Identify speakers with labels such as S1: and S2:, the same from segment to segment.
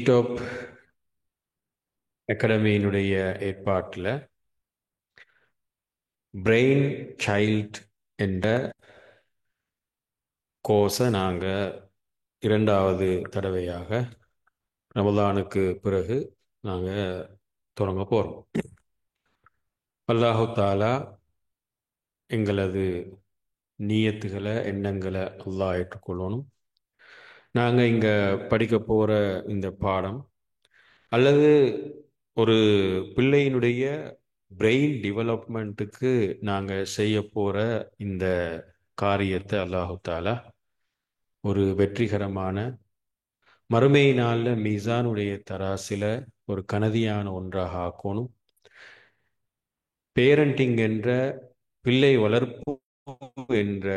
S1: டிடாப் அகாடமியினுடைய ஏற்பாட்டில் brain child என்ற கோர்ஸை நாங்கள் இரண்டாவது தடவையாக ரமலானுக்கு பிறகு நாங்கள் தொடங்க போகிறோம். அல்லாஹு தாலா எங்களது நியத்துகளை எண்ணங்களை அல்லாஹ் ஏற்றுக்கொள்ளணும். நாங்கள் இங்கே படிக்க போகிற இந்த பாடம் அல்லது ஒரு பிள்ளையினுடைய பிரெயின் டெவலப்மெண்ட்டுக்கு நாங்கள் செய்ய போகிற இந்த காரியத்தை அல்லாஹு தாலா ஒரு வெற்றிகரமான மறுமை நாளில் மீசானுடைய தராசில ஒரு கனதியான ஒன்றாக ஆக்கணும். பேரண்டிங் என்ற பிள்ளை வளர்ப்பு என்ற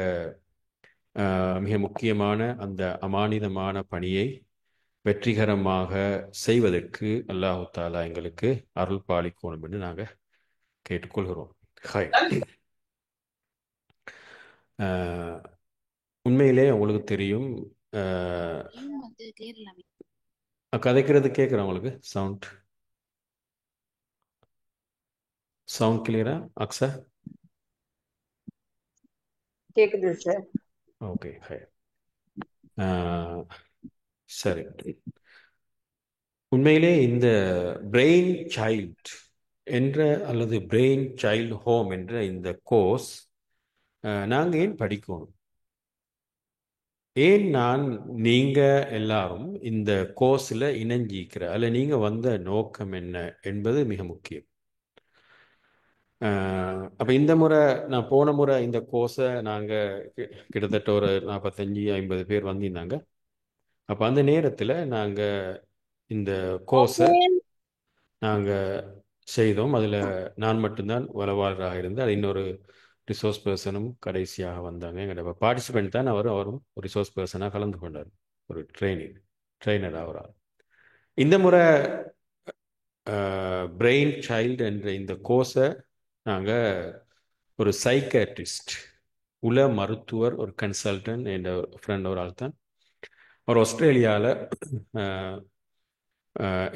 S1: மிக முக்கியமான அந்த அமானிதமான பணியை வெற்றிகரமாக செய்வதற்கு அல்லாஹு தாலா எங்களுக்கு அருள் பாலிக்கணும் என்று நாங்கள் கேட்டுக்கொள்கிறோம். ஹாய். உண்மையிலே உங்களுக்கு தெரியும், கதைக்கிறது கேட்குறேன். உங்களுக்கு சவுண்ட் கிளியரா அக்ஸா?
S2: கேக்குது சார்.
S1: Okay, hi. சரி, உண்மையிலே இந்த பிரெயின் சைல்ட் என்ற அல்லது பிரெயின் சைல்டு ஹோம் என்ற இந்த கோர்ஸ் நாங்கள் ஏன் படிக்கணும், ஏன் நீங்க எல்லாரும் இந்த கோர்ஸில் இணைஞ்சிக்கிற அல்ல நீங்க வந்த நோக்கம் என்ன என்பது மிக முக்கியம். அப்போ இந்த முறை நான் போன முறை இந்த கோர்ஸை நாங்கள் கிட்டத்தட்ட ஒரு 45-50 பேர் வந்திருந்தாங்க. அப்போ அந்த நேரத்தில் நாங்கள் இந்த கோர்ஸை நாங்கள் செய்தோம். அதில் நான் மட்டும்தான் வளவாளராக இருந்தேன். அது இன்னொரு ரிசோர்ஸ் பர்சனும் கடைசியாக வந்தாங்க. எங்களோட பார்ட்டிசிபெண்ட் தான் அவரும் ஒரு ரிசோர்ஸ் பர்சனாக கலந்து கொண்டார், ஒரு ட்ரெயினர் அவரால். இந்த முறை பிரெயின் சைல்டு என்ற இந்த கோர்ஸை நாங்கள் ஒரு சைக்காட்ரிஸ்ட், உள மருத்துவர், ஒரு கன்சல்டன்ட் என்ற ஃப்ரெண்ட் ஒரு ஆள் தான். அவர் ஆஸ்திரேலியாவில்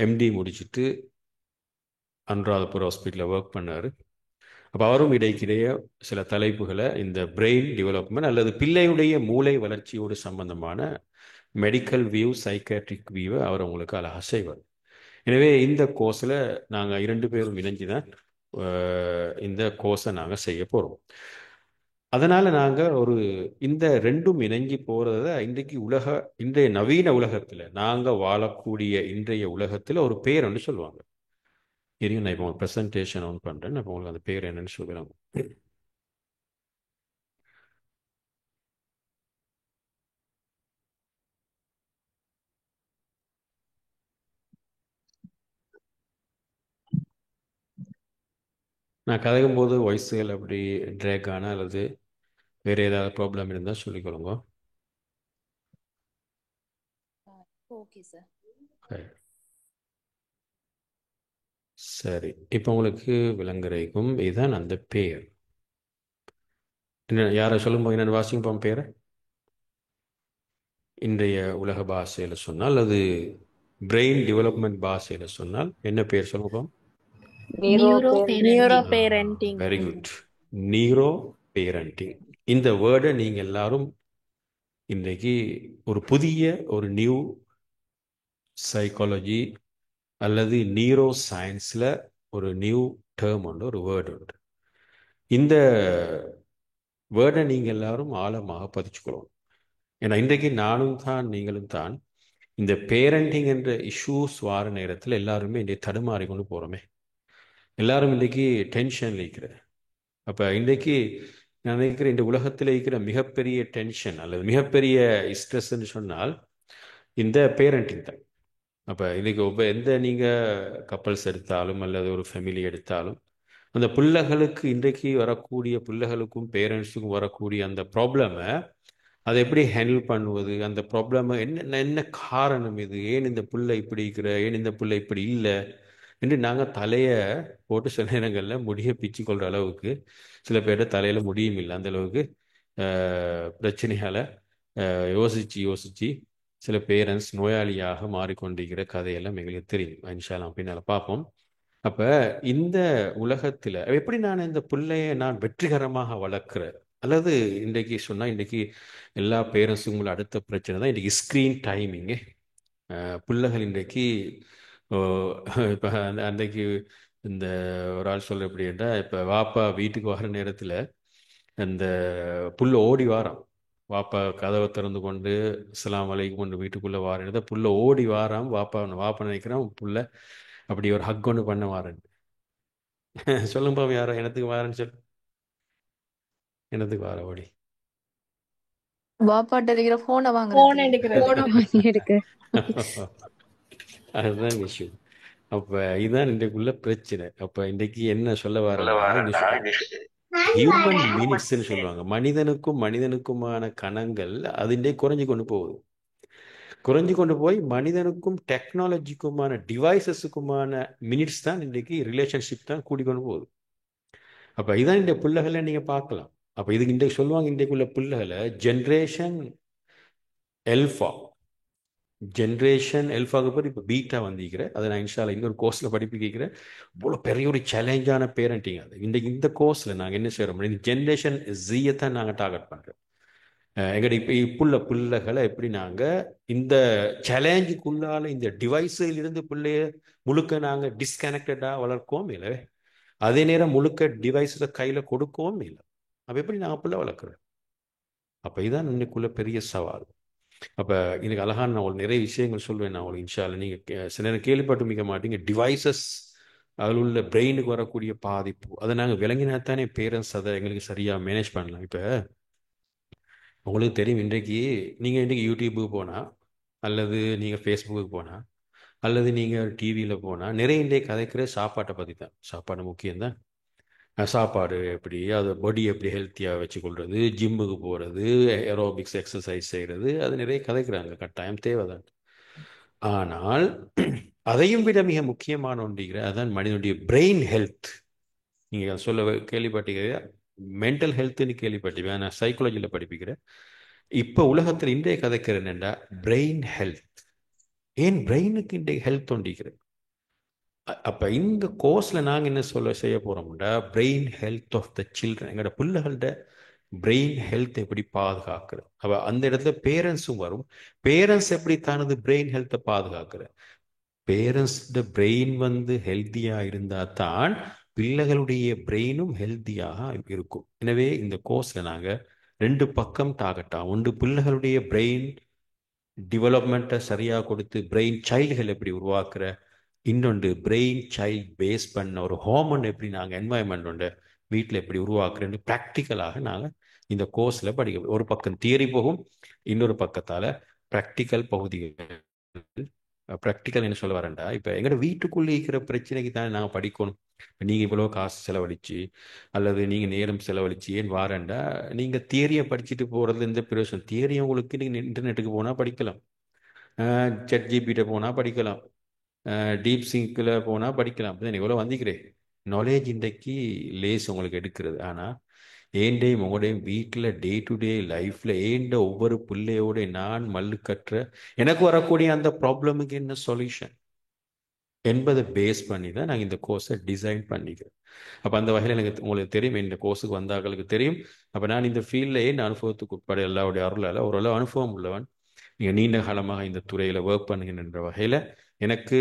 S1: எம்டி முடிச்சுட்டு அனுராதபுரம் ஹாஸ்பிட்டலில் ஒர்க் பண்ணார். அப்போ அவரும் இடைக்கிடையே சில தலைப்புகளை இந்த பிரெயின் டெவலப்மெண்ட் அல்லது பிள்ளையுடைய மூளை வளர்ச்சியோடு சம்பந்தமான மெடிக்கல் வியூ, சைக்காட்ரிக் வியூவை அவர் உங்களுக்கு அழகாக செய்வார். எனவே இந்த கோர்ஸில் நாங்கள் 2 பேரும் இணைஞ்சு தான் இந்த கோர்ஸை நாங்கள் செய்ய போகிறோம். அதனால் நாங்கள் இந்த ரெண்டும் இணைஞ்சி போகிறத இன்றைய நவீன உலகத்தில் நாங்கள் வாழக்கூடிய இன்றைய உலகத்தில் ஒரு பேர் ஒன்று சொல்லுவாங்க. தெரியும், நான் இப்போ உங்களுக்கு ப்ரெசன்டேஷன் ஆன் பண்ணுறேன். இப்போ உங்களுக்கு அந்த பேர் என்னன்னு சொல்லுறாங்க. நான் கதைக்கும் போது வாய்ஸுகள் அப்படி ட்ராக் ஆனால் அல்லது வேறு ஏதாவது ப்ராப்ளம் இருந்தால் சொல்லிக்கொள்ளுங்க.
S3: Okay sir.
S1: சரி, இப்போ உங்களுக்கு விளங்குறதுக்கும் இதுதான் அந்த பேர். என்ன யாரை சொல்லும்போது என்னென்னு வாசிப்போம் பேரை? இன்றைய உலக பாஷையில் சொன்னால் அல்லது பிரெயின் டெவலப்மெண்ட் பாஷையில் சொன்னால் என்ன பேர் சொல்லுவோம்?
S3: Neuro parenting.
S1: Very good, neuro parenting. இந்த வேர்டை நீங்கள் எல்லாரும் இன்றைக்கு ஒரு புதிய ஒரு நியூ சைக்காலஜி அல்லது நியூரோ சயின்ஸில் ஒரு நியூ டேர்ம் உண்டு, ஒரு வேர்டு உண்டு. இந்த வேர்டை நீங்கள் எல்லாரும் ஆழமாக பதிச்சுக்கணும். ஏன்னா இன்றைக்கு நானும் தான் நீங்களும் தான் இந்த பேரண்டிங் என்ற இஷ்யூஸ் வார நேரத்தில் எல்லாருமே இன்றைக்கு தடுமாறி கொண்டு போகிறோமே. எல்லாரும் இன்றைக்கு டென்ஷனில் இருக்கிற. அப்போ இன்றைக்கு நான் நினைக்கிறேன் இந்த உலகத்தில் இருக்கிற மிகப்பெரிய டென்ஷன் அல்லது மிகப்பெரிய ஸ்ட்ரெஸ்ன்னு சொன்னால் இந்த பேரண்டிங் தான். அப்போ இன்றைக்கி எந்த நீங்கள் கப்பல்ஸ் எடுத்தாலும் அல்லது ஒரு ஃபேமிலி எடுத்தாலும் அந்த பிள்ளைகளுக்கு இன்றைக்கு வரக்கூடிய பிள்ளைகளுக்கும் பேரண்ட்ஸுக்கும் வரக்கூடிய அந்த ப்ராப்ளமை அதை எப்படி ஹேண்டில் பண்ணுவது, அந்த ப்ராப்ளமை என்ன காரணம், இது ஏன் இந்த பிள்ளை இப்படி இருக்கிற, ஏன் இந்த பிள்ளை இப்படி இல்லை என்று நாங்கள் தலையை போட்டு சில நேரங்களில் முடியை பிச்சு கொள்கிற அளவுக்கு சில பேர்ட்ட தலையில் முடியும் இல்லை. அந்த அளவுக்கு பிரச்சனையால் யோசித்து சில பேரண்ட்ஸ் நோயாளியாக மாறிக்கொண்டிருக்கிற கதையெல்லாம் எங்களுக்கு தெரியும். இன்ஷா அல்லாஹ் பின்னால் பார்ப்போம். அப்ப இந்த உலகத்துல எப்படி நான் இந்த பிள்ளையை நான் வெற்றிகரமாக வளர்க்கிறேன், அல்லது இன்றைக்கு சொன்னா இன்றைக்கு எல்லா பேரண்ட்ஸுக்கும் அடுத்த பிரச்சனை தான் இன்றைக்கு ஸ்க்ரீன் டைமிங்கு. பிள்ளைகள் இன்றைக்கு இப்போ அன்றைக்கு இந்த ஒரு ஆள் சொல்ல எப்படின்னா, இப்போ வாப்பா வீட்டுக்கு வர நேரத்தில் அந்த புல்ல ஓடி வாரான். வாப்பா கதவை திறந்து கொண்டு அஸ்ஸலாமு அலைக்கும் கொண்டு வீட்டுக்குள்ளே வாரேன், புல்ல ஓடி வாரான். வாப்பா நினைக்கிறான் புல்ல அப்படி ஒரு ஹக் ஒன்று பண்ண வாரேன். சொல்லுங்க பாவம், யாரோ எனத்துக்கு வாரேன்னு சொல்லு. எனத்துக்கு வார ஓடி
S4: பாப்பாட்ட இருக்கிற போனை
S3: போன்
S4: வாங்குறதுக்கு.
S3: எடுக்கிறது.
S2: போன வாங்கி எடுக்க.
S1: அதுதான் விஷயம். அப்ப இதுதான் இன்றைக்குள்ள பிரச்சனை. அப்ப இன்றைக்கு என்ன சொல்ல வரேன்டா, இந்த ஹியூமன் மினிட்ஸ்ன்னு சொல்லுவாங்க. மனிதனுக்கும் மனிதனுக்குமான கணங்கள் அது இன்றைக்கு குறைஞ்சு கொண்டு போகுது. குறைஞ்சு கொண்டு போய் மனிதனுக்கும் டெக்னாலஜிக்குமான டிவைசஸுக்குமான மினிட்ஸ் தான் இன்றைக்கு ரிலேஷன்ஷிப் தான் கூடிக்கொண்டு போகுது. அப்ப இதான் இந்த பிள்ளைகளை நீங்க பார்க்கலாம். அப்ப இதுக்கு இன்றைக்கு சொல்லுவாங்க, இன்றைக்குள்ள பிள்ளைகளை ஜென்ரேஷன் எல்ஃபாவுக்கு பேர் இப்போ பீட்டா வந்திருக்கிறேன். அதை நான் இன்ஷால்ல இன்னொரு கோர்ஸில் படிப்பிக்கிறேன். இவ்வளோ பெரிய ஒரு சேலஞ்சான பேரண்டிங் அது. இன்றைக்கு இந்த கோர்ஸில் நாங்கள் என்ன செய்கிறோம், இந்த ஜென்ரேஷன் ஜியை தான் நாங்கள் டார்கெட் பண்ணுறோம். எங்கள்ட இப்போ இப்புள்ள பிள்ளைகளை எப்படி நாங்கள் இந்த சேலஞ்சுக்குள்ளால இந்த டிவைஸில் இருந்து பிள்ளைய முழுக்க நாங்கள் டிஸ்கனெக்டடாக வளர்க்கவும் இல்லை, அதே நேரம் முழுக்க டிவைஸில் கையில் கொடுக்கவும் இல்லை. அப்போ எப்படி நாங்கள் பிள்ளை வளர்க்குறோம்? அப்போ இதுதான் இன்னைக்குள்ள பெரிய சவால். அப்போ எனக்கு அழகான நான் உங்களுக்கு நிறைய விஷயங்கள் சொல்வேன். நான் உங்களுக்கு இன்ஷா அல்லாஹ் நீங்கள் சில நேரம் கேள்விப்பட்டு மிக்க மாட்டீங்க. டிவைசஸ் அதில் உள்ள பிரெயினுக்கு வரக்கூடிய பாதிப்பு அதை நாங்கள் விளங்கினாத்தானே பேரண்ட்ஸ் அதை எங்களுக்கு சரியாக மேனேஜ் பண்ணலாம். இப்போ உங்களுக்கு தெரியும், இன்றைக்கு நீங்கள் இன்றைக்கி யூடியூபுக்கு போனால், அல்லது நீங்கள் ஃபேஸ்புக்கு போனால், அல்லது நீங்கள் டிவியில் போனால், நிறைய இன்றைக்கு கதைக்கிற சாப்பாட்டை பற்றி தான். சாப்பாடு முக்கியம்தான். சாப்பாடு எப்படி, அது பாடி எப்படி ஹெல்த்தியாக வச்சுக்கொள்வது, ஜிம்முக்கு போகிறது, ஏரோபிக்ஸ் எக்ஸசைஸ் செய்கிறது, அது நிறைய கதைக்கிறாங்க. கட்டாயம் தேவைதான். ஆனால் அதையும் விட மிக முக்கியமான ஒன்றுகிற அதான் மனிதனுடைய பிரெயின் ஹெல்த். நீங்கள் சொல்ல கேள்விப்பட்டீங்க, மென்டல் ஹெல்த்துன்னு கேள்விப்பட்டீங்க. நான் சைக்காலஜியில் படிப்பிக்கிறேன். இப்போ உலகத்தில் இன்றைய கதைக்கிற என்னென்னா பிரெயின் ஹெல்த். ஏன் பிரெயினுக்கு இன்றைய ஹெல்த் ஒன்றிக்கிறேன். அப்போ இந்த கோர்ஸில் நாங்கள் என்ன செய்ய போகிறோம்னா, brain health of the children. எங்களோட பிள்ளைகள்ட பிரெயின் ஹெல்த் எப்படி பாதுகாக்கிறது. அப்போ அந்த இடத்துல பேரண்ட்ஸும் வரும். பேரண்ட்ஸ் எப்படி தனது பிரெயின் ஹெல்த்தை பாதுகாக்கிற. பேரண்ட்ஸ்ட பிரெயின் ஹெல்த்தியாக இருந்தால் தான் பிள்ளைகளுடைய பிரெயினும் ஹெல்த்தியாக இருக்கும். எனவே இந்த கோர்ஸில் நாங்கள் ரெண்டு பக்கம் டார்கெட்டாக, ஒன்று பிள்ளைகளுடைய பிரெயின் டெவலப்மெண்ட்டை சரியாக கொடுத்து பிரெயின் சைல்டுகள் எப்படி உருவாக்குற, இன்னொன்று பிரெயின் சைல்ட் பேஸ் பண்ண ஒரு ஹோமன் எப்படி நாங்கள் என்வாயன்மெண்ட் உண்டு வீட்டில் எப்படி உருவாக்குறேன்னு ப்ராக்டிக்கலாக நாங்கள் இந்த கோர்ஸில் படிக்க. ஒரு பக்கம் தியரி போகும், இன்னொரு பக்கத்தால் ப்ராக்டிக்கல் பகுதிகள். ப்ராக்டிக்கல் என்ன சொல்ல வரேன்டா, இப்போ எங்களோட வீட்டுக்குள்ளே இருக்கிற பிரச்சனைக்கு தானே நாங்கள் படிக்கணும். நீங்கள் இவ்வளோ காசு செலவழித்து அல்லது நீங்கள் நேரம் செலவழித்து ஏன் வாரேன்டா, நீங்கள் தியரியை படிச்சுட்டு போகிறது இந்த பிரயோசனம். தியரி உங்களுக்கு நீங்கள் இன்டர்நெட்டுக்கு போனால் படிக்கலாம், செட் ஜிபிட்ட போனால் படிக்கலாம், டீப் சிங்கில் போனால் படிக்கலாம். அப்படி தான் எவ்வளோ வந்திக்கிறேன். நாலேஜ் இன்றைக்கு லேஸ் உங்களுக்கு எடுக்கிறது. ஆனால் ஏண்டையும் உங்களோடையும் வீட்டில் டே டு டே லைஃப்பில் ஏண்ட ஒவ்வொரு பிள்ளையோட நான் மல்லு கட்டுற எனக்கு வரக்கூடிய அந்த ப்ராப்ளமுக்கு என்ன சொல்யூஷன் என்பதை பேஸ் பண்ணி தான் நாங்கள் இந்த கோர்ஸை டிசைன் பண்ணிக்கிறோம். அப்போ அந்த வகையில் எனக்கு உங்களுக்கு தெரியும், இந்த கோர்ஸுக்கு வந்தாக்களுக்கு தெரியும். அப்போ நான் இந்த ஃபீல்டில் ஏன் அனுபவத்துக்கு உட்பட எல்லாருடைய அருளால் ஓரளவு அனுபவம் உள்ளவன். நீங்கள் நீண்ட காலமாக இந்த துறையில் ஒர்க் பண்ணுகின்ற வகையில் எனக்கு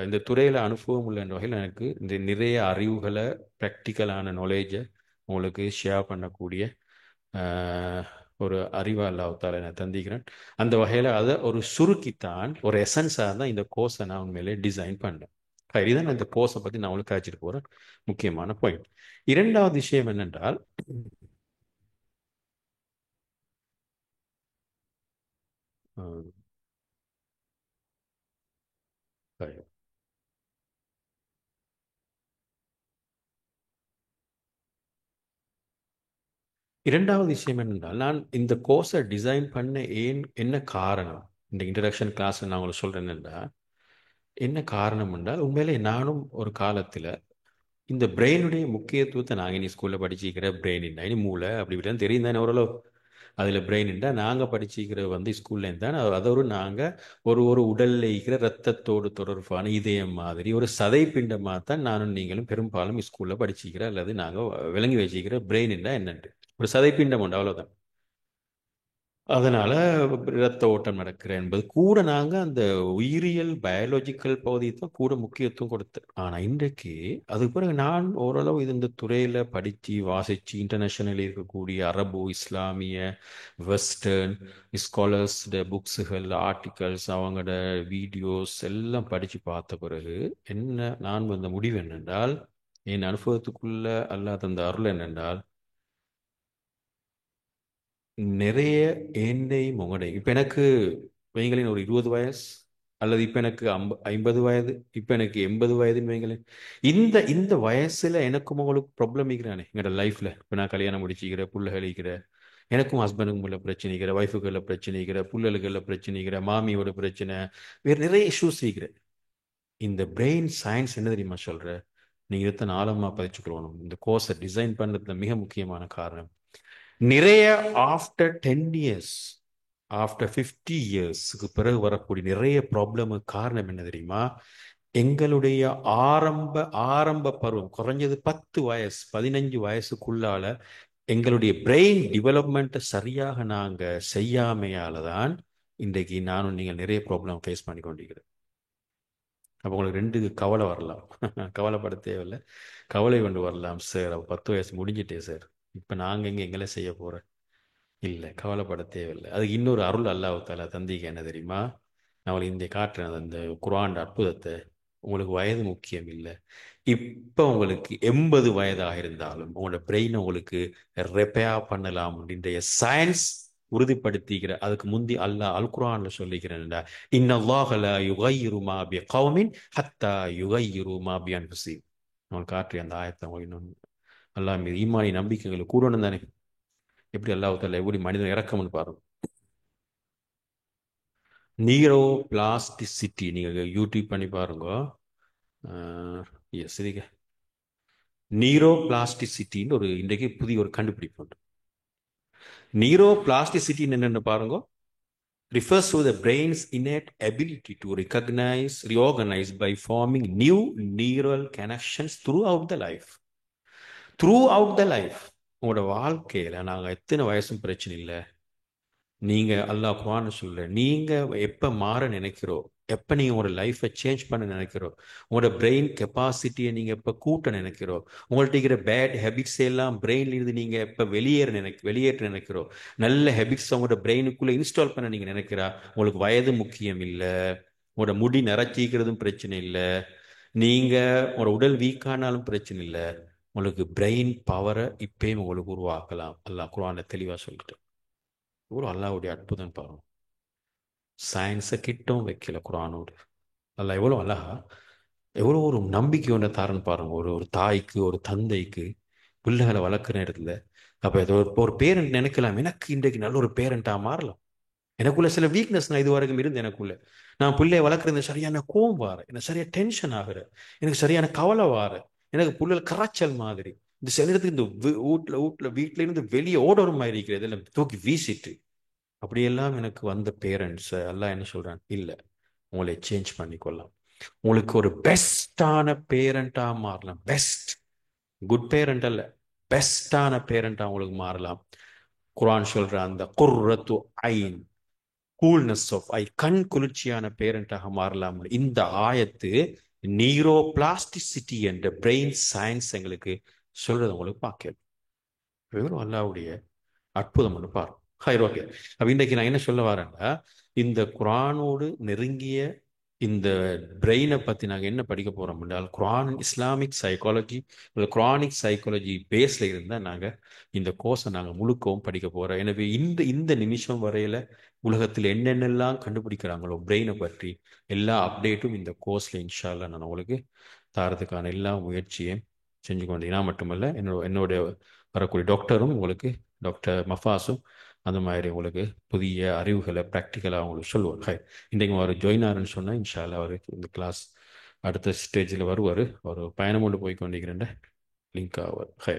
S1: இந்த துறையில் அனுபவம் உள்ளன்ற வகையில் எனக்கு இந்த நிறைய அறிவுகளை, ப்ராக்டிக்கலான நாலேஜை உங்களுக்கு ஷேர் பண்ணக்கூடிய ஒரு அறிவை அல்லாஹ்தால நான் தந்திக்கிறேன். அந்த வகையில் அதை ஒரு சுருக்கித்தான், ஒரு எசன்ஸாக தான் இந்த கோர்ஸை நான் உண்மையிலே டிசைன் பண்ணேன். இதுதான் நான் இந்த கோர்ஸை பற்றி நான் உங்களுக்கு காய்ச்சிட்டு போகிறேன் முக்கியமான பாயிண்ட். இரண்டாவது விஷயம் என்னென்றால், இரண்டாவது விஷயம் என்னென்றால், நான் இந்த கோர்ஸை டிசைன் பண்ண என்ன காரணம், இந்த இன்ட்ரடக்ஷன் கிளாஸ் நான் உங்களுக்கு சொல்கிறேன் என்னென்னா, என்ன காரணம் என்றால், உண்மையிலே நானும் ஒரு காலத்தில் இந்த பிரெயினுடைய முக்கியத்துவத்தை நாங்கள் இனி ஸ்கூலில் படிச்சிக்கிற பிரெயின் என்ன இனி மூளை அப்படி இப்படிலாம் தெரியும் தானே ஓரளவு. அதில் பிரெயின்டா நாங்கள் படிச்சிக்கிற வந்து ஸ்கூல்லேருந்து தான் அதோடு நாங்கள் ஒரு ஒரு உடலில் இருக்கிற ரத்தத்தோடு தொடர்பான இதயம் மாதிரி ஒரு சதைப்பிண்டமாக தான் நானும் நீங்களும் பெரும்பாலும் ஸ்கூலில் படிச்சிக்கிற அல்லது நாங்கள் விளங்கி வச்சிக்கிற பிரெயின்டா என்னன்ட்டு ஒரு சதைப்பிண்டம் உண்டு, அவ்வளோதான். அதனால இரத்த ஓட்டம் நடக்கிற என்பது கூட நாங்க அந்த உயிரியல் பயாலஜிக்கல் பகுதியை தான் கூட முக்கியத்துவம் கொடுத்தேன். ஆனா இன்றைக்கு அதுக்கு பிறகு நான் ஓரளவு இது இந்த துறையில படிச்சு வாசிச்சு இன்டர்நேஷனல் இருக்கக்கூடிய அரபு இஸ்லாமிய வெஸ்டர்ன் ஸ்காலர்ஸ் புக்ஸுகள் ஆர்டிகல்ஸ் அவங்களோட வீடியோஸ் எல்லாம் படிச்சு பார்த்த பிறகு என்ன நான் வந்த முடிவு என்னென்றால், என் அனுபவத்துக்குள்ள அல்லாத அந்த அருள் என்னென்றால், நிறைய ஏண்டை முகடை இப்போ எனக்கு வைங்களேன் ஒரு 20 வயசு அல்லது இப்போ எனக்கு 50 வயது, இப்போ எனக்கு 80 வயதுன்னு வைங்களேன். இந்த இந்த வயசுல எனக்கும் உங்களுக்கு ப்ராப்ளம் இருக்கிறானே எங்களோட லைஃப்ல. இப்போ நான் கல்யாணம் முடிச்சுக்கிறேன், புள்ள இருக்கிற, எனக்கும் ஹஸ்பண்டுக்கும் உள்ள பிரச்சனைக்கிற, ஒய்ஃபுக்குள்ள பிரச்சனைக்கிற, புள்ளலுக்குள்ள பிரச்சனைக்கிற, மாமியோட பிரச்சனை, வேறு நிறைய இஷ்யூஸ் இருக்கிற. இந்த பிரெயின் சயின்ஸ் என்ன தெரியுமா சொல்ற, நீங்க இதை ஆழமா பதிச்சுக்கணும். இந்த கோர்ஸை டிசைன் பண்றதுல மிக முக்கியமான காரணம், நிறைய ஆஃப்டர் 10 இயர்ஸ் ஆஃப்டர் 50 இயர்ஸ்க்கு பிறகு வரக்கூடிய நிறைய ப்ராப்ளமுக்கு காரணம் என்ன தெரியுமா? எங்களுடைய ஆரம்ப ஆரம்ப பருவம் குறைஞ்சது 10 வயசு 15 வயசுக்குள்ளால எங்களுடைய பிரெயின் டெவலப்மெண்ட்டை சரியாக நாங்க செய்யாமையால தான் இன்றைக்கு நானும் நீங்கள் நிறைய ப்ராப்ளம் ஃபேஸ் பண்ணி கொண்டிருக்கிறோம். அப்போ உங்களுக்கு ரெண்டு கவலை வரலாம். கவலைப்பட தேவையில்லை, கவலை கொண்டு வரலாம் சார். அப்போ 10 வயசு முடிஞ்சிட்டே சார், இப்போ நாங்கள் எங்களை செய்ய போகிறோம். இல்லை, கவலைப்பட தேவையில்லை. அதுக்கு இன்னொரு அருள் அல்லாஹ்வுத்தாலா தந்திக்கு என்ன தெரியுமா? நான் உங்களுக்கு இந்த காட்டுறேன் அந்த குர்ஆன் அற்புதத்தை. உங்களுக்கு வயது முக்கியம் இல்லை. இப்போ உங்களுக்கு 80 வயதாக இருந்தாலும் உங்களோட பிரெயினை உங்களுக்கு ரெப்பேர் பண்ணலாம். இன்றைய சயின்ஸ் உறுதிப்படுத்திக்கிற. அதுக்கு முந்தி அல்லாஹ் அல் குர்ஆன்ல சொல்லிக்கிறேன்டா, இன்னல்லாஹ லா யுகையிரு மா பி கௌமின் ஹத்தா யுகையிரு மா பி அன்ஃபுஸிஹிம். நான் காட்டுறேன் அந்த ஆயத்தை உங்களுக்கு இன்னொன்று. அல்லாஹ் மீது ஈமானி நம்பிக்கைகள் கூடணும் தானே. எப்படி அல்லாஹ்வுத்தாலா எப்படி மனிதன் இறக்கம்னு பாருங்க. நீரோ பிளாஸ்டிசிட்டி நீங்க யூடியூப் பண்ணி பாருங்க. எஸ், சரிங்க. நீரோ பிளாஸ்டிசிட்டின்னு ஒரு இன்றைக்கு புதிய ஒரு கண்டுபிடிப்பு உண்டு. நீரோ பிளாஸ்டிசிட்டின்னு என்னென்னு பாருங்க. refers to the brain's innate ability to recognize, reorganize by forming new neural connections throughout the life. Throughout the life. உங்களோட வாழ்க்கையில நாங்கள் எத்தனை வயசும் பிரச்சனை இல்லை. நீங்க அல்லாஹ் குர்ஆன் சொல்ல, நீங்க எப்ப மாற நினைக்கிறோம், எப்ப நீங்க உங்களோட லைஃப்பை சேஞ்ச் பண்ண நினைக்கிறோம், உங்களோட பிரெயின் கெப்பாசிட்டியை நீங்க எப்ப கூட்ட நினைக்கிறோம், உங்கள்ட்ட இருக்கிற பேட் ஹேபிட்ஸ் எல்லாம் பிரெயின்ல இருந்து நீங்க எப்ப வெளியேற்ற நினைக்கிறோம், நல்ல ஹேபிட்ஸ் உங்களோட பிரெயினுக்குள்ள இன்ஸ்டால் பண்ண நீங்க நினைக்கிறா, உங்களுக்கு வயது முக்கியம் இல்லை, உங்களோட முடி நிறைச்சிக்கிறதும் பிரச்சனை இல்லை, நீங்க உங்களோட உடல் வீக்கானாலும் பிரச்சனை இல்லை, உங்களுக்கு பிரெயின் பவரை இப்பயும் உங்களுக்கு உருவாக்கலாம். அல்லாஹ் குர்ஆன்ல தெளிவா சொல்லிட்டு. இவ்வளோ அல்லாஹ்வுடைய அற்புதம் பாருங்க. சயின்ஸை கிட்டும் வைக்கல குர்ஆனோடு. அல்லாஹ் எவ்வளோ அழகா, எவ்வளோ ஒரு நம்பிக்கை ஒன்று தாரன்னு பாருங்க. ஒரு ஒரு தாய்க்கு ஒரு தந்தைக்கு பிள்ளைகளை வளர்க்குற இடத்துல. அப்போ ஏதோ ஒரு பேரண்ட் நினைக்கலாம், எனக்கு இன்றைக்கு நல்ல ஒரு பேரண்டாக மாறலாம். எனக்குள்ள சில வீக்னஸ் நான் இது வரைக்கும் இருந்து எனக்குள்ள, நான் பிள்ளைய வளர்க்குறது சரியான கோவம் வார, எனக்கு சரியா டென்ஷன் ஆகுற, எனக்கு சரியான கவலை வார, எனக்கு பிள்ளைகள் கராச்சல் மாதிரி இந்த சில இடத்துக்கு இந்த வீட்டுல இருந்து வெளியே ஓடுற மாதிரி இருக்கிறது எல்லாம் தூக்கி வீசிட்டு அப்படியெல்லாம் எனக்கு வந்த பேரண்ட்ஸ் எல்லாம் என்ன சொல்றாங்க, இல்லை உங்களை சேஞ்ச் பண்ணிக்கொள்ளலாம், உங்களுக்கு ஒரு பெஸ்டான பேரண்டா மாறலாம். பெஸ்ட், குட் பேரண்ட் அல்ல, பெஸ்டான பேரண்டா உங்களுக்கு மாறலாம். குர்ஆன் சொல்ற அந்த குர்ரத்து ஐன், கூல்னஸ் ஆஃப் ஐ, கண் குளிர்ச்சியான பேரண்டாக மாறலாம். இந்த ஆயத்து நீரோ பிளாஸ்டிசிட்டி என்ற பிரெயின் சயின்ஸ் எங்களுக்கு சொல்றது உங்களுக்கு பார்க்க வெறும் அல்லாவுடைய அற்புதம் ஒன்று பாரு. ஹைர், ஓகே. அப்ப இன்றைக்கு நான் என்ன சொல்ல வரேன்னா, இந்த குர்ஆனோடு நெருங்கிய இந்த பிரெயினை பற்றி நாங்கள் என்ன படிக்க போகிறோம் என்றால், குர்ஆன் இஸ்லாமிக் சைக்காலஜி, குர்ஆனிக் சைக்காலஜி பேஸில் இருந்தால் நாங்கள் இந்த கோர்ஸை நாங்கள் முழுக்கவும் படிக்க போகிறோம். எனவே இந்த இந்த நிமிஷம் வரையில் உலகத்தில் என்னென்னலாம் கண்டுபிடிக்கிறாங்களோ பிரெயினை பற்றி எல்லா அப்டேட்டும் இந்த கோர்ஸில் இன்ஷா அல்லாஹ் நான் உங்களுக்கு தாரதுக்கான எல்லா முயற்சியும் செஞ்சு கொண்டேன். நான் மட்டுமல்ல, என்னோட வரக்கூடிய டாக்டரும் உங்களுக்கு, டாக்டர் மஃபாஸும் அந்த மாதிரி உங்களுக்கு புதிய அறிவுகளை ப்ராக்டிக்கலாக உங்களுக்கு சொல்லுவார். ஹை, இன்றைக்கு அவர் ஜாயின் ஆகுன்னு சொன்னால் இன்ஷா அல்லாஹ் அவர் இந்த கிளாஸ் அடுத்த ஸ்டேஜில் வருவார். அவர் பயணம் கொண்டு போய் கொண்டிருக்கிறேன் லிங்க் ஆவார். ஹை,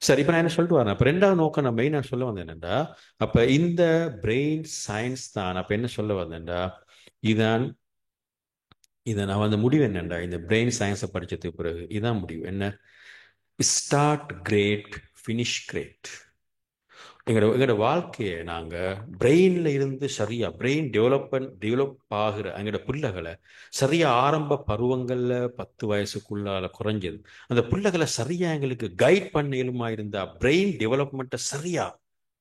S1: சரி, இப்போ நான் என்ன சொல்லிட்டு வரேன். அப்போ ரெண்டாவது நோக்கம் நான் மெயினாக சொல்ல வந்தேன் என்னென்னா, அப்போ இந்த பிரெயின் சயின்ஸ் தான் அப்போ என்ன சொல்ல வந்தேன்டா, இதான் இதை நான் வந்து முடிவு என்னென்னா, இந்த பிரெயின் சயின்ஸை படித்ததுக்கு பிறகு இதான் முடிவு என்ன, ஸ்டார்ட் கிரேட், ஃபினிஷ் கிரேட். எங்களோட வாழ்க்கையை நாங்கள் பிரெயினில் இருந்து சரியாக பிரெயின் டெவலப் ஆகிற எங்களோட பிள்ளைகளை சரியாக ஆரம்ப பருவங்களில் 10 வயசுக்குள்ளால குறைஞ்சது அந்த பிள்ளைகளை சரியாக எங்களுக்கு கைட் பண்ண இயலுமா இருந்தா, பிரெயின் டெவலப்மெண்ட்டை சரியாக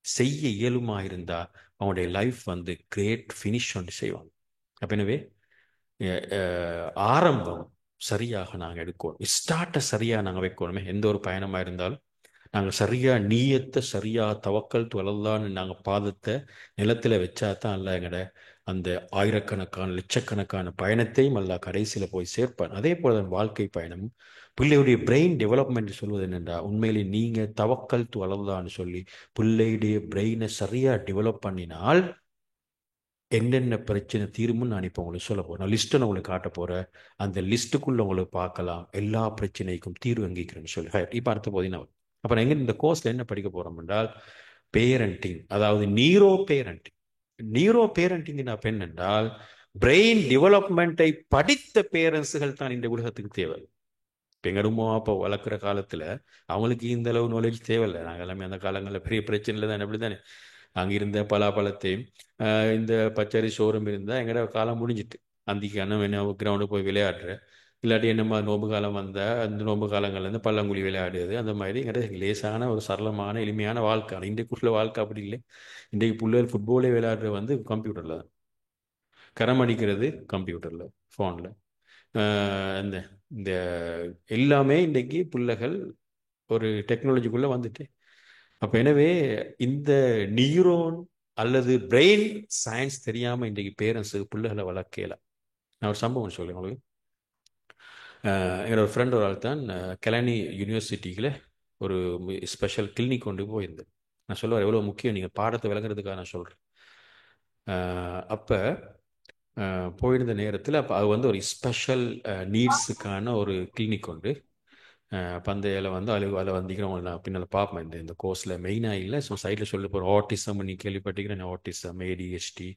S1: செய்ய இயலுமா இருந்தா, அவங்களுடைய லைஃப் வந்து கிரேட் ஃபினிஷ் ஒன்று செய்வாங்க. அப்போ எனவே ஆரம்பம் சரியாக நாங்கள் எடுக்கணும், ஸ்டார்ட்டை சரியாக நாங்கள் வைக்கணுமே. எந்த ஒரு பயணமாக இருந்தாலும் நாங்கள் சரியாக நீயத்தை சரியாக தவக்கல் துவலல்லான்னு நாங்கள் பாதத்தை நிலத்தில் வச்சா தான் அல்ல எங்கட அந்த ஆயிரக்கணக்கான லட்சக்கணக்கான பயணத்தையும் அல்ல கடைசியில் போய் சேர்ப்பான். அதே போல தான் வாழ்க்கை பயணம். பிள்ளையுடைய பிரெயின் டெவலப்மெண்ட் சொல்வது என்னென்றா, உண்மையிலே நீங்கள் தவக்கல் துவலல்லான்னு சொல்லி பிள்ளையுடைய பிரெயினை சரியாக டெவலப் பண்ணினால் என்னென்ன பிரச்சனை தீருமுன்னு நான் இப்போ உங்களுக்கு சொல்ல போகிறேன். நான் லிஸ்ட்டை நான் உங்களுக்கு காட்ட போகிறேன். அந்த லிஸ்ட்டுக்குள்ளே உங்களுக்கு பார்க்கலாம் எல்லா பிரச்சனைக்கும் தீர்வு அங்கீக்கிறேன்னு சொல்லி. இப்போ அடுத்த போதீங்கன்னா அப்புறம் எங்கே இந்த கோர்ஸில் என்ன படிக்க போகிறோம் என்றால், பேரண்டிங், அதாவது நீரோ பேரண்டிங். நீரோ பேரண்டிங் அப்போ என்னென்றால், பிரெயின் டெவலப்மெண்ட்டை படித்த பேரண்ட்ஸுகள் தான் இந்த உலகத்துக்கு தேவை. இப்போ எங்கள் அம்மா அப்போ வளர்க்குற காலத்தில் அவங்களுக்கு இந்த அளவு நாலேஜ் தேவையில்லை. நாங்கள் எல்லாமே அந்த காலங்களில் பெரிய பிரச்சனையில் தான் அப்படி தானே. அங்கே இருந்த பலாப்பழத்தையும் இந்த பச்சரி சோறும் இருந்தால் எங்கட காலம் முடிஞ்சிட்டு அந்திக்கு அண்ணன் என்ன கிரவுண்டு போய் விளையாடுற, இல்லாட்டி என்னம்மா நோம்பு காலம் வந்தால் அந்த நோம்பு காலங்கள்லேருந்து பல்லாங்குழி விளையாடுறது, அந்த மாதிரி எங்கட லேசான ஒரு சரளமான எளிமையான வாழ்க்கை. ஆனால் இன்றைக்குள்ள வாழ்க்கை அப்படி இல்லை. இன்றைக்கு பிள்ளைகள் ஃபுட்பாலே விளையாடுறது வந்து கம்ப்யூட்டரில் தான், கரம் அடிக்கிறது கம்ப்யூட்டரில், ஃபோனில். இந்த இந்த எல்லாமே இன்றைக்கு பிள்ளைகள் ஒரு டெக்னாலஜிக்குள்ளே வந்துட்டு. அப்போ எனவே இந்த நியூரோன் அல்லது பிரெயின் சயின்ஸ் தெரியாமல் இன்றைக்கு பேரண்ட்ஸுக்கு பிள்ளைகளை வளர்க்கல. நான் ஒரு சம்பவம் சொல்லுவேன் உங்களுக்கு. என்னோட ஃப்ரெண்ட் ஒரு ஆள் தான் கெலானி யூனிவர்சிட்டியில் ஒரு ஸ்பெஷல் கிளினிக் கொண்டு போயிருந்தேன். நான் சொல்லுவார் எவ்வளோ முக்கியம் நீங்கள் பாடத்தை விளங்குறதுக்காக நான் சொல்கிறேன். அப்போ போயிருந்த நேரத்தில் அப்போ அது வந்து ஒரு ஸ்பெஷல் நீட்ஸுக்கான ஒரு கிளினிக் உண்டு. பந்தையில் வந்து அதில் வந்திக்கிறவங்க நான் பின்னால் பார்ப்பேன். இந்த கோர்ஸில் மெயினாக இல்லை, ஸோ சைடில் சொல்ல போகிற ஆட்டிசம் நீ கேள்விப்பட்டிருக்கிறேன். ஆட்டிசம், ஏடிஹெச்டி,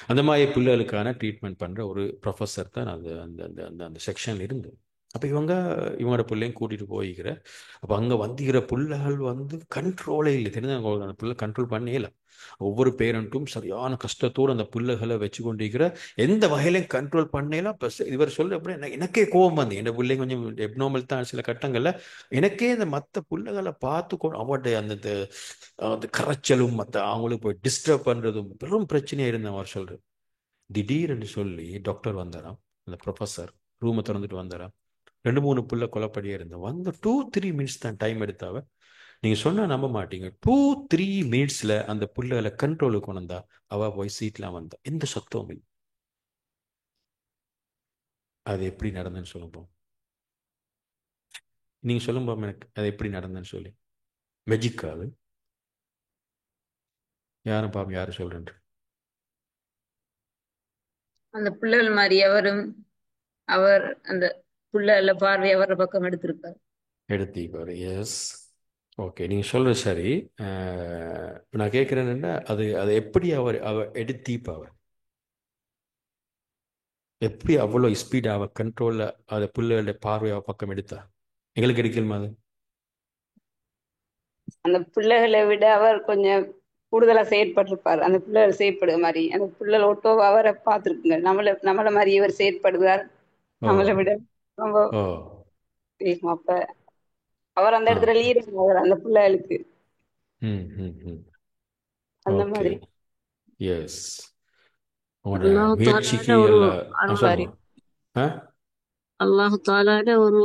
S1: அந்த மாதிரி பிள்ளைகளுக்கான ட்ரீட்மெண்ட் பண்ணுற ஒரு ப்ரொஃபஸர் தான் அது அந்த அந்த அந்த அந்த செக்ஷனில் இருந்து. அப்போ இவங்களோட பிள்ளையும் கூட்டிகிட்டு போய்க்கிற. அப்போ அங்கே வந்துக்கிற பிள்ளைகள் வந்து கண்ட்ரோலே இல்லை. தெரிஞ்சு அந்த பிள்ளை கண்ட்ரோல் பண்ணே இல்லை. ஒவ்வொரு பேரண்ட்டும் சரியான கஷ்டத்தோடு அந்த பிள்ளைகளை வச்சு கொண்டிருக்கிற, எந்த வகையிலையும் கண்ட்ரோல் பண்ணலாம். இப்போ இவர் சொல்ல அப்படியே எனக்கே கோபம் வந்து, என் பிள்ளை கொஞ்சம் எப்நார்மல் தான் சில கட்டங்களில். எனக்கே இந்த மற்ற பிள்ளைகளை பார்த்து அவருடைய அந்த அந்த கரைச்சலும் மற்ற அவங்களுக்கு போய் டிஸ்டர்ப் பண்ணுறதும் பெரும் பிரச்சனையாக இருந்தேன். அவர் சொல்கிறார். திடீர்னு சொல்லி டாக்டர் வந்தாராம், அந்த ப்ரொஃபஸர் ரூமை திறந்துட்டு வந்தாராம். 2-3 புள்ள கொலப்படியே இருந்தேன். வந்து 2-3 மினிட்ஸ் தான் டைம் எடுத்தாவ. நீங்கள் சொன்னால் நம்ப மாட்டீங்க, 2-3 மினிட்ஸில் அந்த புள்ளைகளை கண்ட்ரோலுக்கு கொண்டு வந்தா. அவள் போய் சீட்லாம் வந்தா, எந்த சத்தமும் இல்லை. அது எப்படி நடந்ததுன்னு சொல்லும்போது நீங்கள் சொல்லும்போது எனக்கு அது எப்படி நடந்ததுன்னு சொல்லி. மெஜிக்கா அது? யாரும் பாப்போம், யாரும் சொல்கிறேன்.
S2: அந்த பிள்ளைகள் மாதிரி அவர் அந்த பிள்ளைகள பார்வை அவர பக்கம் எடுத்திருக்காரு.
S1: எடுத்தீப்பாரு. எஸ், ஓகே, நீங்கள் சொல்கிறது சரி. நான் கேட்குறேன்னா அது அதை எப்படி அவர் எடுத்தீப்பா, அவர் எப்படி அவ்வளோ ஸ்பீட் அவ கண்ட்ரோலில் அதை பிள்ளைகளுடைய பார்வையை பக்கம் எடுத்தா? எங்களுக்கு எடுக்கலுமா அது?
S2: அந்த பிள்ளைகளை விட அவர் கொஞ்சம் கூடுதலா செயற்பட்டிருப்பார். அந்த பிள்ளைகள் செயற்படுற மாதிரி அந்த பிள்ளைகள் ஒட்டோ அவரை பார்த்துருக்குங்க. நம்மள மாதிரி இவர் செயற்படுவார்.
S1: ஓ
S2: நம்மளை விட ரொம்ப
S1: ஓ
S2: வேகம். அப்ப அவர் அந்த
S1: ஆ
S2: இடத்துல லீடர் அவர் அந்த பிள்ளைகளுக்கு
S1: ம் ம் ம்
S2: அந்த
S1: ஓகே.
S2: மாதிரி.
S1: எஸ், உங்களோட
S4: அல்லாஹு தாலாட
S1: முயற்சிக்கு
S4: ஒரு
S1: எல்லாம்
S4: அருள்
S1: சொல்லுவோம். ஆ
S4: அல்லாஹு தாலாட ஒரு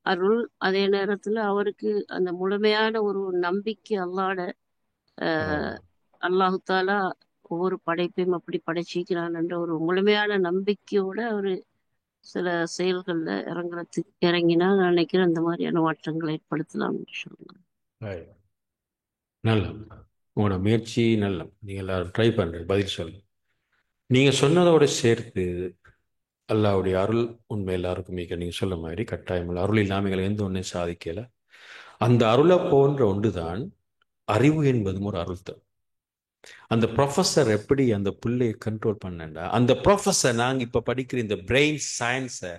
S4: அருள். அதே நேரத்துல அவருக்கு அந்த முழுமையான ஒரு நம்பிக்கை அல்லாட
S1: ஓ
S4: அல்லாஹு தாலா ஒவ்வொரு படைப்பையும் அப்படி படைச்சிக்கிறான் என்ற ஒரு முழுமையான நம்பிக்கையோட ஒரு சில செயல்கள்ல இறங்கினா நான் நினைக்கிறேன் இந்த மாதிரியான மாற்றங்களை ஏற்படுத்தலாம்னு சொல்லுங்க.
S1: right. நல்ல உங்களோட முயற்சி நல்ல. நீங்கள் எல்லாரும் ட்ரை பண்ணுறது பதில் சொல்லு. நீங்கள் சொன்னதோட சேர்த்து அல்லாவுடைய அருள் உண்மை எல்லாருக்கும் மிக, நீங்கள் சொல்ல மாதிரி கட்டாயம் இல்லை. அருள் இல்லாமல் எங்களை எந்த ஒன்றையும் சாதிக்கலை. அந்த அருளை போன்ற ஒன்றுதான் அறிவு என்பதும் ஒரு அருள் தான். அந்த ப்ரொஃபஸர் எப்படி அந்த புள்ளையை கண்ட்ரோல் பண்ணண்டா, அந்த ப்ரொஃபஸர் நாங்க இப்ப படிக்கிற இந்த பிரெயின் சயின்ஸை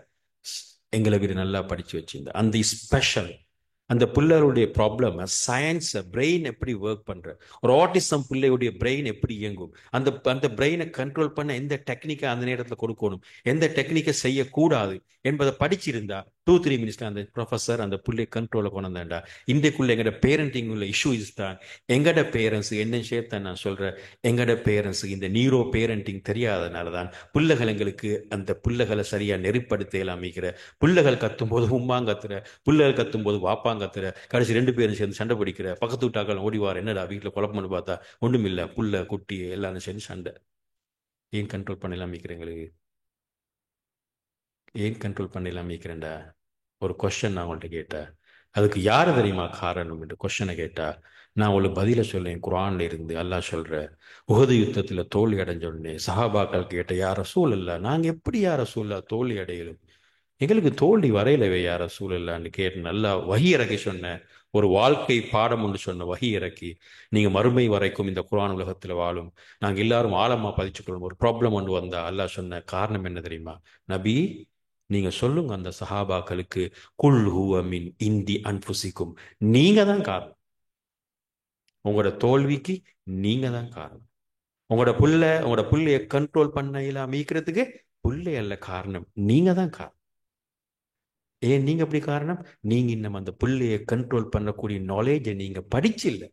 S1: எங்களை விட நல்லா படிச்சு வச்சிருந்த அந்த ஸ்பெஷல் அந்த பிள்ளைகளுடைய ப்ராப்ளம் சயின்ஸை பிரெயின் எப்படி ஒர்க் பண்ற, ஒரு ஆட்டிசம் பிள்ளையுடைய பிரெயின் எப்படி இயங்கும், அந்த அந்த பிரெயினை கண்ட்ரோல் பண்ண எந்த டெக்னிக்கை அந்த நேரத்தில் கொடுக்கணும், எந்த டெக்னிக்கை செய்யக்கூடாது என்பதை படிச்சிருந்தா 2-3 மினிட்ஸ்ல அந்த ப்ரொஃபஸர் அந்த பிள்ளை கண்ட்ரோலை கொண்டு வந்தாண்டா. இன்றைக்குள்ள எங்கட பேரண்டிங் உள்ள இஷ்யூஸ் தான். எங்கட பேரண்ட்ஸ் என்ன சேர்த்த நான் சொல்றேன், எங்கட பேரண்ட்ஸ் இந்த நீரோ பேரண்டிங் தெரியாதனால தான் பிள்ளைகள் எங்களுக்கு அந்த பிள்ளைகளை சரியா நெறிப்படுத்த அமைக்கிற, பிள்ளைகள் கத்தும் போது உம்மாங்கத்துற, பிள்ளைகள் கத்தும் போது வாப்பாங்கத்துற, கடைசி 2 பேரும் சேர்ந்து சண்டை பிடிக்கிற, பக்கத்து வீட்டாக்கள் ஓடிவார், என்னடா வீட்டில் குழப்பம்னு பார்த்தா ஒண்ணுமில்ல, புள்ள குட்டி எல்லாரும் சேர்ந்து சண்டை. ஏன் கண்ட்ரோல் பண்ண அமைக்கிறேங்களுக்கு? ஏன் கண்ட்ரோல் பண்ண அமைக்கிறேன்டா? ஒரு கொஸ்டின் நான் உங்கள்கிட்ட கேட்டேன், அதுக்கு யார் தெரியுமா காரணம் என்று கொஸ்டினை கேட்டா நான் உங்களுக்கு பதில சொல்லேன். குர்ஆன்ல இருந்து அல்லாஹ் சொல்ற, உஹது யுத்தத்துல தோல்வி அடைஞ்ச உடனே சஹாபாக்கள் கேட்ட, யார் ரசூல் இல்ல, நாங்க எப்படி யார் ரசூல்லா தோல்வி அடையலும், எங்களுக்கு தோல்வி வரையிலவே யார் ரசூல் இல்லான்னு கேட்டு நல்லா வஹி இறக்கி சொன்ன, ஒரு வாழ்க்கை பாடம் ஒன்று சொன்ன வஹி இறக்கி, நீங்க மறுமை வரைக்கும் இந்த குர்ஆன் உலகத்துல வாழும், நாங்க எல்லாரும் ஆழமா பதிச்சுக்கொள்ளும், ஒரு ப்ராப்ளம் ஒன்று வந்தா அல்லாஹ் சொன்ன காரணம் என்ன தெரியுமா, நபி நீங்க சொல்லுங்க அந்த சஹாபாக்களுக்கு, குல் ஹுவ மின் இந்தி அன்புசிக்கும், நீங்க தான் காரணம், உங்களோட தோல்விக்கு நீங்க தான் காரணம், உங்களோட புள்ளைய கண்ட்ரோல் பண்ண இல்லாம மீக்கிறதுக்கு புள்ளை அல்ல காரணம், நீங்க தான் காரணம். ஏன் நீங்க அப்படி காரணம்? நீங்க இன்னும் அந்த புள்ளைய கண்ட்ரோல் பண்ணக்கூடிய நாலேஜை நீங்க படிச்சு இல்ல,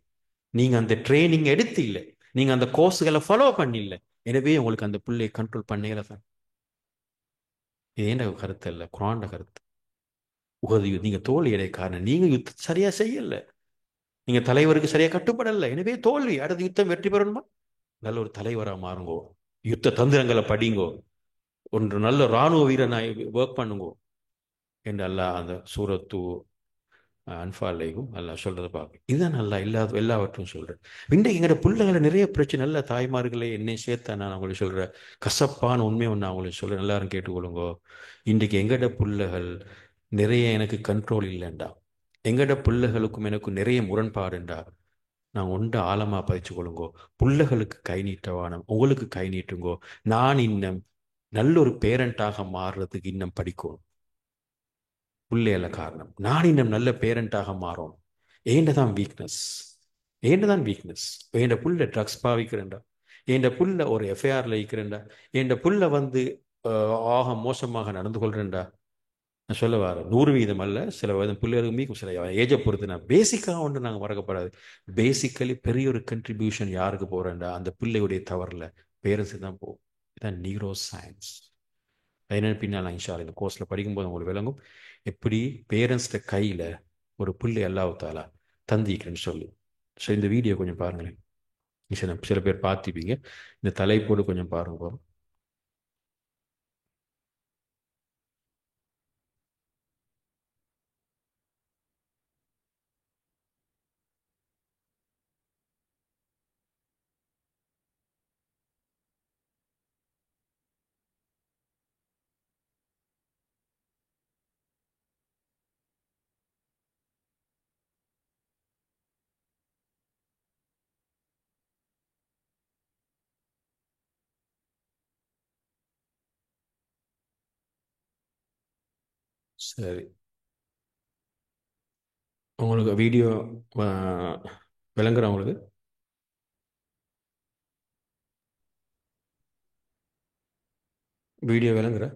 S1: நீங்க அந்த ட்ரைனிங் எடுத்து இல்ல, நீங்க அந்த கோர்ஸுகளை ஃபாலோ பண்ணி இல்ல, எனவே உங்களுக்கு அந்த புள்ளைய கண்ட்ரோல் பண்ணல தான். இது ஏண்ட கருத்து இல்ல, குர்ஆன்ல கருத்து. நீங்க தோல்வி அடைய காரணம் நீங்க யுத்தம் சரியா செய்யல, நீங்க தலைவருக்கு சரியா கட்டுப்படல, எனவே தோல்வி. அடுத்த யுத்தம் வெற்றி பெறணுமா, நல்ல ஒரு தலைவரா மாறுங்கோ, யுத்த தந்திரங்களை படிங்கோ, ஒன்று நல்ல ராணுவ வீரனாய் ஒர்க் பண்ணுங்கோ என்று அல்லாஹ் அந்த சூரத்து அன்பாலையும் அல்லாஹ் சொல்றதை பார்க்க. இதுதான் நல்லா எல்லாவற்றும் சொல்றேன். இன்றைக்கு எங்களோட பிள்ளைகளை நிறைய பிரச்சனை, நல்ல தாய்மார்களே என்னை சேர்த்தா நான் அவங்களுக்கு சொல்றேன், கசப்பான உண்மை ஒன்று அவங்களுக்கு சொல்றேன், எல்லாரும் கேட்டுக்கொள்ளுங்கோ. இன்றைக்கு எங்கட பிள்ளைகள் நிறைய எனக்கு கண்ட்ரோல் இல்லைண்டா, எங்கட பிள்ளைகளுக்கும் எனக்கும் நிறைய முரண்பாடுண்டா, நான் ஒன்று ஆழமா பதிச்சு கொள்ளுங்கோ, பிள்ளைகளுக்கு கை நீட்டவானம், உங்களுக்கு கை நீட்டுங்கோ. நான் இன்னும் நல்ல ஒரு பேரண்டாக மாறுறதுக்கு இன்னும் படிக்கணும். பிள்ளைகள காரணம் நான் இன்னும் நல்ல பேரண்டாக மாறும். ஏண்டதான் வீக்னஸ், ஏண்டதான் வீக்னஸ். என் புள்ள ட்ரக்ஸ் பாவிக்கிறேன்டா, என் புள்ள ஒரு எஃப்ஐஆர்ல இருக்கிறேன்டா, என் புள்ள வந்து ஆக மோசமாக நடந்து கொள்றேன்டா. நான் சொல்ல வர 100% அல்ல, சில பிள்ளைகளுக்கு மீக்கும், சில ஏஜை பொறுத்து. நான் பேசிக்காக ஒன்று நாங்கள் மறக்கப்படாது, பேசிக்கலி பெரிய ஒரு கண்ட்ரிபியூஷன் யாருக்கு போகிறேன்டா, அந்த பிள்ளையுடைய தவறில் பேரண்ட்ஸு தான் போகும். இதுதான் நியூரோ சயின்ஸ். என்னென்னு பின்னால் இன்ஷா அல்லாஹ் இந்த கோர்ஸில் படிக்கும்போது உங்களுக்கு விளங்கும், எப்படி பேரண்ட்ஸ்ட கையில் ஒரு பிள்ளை அல்லாஹ்தாலா தந்திக்கிறேன்னு சொல்லி. ஸோ இந்த வீடியோ கொஞ்சம் பாருங்களேன், சில பேர் பார்த்துப்பீங்க, இந்த தலைப்போடு கொஞ்சம் பாருங்க. சரி, உங்களுக்கு வீடியோ விளங்குறா? உங்களுக்கு வீடியோ விளங்குற?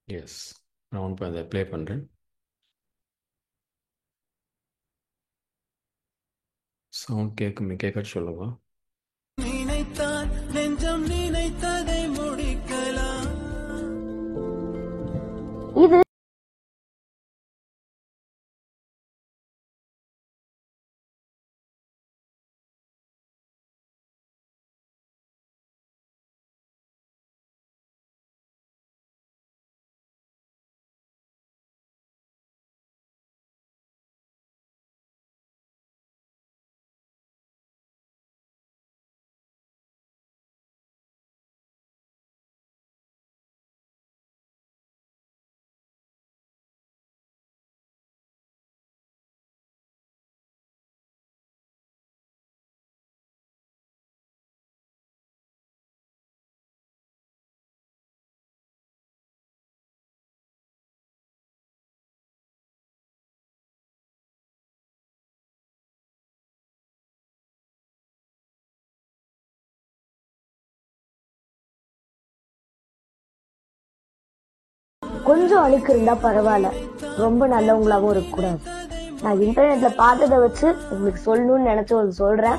S1: எஸ், நான் ஒன்று இப்போ அதை ப்ளே பண்ணுறேன். சவுண்ட் கேட்க சொல்லுங்க.
S5: நினைத்தால் நெஞ்சம் நினைத்ததை முடிக்கலாம்.
S4: இது
S6: கொஞ்சம் அழுக்கு இருந்தா பரவாயில்ல, ரொம்ப நல்லவங்களாவும் இருக்கக்கூடாது. நான் இன்டர்நெட்ல பார்த்ததை வச்சு உங்களுக்கு சொல்லணும்னு நினைச்சு சொல்றேன்.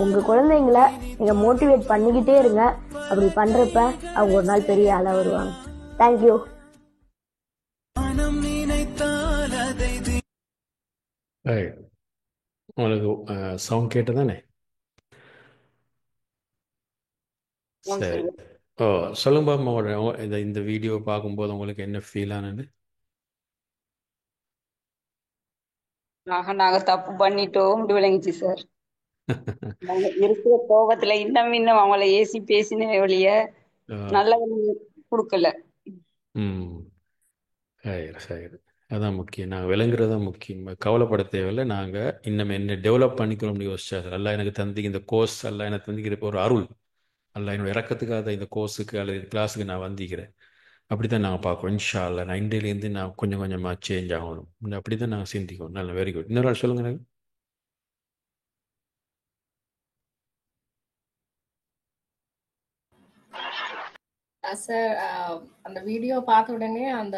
S6: உங்க குழந்தைங்கள நீங்க மோட்டிவேட் பண்ணிக்கிட்டே இருங்க. அப்படி பண்றப்ப அவங்க ஒரு நாள் பெரிய ஆளா வருவாங்க. தேங்க்யூ.
S5: மனம் நினைத்தால் அதை
S1: Right. உங்களுக்கு சவுண்ட் கேட்டதானே? சரி. ஓ, சொல்லுங்க பாப்போம். இந்த வீடியோ பார்க்கும்போது உங்களுக்கு என்ன ஃபீல் ஆனது?
S2: நாங்க தப்பு பண்ணிட்டோம் விளங்கிச்சு சார். நாங்க இருக்கிற கோபத்துல இன்னும் அவங்கள ஏசி பேசின வழிய நல்லது கொடுக்கல.
S1: ம் சரி சரி, அதான் முக்கியம். நாங்கள் விளங்குறது தான் முக்கியம். கவலைப்பட தேவையில்லை. நாங்கள் இன்னும் என்ன டெவலப் பண்ணிக்கிறோம்னு யோசிச்சா அல்ல எனக்கு தந்தி இந்த கோர்ஸ் அல்ல எனக்கு தந்திக்கிற ஒரு அருள் அல்ல என்னோட இறக்கத்துக்காக இந்த கோர்ஸுக்கு அல்லது கிளாஸுக்கு நான் வந்திக்கிறேன். அப்படி தான் நாங்கள் பார்க்குறோம். இன்ஷா அல்லா நான் இந்தியிலேருந்து நான் கொஞ்சம் கொஞ்சமாக சேஞ்ச் ஆகணும். அப்படி தான் நாங்கள் சிந்திக்கணும். நல்ல, வெரி குட். இன்னொரு ஆள் சொல்லுங்க எனக்கு.
S3: சார் அந்த வீடியோ பார்த்த உடனே அந்த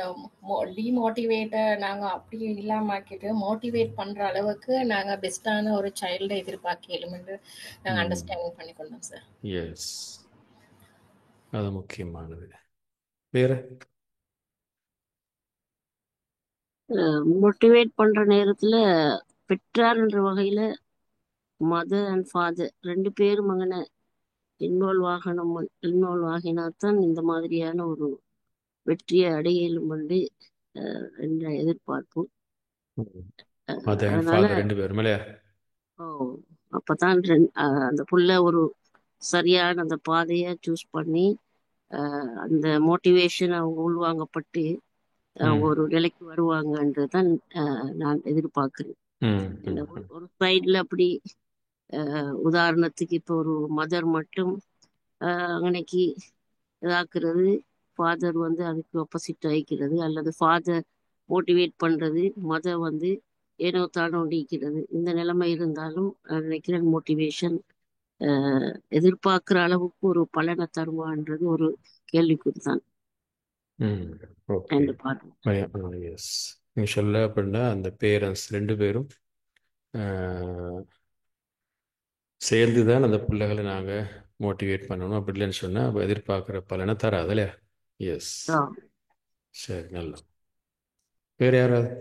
S3: டிமோட்டிவேட்டை நாங்கள் அப்படியே இல்லாமக்கிட்டு மோட்டிவேட் பண்ணுற அளவுக்கு நாங்கள் பெஸ்ட்டான ஒரு சைல்டை எதிர்பார்க்கலுமென்று நாங்கள் அண்டர்ஸ்டாண்டிங் பண்ணிக்கொண்டோம் சார்.
S1: எஸ், அது முக்கியமானது. வேற
S4: மோட்டிவேட் பண்ற நேரத்துல பெற்றார்ன்ற வகையில மதர் அண்ட் ஃபாதர் ரெண்டு பேரும் மகனை இன்வால்வ் ஆகினாத்தான் இந்த மாதிரியான ஒரு வெற்றியை அடையலும் வந்து என்ற எதிர்பார்ப்போம்.
S1: மதர் அண்ட்
S4: அதனால
S1: ஃபாதர் ரெண்டு பேரும் இல்லையா?
S4: அப்பதான் அந்த புள்ள ஒரு சரியான அந்த பாதையை சூஸ் பண்ணி அந்த மோட்டிவேஷன் அவங்க உள்வாங்கப்பட்டு அவங்க ஒரு நிலைக்கு வருவாங்கன்றதான் நான் எதிர்பார்க்கிறேன். ஒரு சைட்ல அப்படி உதாரணத்துக்கு இப்போ ஒரு மதர் மட்டும் அன்னைக்கு இதாக்குறது, ஃபாதர் வந்து அதுக்கு ஆப்போசிட் ஆகிக்கிறது, அல்லது ஃபாதர் மோட்டிவேட் பண்றது, மதர் வந்து ஏனோ தானோ நீக்கிறது. இந்த நிலைமை இருந்தாலும் நினைக்கிறேன் மோட்டிவேஷன் எதிர்பார்க்கிற அளவுக்கு ஒரு பலனை தருவான்றது ஒரு கேள்விக்குறிதான்.
S1: நீங்க சொல்ல அப்படின்னா அந்த பேரண்ட்ஸ் ரெண்டு பேரும் சேர்ந்து தான் அந்த பிள்ளைகளை நாங்கள் மோட்டிவேட் பண்ணணும். அப்படி இல்லைன்னு சொன்னால் அப்போ எதிர்பார்க்குற பலனை தராது இல்லையா? எஸ், சரி, நல்லா. வேறு யாராவது?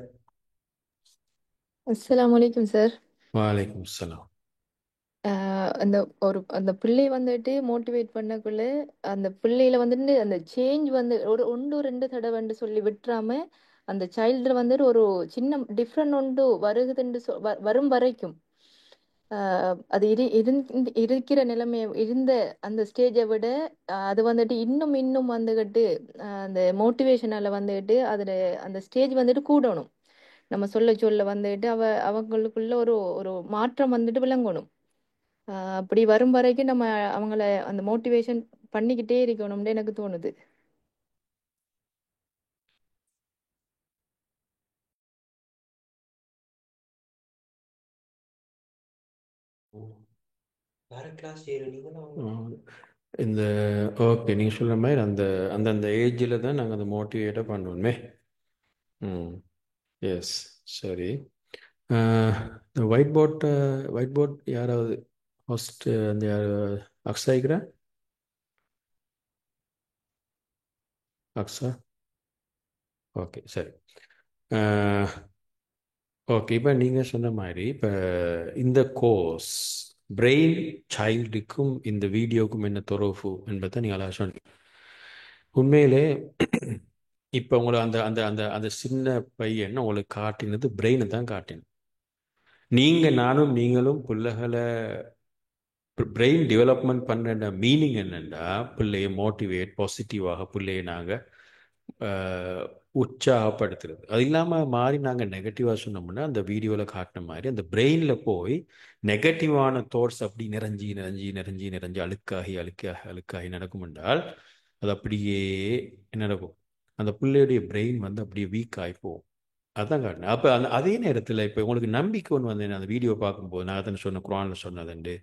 S7: அஸ்ஸலாமு அலைக்கும் சார்.
S1: வாலைக்கும் சலாம்.
S7: அந்த பிள்ளை வந்துட்டு மோட்டிவேட் பண்ணக்குள்ள அந்த பிள்ளையில வந்துட்டு அந்த சேஞ்ச் வந்து ஒரு ஒன்று ரெண்டு தடவைன்னு சொல்லி விட்டுறாம அந்த சைல்டு வந்துட்டு ஒரு சின்ன டிஃப்ரெண்ட் ஒன்று வருகுதுன்னு வரும் வரைக்கும் அது இருக்கிற நிலைமைய இருந்த அந்த ஸ்டேஜை விட அது வந்துட்டு இன்னும் வந்துகிட்டு அந்த மோட்டிவேஷனால வந்துட்டு அதுல அந்த ஸ்டேஜ் வந்துட்டு கூடணும். நம்ம சொல்ல வந்துட்டு அவங்களுக்குள்ள ஒரு ஒரு மாற்றம் வந்துட்டு விளங்கணும். அப்படி வரும் வரைக்கும் நம்ம அவங்கள அந்த மோட்டிவேஷன் பண்ணிக்கிட்டே இருக்கணும்னு எனக்கு தோணுது.
S1: இந்த ஓகே, நீங்கள் சொல்கிற மாதிரி அந்தந்த ஏஜில் தான் நாங்கள் அந்த மோட்டிவேட்டாக பண்ணுவோமே. எஸ், சரி. இந்த ஒயிட் போர்ட் யாராவது ஹோஸ்ட் அந்த யார் அக்ஸா அக்ஸா? ஓகே, சரி. ஓகே, இப்போ நீங்கள் சொன்ன மாதிரி இப்போ இந்த கோர்ஸ் பிரெயின் சைல்டுக்கும் இந்த வீடியோக்கும் என்ன தொடர்பு என்பதை நீங்கள் அழகாக சொன்னீங்க. உண்மையிலே இப்போ உங்களை அந்த அந்த அந்த அந்த சின்ன பையன் உங்களுக்கு காட்டினது பிரெயினை தான் காட்டினது. நீங்களும் பிள்ளைகளை பிரெயின் டெவலப்மெண்ட் பண்ணுற மீனிங் என்னென்னா பிள்ளையை மோட்டிவேட் பாசிட்டிவாக பிள்ளையை நாங்கள் உற்சாகப்படுத்துறது. அது இல்லாமல் மாறி நாங்கள் நெகட்டிவாக சொன்னோம்னா அந்த வீடியோவில் காட்டின மாதிரி அந்த பிரெயினில் போய் நெகட்டிவான தாட்ஸ் அப்படி நிறைஞ்சி அழுக்காகி நடக்கும் என்றால் அது அப்படியே என்ன நடக்கும், அந்த பிள்ளையுடைய பிரெயின் வந்து அப்படியே வீக் ஆகி போகும். அதுதான் காட்டினேன். அப்போ அதே நேரத்தில் இப்போ உங்களுக்கு நம்பிக்கை ஒன்று வந்து அந்த வீடியோ பார்க்கும்போது நான் தான் சொன்ன குரானில் சொன்னதுண்டு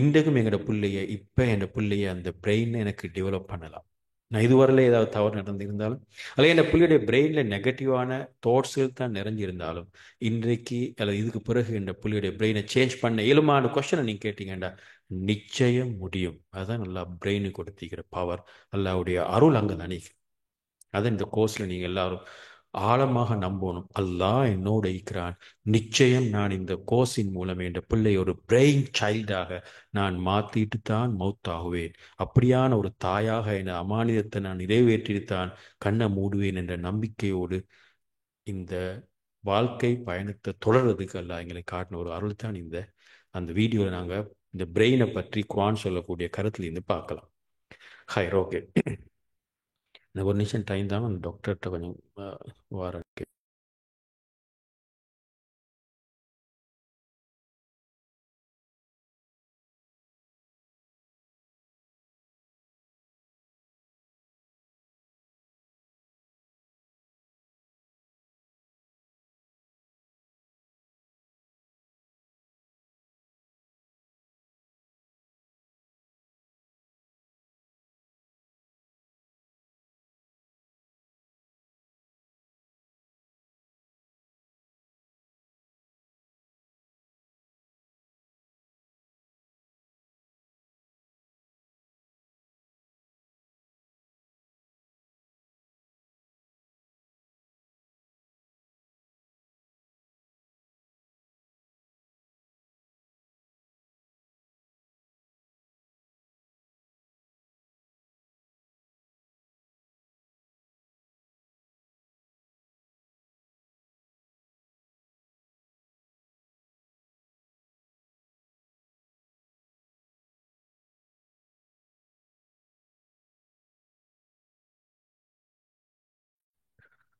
S1: இன்றைக்கும் எங்களோட பிள்ளைய இப்போ என் பிள்ளைய அந்த பிரெயினை எனக்கு டெவலப் பண்ணலாம். நான் இதுவரையில ஏதாவது தவறு நடந்திருந்தாலும் அல்லது என் பிள்ளையுடைய பிரெயினில் நெகட்டிவான தாட்ஸ்கள் தான் நிறைஞ்சிருந்தாலும் இன்றைக்கு அல்லது இதுக்கு பிறகு என் பிள்ளையுடைய பிரெயினை சேஞ்ச் பண்ண இயலுமான கொஸ்டினை நீங்கள் கேட்டீங்கடா நிச்சயம் முடியும். அதுதான் நல்லா பிரெயினுக்கு கொடுத்திக்கிற பவர், அல்லாவுடைய அருள் அங்கே நினைக்கு. அதை இந்த கோர்ஸில் நீங்கள் எல்லாரும் ஆழமாக நம்பணும். அல்லாஹ் என்னோட இருக்கிறான். நிச்சயம் நான் இந்த கோர்ஸின் மூலம் என் பிள்ளை ஒரு பிரெயின் சைல்டாக நான் மாற்றிட்டு தான் மௌத்தாகுவேன். அப்படியான ஒரு தாயாக என் அமானிதத்தை நான் நிறைவேற்றித்தான் கண்ணை மூடுவேன் என்ற நம்பிக்கையோடு இந்த வாழ்க்கை பயணத்தை தொடர்றதுக்கு அல்லாஹ் எங்களை காட்டின ஒரு அருள் தான் அந்த வீடியோவில் நாங்கள் இந்த பிரெயினை பற்றி குரான் சொல்லக்கூடிய கருத்துலேருந்து பார்க்கலாம். ஹைர், ஓகே. எனக்கு ஒரு நிமிஷம் டைம் தான், அந்த டாக்டர்கிட்ட கொஞ்சம் வாரேன்.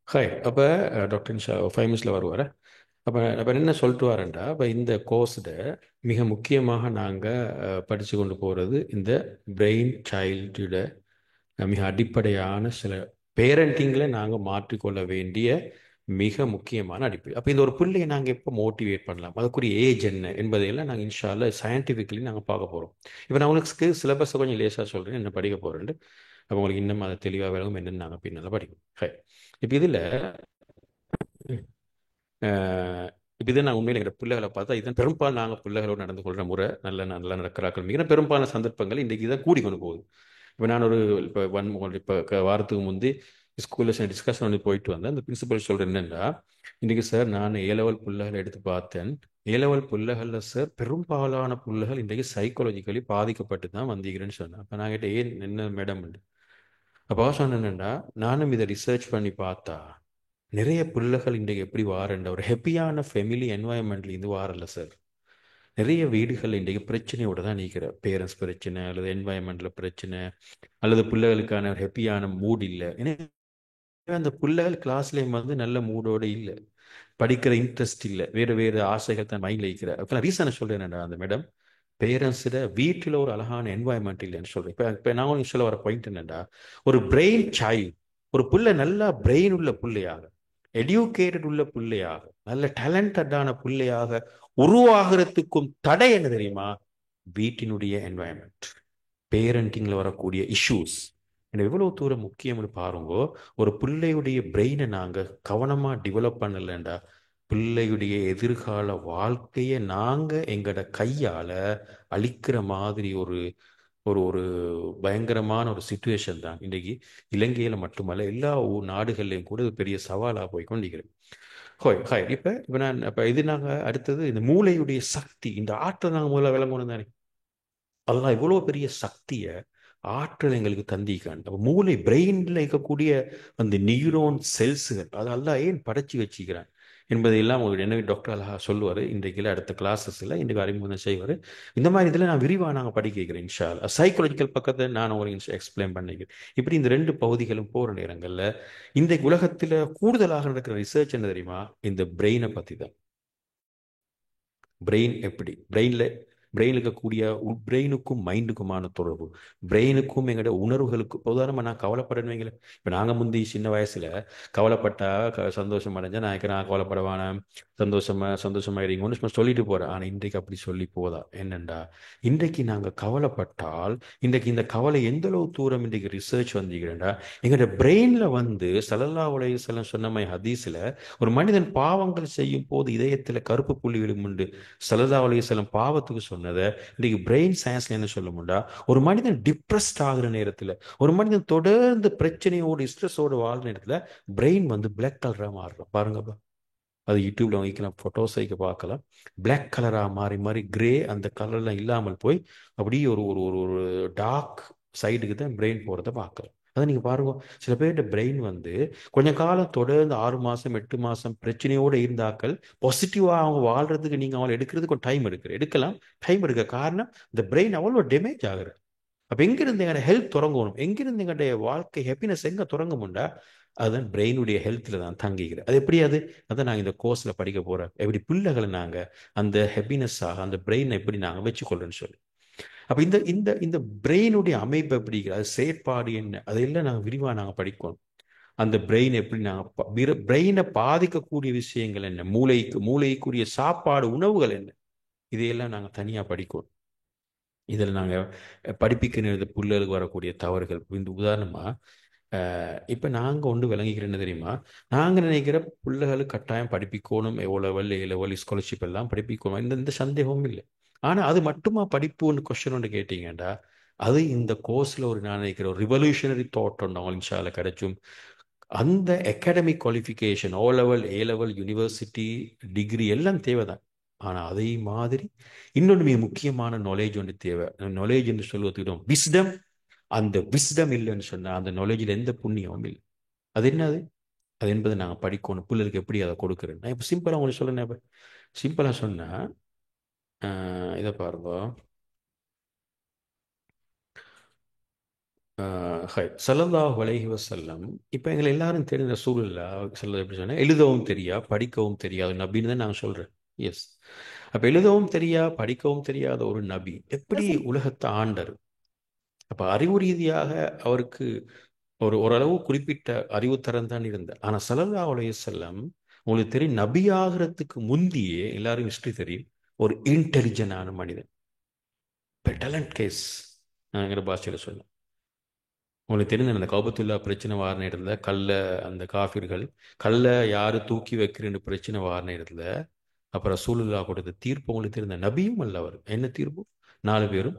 S1: ஹாய், அப்போ டாக்டர் நிஷா 5 மினிட்ஸில் வருவார். அப்போ என்ன சொல்லிட்டு வரேன்டா, அப்போ இந்த கோர்ஸில் மிக முக்கியமாக நாங்கள் படித்து கொண்டு போகிறது இந்த பிரெயின் சைல்டோட மிக அடிப்படையான சில பேரண்டிங்கில் நாங்கள் மாற்றிக்கொள்ள வேண்டிய மிக முக்கியமான அடிப்படை. அப்போ இந்த ஒரு பிள்ளையை நாங்கள் எப்போ மோட்டிவேட் பண்ணலாம், அதுக்குரிய ஏஜ் என்ன என்பதையெல்லாம் நாங்கள் இன்ஷால்லா சயின்டிஃபிக்கலி நாங்கள் பார்க்க போகிறோம். இப்போ நான் உங்களுக்கு சிலபஸை கொஞ்சம் லேசாக சொல்கிறேன், என்ன படிக்க போகிறேன்ட்டு. அப்போ உங்களுக்கு இன்னும் அதை தெளிவாக விளங்கும் என்னென்னு நாங்கள் பின்னால் படிக்கணும். ஹை, இப்போ இதில் இப்போ இதை நான் உண்மையில் எங்கள் பிள்ளைகளை பார்த்தா இதன் பெரும்பாலும் நாங்கள் பிள்ளைகளோடு நடந்து கொள்கிற முறை நல்லா நடக்கிறார்கள். மிக பெரும்பாலான சந்தர்ப்பங்கள் இன்றைக்கி இதான் கூடி கொண்டு போகுது. இப்போ நான் இப்போ வாரத்துக்கு முந்தி ஸ்கூலில் டிஸ்கஷன் ஒன்று போயிட்டு வந்தேன். அந்த பிரின்சிபல் சொல்கிறேன் என்னென்னா, இன்றைக்கி சார் நான் ஏலெவல் பிள்ளைகளை எடுத்து பார்த்தேன். ஏலெவல் பிள்ளைகளில் சார் பெரும்பாலான பிள்ளைகள் இன்றைக்கி சைக்காலஜிக்கலி பாதிக்கப்பட்டு தான் வந்தீங்கன்னு சொன்னேன். அப்போ நான் கிட்ட ஏன் என்ன மேடம் உண்டு அப்போ சொன்னேன்னா, நானும் இதை ரிசர்ச் பண்ணி பார்த்தா நிறைய பிள்ளைகள் இன்றைக்கு எப்படி வாரண்ட ஒரு ஹெப்பியான ஃபேமிலி என்வாயன்மெண்ட்லேருந்து வாரல சார். நிறைய வீடுகள் இன்றைக்கு பிரச்சனையோட தான் நிற்கிற, பேரண்ட்ஸ் பிரச்சனை அல்லது என்வாயன்மெண்ட்டில் பிரச்சனை அல்லது பிள்ளைகளுக்கான ஒரு ஹெப்பியான மூட் இல்லை. ஏன்னா அந்த பிள்ளைகள் கிளாஸ்லேயும் நல்ல மூடோடு இல்லை, படிக்கிற இன்ட்ரெஸ்ட் இல்லை, வேறு ஆசைகள் தான் மைண்டில் இருக்கிற. அப்போ நான் ரீசனை சொல்கிறேன் அந்த மேடம், பேரண்ட்ஸில் வீட்டில் ஒரு அழகான என்வாயன்மெண்ட் இல்லைன்னு சொல்கிறேன். இப்போ நான் உங்களுக்கு சொல்ல வர பாயிண்ட் என்னென்னா, ஒரு பிரெயின் சைல்டு, ஒரு பிள்ளை நல்லா பிரெயின் உள்ள பிள்ளையாக, எடுக்கேட்டட் உள்ள பிள்ளையாக, நல்ல டேலண்டடான பிள்ளையாக உருவாகிறதுக்கும் தடை என்ன தெரியுமா? வீட்டினுடைய என்வாயன்மெண்ட், பேரண்டிங்கில் வரக்கூடிய இஷ்யூஸ். எனக்கு எவ்வளோ தூரம் முக்கியம்னு பாருங்கோ. ஒரு பிள்ளையுடைய பிரெயினை நாங்கள் கவனமாக டெவலப் பண்ணலைண்டா பிள்ளையுடைய எதிர்கால வாழ்க்கையை நாங்கள் எங்களோட கையால் அழிக்கிற மாதிரி ஒரு ஒரு ஒரு பயங்கரமான ஒரு சிச்சுவேஷன் தான் இன்றைக்கி இலங்கையில் மட்டுமல்ல எல்லா நாடுகள்லையும் கூட ஒரு பெரிய சவாலாக போய் கொண்டிருக்கிறேன். ஹாய், இப்போ நான் இது நாங்கள் அடுத்தது இந்த மூளையுடைய சக்தி, இந்த ஆற்றல் நாங்கள் முதல்ல விளங்கணும் தானே. அதெல்லாம் இவ்வளோ பெரிய சக்தியை ஆற்றல் எங்களுக்கு தந்திக்கான். அப்போ மூளை பிரெயினில் இருக்கக்கூடிய அந்த நியூரோன் செல்ஸுகள் அதெல்லாம் ஏன் படைச்சி வச்சுக்கிறான் என்பதையெல்லாம் உங்களுக்கு என்ன டாக்டர் அழகா சொல்லுவார். இன்றைக்கு அடுத்த கிளாஸஸில் இன்றைக்கு அறிமுகம் செய்வார். இந்த மாதிரி இதில் நான் விரிவாக நாங்கள் படிக்க வைக்கிறேன் இன்ஷா அல்லாஹ். சைக்காலஜிக்கல் பக்கத்தை நான் உங்களுக்கு எக்ஸ்பிளைன் பண்ணிக்கிறேன். இப்படி இந்த 2 பகுதிகளும் போகிற நேரங்களில் இந்த உலகத்தில் கூடுதலாக நடக்கிற ரிசர்ச் என்ன தெரியுமா? இந்த பிரெயினை பற்றி தான். பிரெயின் எப்படி, பிரெயினில் பிரெயினில் இருக்கக்கூடிய பிரெயினுக்கும் மைண்டுக்குமான தொடர்பு, பிரெயினுக்கும் எங்களோட உணர்வுகளுக்கும். உதாரணமாக நான் கவலைப்படுறேன்னு வைங்களேன். இப்போ நாங்கள் முந்தி சின்ன வயசில் கவலைப்பட்டா சந்தோஷம் அடைஞ்சா நான் கவலைப்படவான சந்தோஷமாயிருங்கன்னு சும்மா சொல்லிட்டு போகிறேன். ஆனால் இன்றைக்கு அப்படி சொல்லி போதா என்னண்டா, இன்றைக்கு நாங்கள் கவலைப்பட்டால் இன்றைக்கு இந்த கவலை எந்த அளவு தூரம் இன்றைக்கு ரிசர்ச் வந்தீங்கன்னா, எங்களோட பிரெயினில் வந்து ஸல்லல்லாஹு அலைஹி வஸல்லம் சொன்ன மாதிரி ஹதீஸில் ஒரு மனிதன் பாவங்கள் செய்யும் போது இதயத்தில் கருப்பு புள்ளி விழுமுண்டு ஸல்லல்லாஹு அலைஹி வஸல்லம் பாவத்துக்கு சொன்னதை இன்னைக்கு பிரெயின் சயின்ஸ்ல என்ன சொல்ல முடியா, ஒரு மனிதன் டிப்ரெஸ்ட் ஆகுற நேரத்தில், ஒரு மனிதன் தொடர்ந்து பிரச்சனையோடு ஸ்ட்ரெஸ்ஸோடு வாழ்ற நேரத்தில் பிரெயின் வந்து பிளாக் கலராக மாறுறோம் பாருங்கப்பா. அது யூடியூப்ல வைக்கலாம், ஃபோட்டோஸ் வைக்க பார்க்கலாம். பிளாக் கலராக மாறி மாறி கிரே அந்த கலர்லாம் இல்லாமல் போய் அப்படியே ஒரு ஒரு ஒரு ஒரு டார்க் சைடுக்கு தான் பிரெயின் போகிறத பார்க்கலாம். அதை நீங்கள் பாருங்க, சில பேர்கிட்ட பிரெயின் வந்து கொஞ்ச காலம் தொடர்ந்து 6 மாதம் 8 மாதம் பிரச்சனையோடு இருந்தாக்கள் பாசிட்டிவாக அவங்க வாழ்றதுக்கு நீங்கள் அவங்களை எடுக்கிறதுக்கு ஒரு டைம் எடுக்கலாம். டைம் எடுக்க காரணம் இந்த பிரெயின் அவ்வளோ டேமேஜ் ஆகுது. அப்போ எங்கிருந்து எங்களோட ஹெல்த் தொடங்கணும், எங்கிருந்து எங்களுடைய வாழ்க்கை ஹாப்பினஸ் எங்கே தொடங்கும்டா, அதுதான் பிரெயினுடைய ஹெல்த்தில் தான் தங்கிக்கிறேன். அது எப்படி அதான் நாங்கள் இந்த கோர்ஸில் படிக்க போகிறோம், எப்படி பிள்ளைகளை நாங்கள் அந்த ஹாப்பினஸ்ஸாக அந்த பிரெயினை எப்படி நாங்கள் வச்சுக்கொள்றோன்னு சொல்லி. அப்போ இந்த இந்த இந்த பிரெயினுடைய அமைப்பு எப்படி, அது செயற்பாடு என்ன, அதையெல்லாம் நாங்கள் விரிவாக நாங்கள் படிக்கணும். அந்த பிரெயின் எப்படி நாங்கள் பிரெயினை பாதிக்கக்கூடிய விஷயங்கள் என்ன, மூளைக்குரிய சாப்பாடு உணவுகள் என்ன, இதையெல்லாம் நாங்கள் தனியாக படிக்கணும். இதில் நாங்கள் படிப்பிக்கிற பிள்ளைகளுக்கு வரக்கூடிய தவறுகள். இந்த உதாரணமாக இப்போ நாங்கள் ஒன்று விளங்கிக்கிறேன்னு தெரியுமா, நாங்கள் நினைக்கிற பிள்ளைகளுக்கு கட்டாயம் படிப்பிக்கணும், எவ்வளோ லெவல் ஏ லெவல் ஸ்காலர்ஷிப் எல்லாம் படிப்பிக்கணும், இந்த சந்தேகமும் இல்லை. ஆனால் அது மட்டுமா படிப்புன்னு கொஸ்டின் ஒன்று கேட்டீங்கடா, அது இந்த கோர்ஸில் ஒரு நான் நினைக்கிற ஒரு ரிவல்யூஷனரி தாட் ஒன்று அவங்களுக்கு இன்ஷால்ல கிடைச்சும். அந்த academic qualification O level A level university degree எல்லாம் தேவைதான். ஆனால் அதே மாதிரி இன்னொன்று மிக முக்கியமான நாலேஜ் ஒன்று தேவை. நாலேஜ் என்று சொல்வதுக்கிட்டோம் விஸ்டம். அந்த விஸ்டம் இல்லைன்னு சொன்னால் அந்த நாலேஜில் எந்த புண்ணியமும் இல்லை. அது என்னது, அது என்பதை நாங்கள் படிக்கணும். பிள்ளைகளுக்கு எப்படி அதை கொடுக்குறேன். நான் இப்போ சிம்பிளாக உங்களுக்கு சொல்லுறேன். இப்போ சிம்பிளாக சொன்னால் இதை பாருங்க. ஸல்லல்லாஹு அலைஹி வஸல்லம் இப்போ எங்களை எல்லாரும் தெரிந்த ரசூலுல்லாஹ் சொல்ல எப்படி சொன்னால், எழுதவும் தெரியா படிக்கவும் தெரியாது நபின்னு தான் நாங்கள் சொல்கிறேன். எஸ், அப்போ எழுதவும் தெரியா படிக்கவும் தெரியாத ஒரு நபி எப்படி உலகத்தை ஆண்டர்? அப்போ அறிவு ரீதியாக அவருக்கு ஓரளவு குறிப்பிட்ட அறிவுத்தரம் தான் இருந்தது. ஆனால் ஸல்லல்லாஹு அலைஹி வஸல்லம் உங்களுக்கு தெரியும், நபி ஆகிறதுக்கு முந்தியே எல்லாரும் ஹிஸ்ட்ரி தெரியும், ஒரு இன்டெலிஜென்டான மனிதன். இப்போ டேலண்ட் கேஸ் நான் எங்கிற பாஷையில் சொன்னேன். உங்களுக்கு தெரிஞ்ச அந்த கௌபத்துல்லா பிரச்சனை வார நேரத்தில் அந்த காஃபிர்கள் கல்லை யார் தூக்கி வைக்கிறேன்னு பிரச்சனை வார நேரத்தில் அப்புறம் ரசூலுல்லாஹ் கொடுத்த தீர்ப்பு உங்களுக்கு தெரிந்த நபியும் அல்ல அவர். என்ன தீர்ப்பு? 4 பேரும்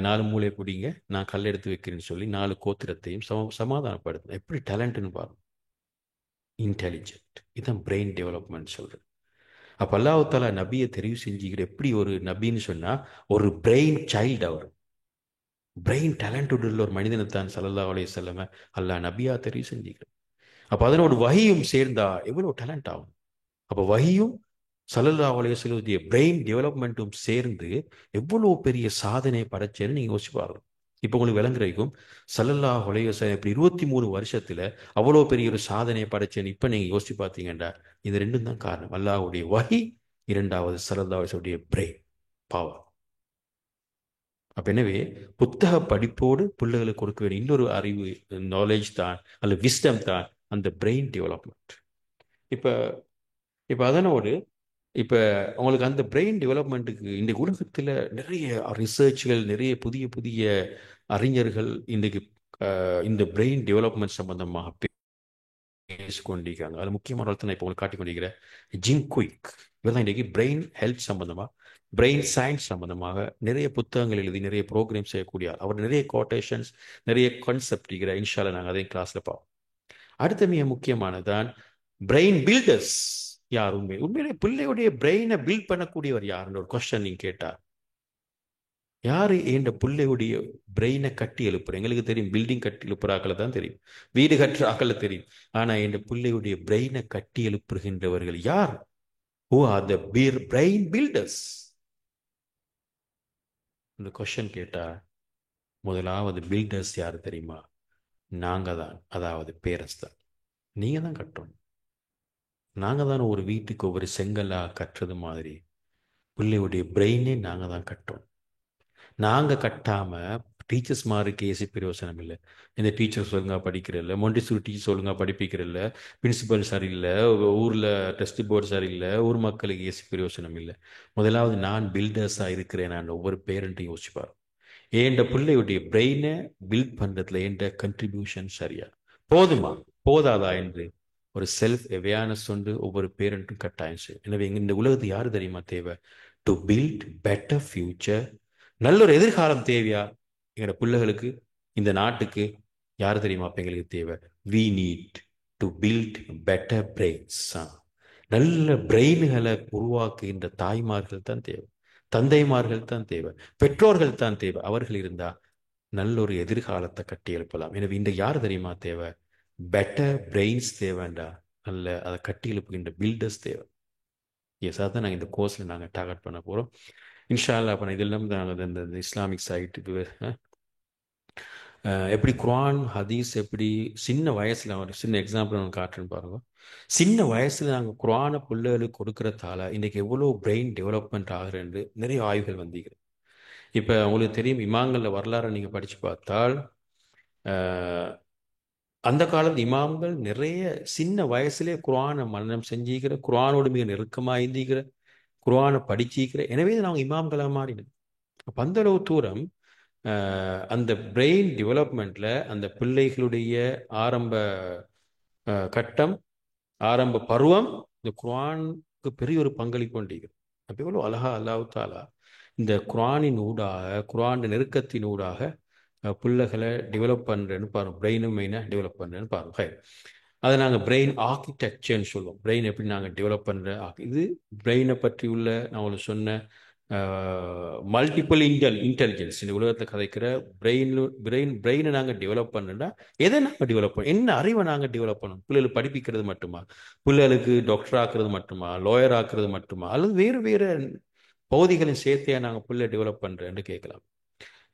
S1: 4 மூளை பிடிங்க, நான் கல் எடுத்து வைக்கிறேன்னு சொல்லி 4 கோத்திரத்தையும் சமாதானப்படுத்த. எப்படி டேலண்ட்னு பாருங்க, இன்டெலிஜென்ட். இதுதான் பிரெயின் டெவலப்மெண்ட் சொல்கிறது. அப்போ அல்லாஹ் தஆலா நபியை தெரிவு செஞ்சுக்கிற எப்படி ஒரு நபின்னு சொன்னால் ஒரு பிரெயின் சைல்டு. அவர் பிரெயின் டேலண்ட் உள்ள ஒரு மனிதனை தான் ஸல்லல்லாஹு அலைஹி வஸல்லம் அல்லாஹ் நபியா தெரிவு செஞ்சுக்கிறேன். அப்போ அதனோட வஹியும் சேர்ந்தா எவ்வளோ டேலண்ட் ஆகும். அப்போ வஹியும் ஸல்லல்லாஹு அலைஹி வஸல்லம் பிரெயின் டெவலப்மெண்ட்டும் சேர்ந்து எவ்வளோ பெரிய சாதனை படைச்சேன்னு நீங்கள் யோசிச்சு பாருங்க. இப்போ உங்களுக்கு விளங்குறதுக்கும் ஸல்லல்லாஹு அலைஹி வஸல்லம் இப்படி 23 வருஷத்தில் அவ்வளோ பெரிய ஒரு சாதனை படைச்சேன்னு இப்போ நீங்கள் யோசிச்சு பார்த்தீங்கன்னா இது ரெண்டும் தான் காரணம். அல்லாஹ்வுடைய வஹி, இரண்டாவது ஸல்லல்லாஹு அலைஹி வஸல்லம் பிரெயின் பவர். அப்போ எனவே புத்தக படிப்போடு பிள்ளைகளுக்கு கொடுக்க வேண்டிய இன்னொரு அறிவு நாலேஜ் தான் அல்ல விஸ்டம் தான் அந்த பிரெயின் டெவலப்மெண்ட். இப்போ இப்போ அதனோடு இப்போ உங்களுக்கு அந்த பிரெயின் டெவலப்மெண்ட்டுக்கு இந்த உலகத்தில் நிறைய ரிசர்ச்கள், நிறைய புதிய புதிய அறிஞர்கள் இன்றைக்கு இந்த பிரெயின் டெவலப்மெண்ட் சம்பந்தமாக பேசிக்கொண்டிருக்காங்க. அதில் முக்கியமான ஒருத்தர் நான் இப்போ உங்களுக்கு காட்டிக் கொண்டிருக்கிறேன், ஜிம் குயிக். இவர் தான் இன்றைக்கு பிரெயின் ஹெல்த் சம்பந்தமாக, பிரெயின் சயின்ஸ் சம்பந்தமாக நிறைய புத்தகங்கள் எழுதி நிறைய ப்ரோக்ராம் செய்யக்கூடிய அவர். நிறைய கோட்டேஷன்ஸ், நிறைய கான்செப்ட் இருக்கிற. இன்ஷால்லா நாங்கள் அதையும் கிளாஸில் பார்ப்போம். அடுத்த மிக முக்கியமானதான் பிரெயின் பில்டர்ஸ். யார் உண்மையிலே பிள்ளையுடைய பிரெயினை பில்ட் பண்ணக்கூடியவர் யாருன்னு ஒரு கொஸ்டின் நீங்கள் கேட்டார். யாரு என்ற பிள்ளையுடைய பிரெயினை கட்டி எழுப்புற? எங்களுக்கு தெரியும் பில்டிங் கட்டி எழுப்புறாக்களை தான் தெரியும், வீடு கட்டுற ஆக்களை தெரியும். ஆனால் என்ற பிள்ளையுடைய பிரெயினை கட்டி எழுப்புகின்றவர்கள் யார்? Who are the brain builders? இந்த கொஸ்டின் கேட்டா முதலாவது பில்டர்ஸ் யார் தெரியுமா? நாங்கள் தான், அதாவது பேரண்ட்ஸ் தான். நீங்கள் தான் கட்டணும். நாங்கள் தான் ஒரு வீட்டுக்கு ஒவ்வொரு செங்கலாக கட்டுறது மாதிரி பிள்ளையுடைய பிரெயினே நாங்கள் தான் கட்டுறோம். நாங்கள் கட்டாமல் டீச்சர்ஸ் மாருக்கு ஏசி பிரயோசனம் இல்லை. இந்த டீச்சர்ஸ் ஒழுங்காக படிக்கிறதில்ல, மொண்டிசூரி டீச்சர்ஸ் ஒழுங்காக படிப்பிக்கிறதில்ல, பிரின்சிபல் சரியில்லை, ஊரில் டெஸ்ட் போர்டு சரியில்லை, ஊர் மக்களுக்கு ஏசி பிரயோசனம் இல்லை. முதலாவது நான் பில்டர்ஸாக இருக்கிறேன். நான் ஒவ்வொரு பேரண்ட்டையும் யோசிப்பார், என் பிள்ளையுடைய பிரெயினை பில்ட் பண்ணுறதுல என் கண்ட்ரிபியூஷன் சரியா போதுமா போதாதா என்று ஒரு செல்ஃப் அவேர்னஸ் உண்டு ஒவ்வொரு பேரண்ட்டும் கட்டாயம் செய்யும். எனவே இந்த உலகத்துக்கு யார் தெரியுமா தேவை? To build better future. நல்ல ஒரு எதிர்காலம் தேவையா எங்களோட பிள்ளைகளுக்கு, இந்த நாட்டுக்கு? யார் தெரியுமா அப்ப எங்களுக்கு தேவை? We need to build better brains. நல்ல பிரெயின்களை உருவாக்குகின்ற தாய்மார்கள் தான் தேவை, தந்தைமார்கள் தான் தேவை, பெற்றோர்கள் தான் தேவை. அவர்கள் இருந்தா நல்ல ஒரு எதிர்காலத்தை கட்டி எழுப்பலாம். எனவே இந்த யார் தெரியுமா தேவை? பெட்டர் பிரெயின்ஸ் தேவைண்டா, நல்ல அதை கட்டி எழுப்புகின்ற பில்டர்ஸ் தேவை. எஸ், அதான் நாங்கள் இந்த கோர்ஸில் நாங்கள் டார்கெட் பண்ண போகிறோம். இன்ஷா அல்லாஹ். அப்போ இதெல்லாம் நாங்கள் இந்த இஸ்லாமிக் சைட்டுக்கு எப்படி குர்ஆன் ஹதீஸ் எப்படி சின்ன வயசில் ஒரு சின்ன எக்ஸாம்பிள் நான் காட்டுறேன்னு பாருங்க. சின்ன வயசில் நாங்கள் குர்ஆனை பிள்ளைகளுக்கு கொடுக்குறதால இன்றைக்கி எவ்வளோ பிரெயின் டெவலப்மெண்ட் ஆகுறேன்னு நிறைய ஆய்வுகள் வந்தீங்க. இப்போ உங்களுக்கு தெரியும், இமாம்களில் வரலாறு நீங்கள் படித்து பார்த்தால் அந்த காலத்து இமாம்கள் நிறைய சின்ன வயசுலேயே குர்ஆனை மனனம் செஞ்சிக்கிற, குர்ஆனோடு மிக நெருக்கமாக இருந்திக்கிற, குர்ஆனை படிச்சிக்கிற. எனவே நாங்கள் இமாம்களாக மாறினோம். அப்போ அந்த அளவு தூரம் அந்த பிரெயின் டெவலப்மெண்ட்ல அந்த பிள்ளைகளுடைய ஆரம்ப கட்டம், ஆரம்ப பருவம் இந்த குர்ஆனுக்கு பெரிய ஒரு பங்களிப்பு கொண்டிருக்கிறது. அப்போ எவ்வளோ அழகா அல்லாஹ் தாலா இந்த குர்ஆனின் ஊடாக, குர்ஆன் நெருக்கத்தின் ஊடாக பிள்ளைகளை டெவலப் பண்ணுறேன்னு பாருங்க. பிரெயினும் மெயினாக டெவலப் பண்ணுறேன்னு பாருங்க. அதை நாங்கள் பிரெயின் ஆர்கிடெக்சர்னு சொல்லுவோம். பிரெயின் எப்படி நாங்கள் டெவலப் பண்ணுற இது பிரெயினை பற்றி உள்ள நான் உங்களுக்கு சொன்ன மல்டிபிள் இன்டெலிஜென்ஸ் இந்த உலகத்தில் கதைக்கிற பிரெயினை நாங்கள் டெவலப் பண்ணுறோம்னா எதை நாங்கள் டெவலப் பண்ணோம்? என்ன அறிவை நாங்கள் டெவலப் பண்ணணும்? பிள்ளைகளுக்கு படிப்பிக்கிறது மட்டுமா? பிள்ளைகளுக்கு டாக்டர் ஆக்குறது மட்டுமா? லாயர் ஆக்குறது மட்டுமா? அல்லது வேறு வேறு பகுதிகளின் சேர்த்தையா நாங்கள் பிள்ளை டெவலப் பண்ணுறேன்னு கேட்கலாம்.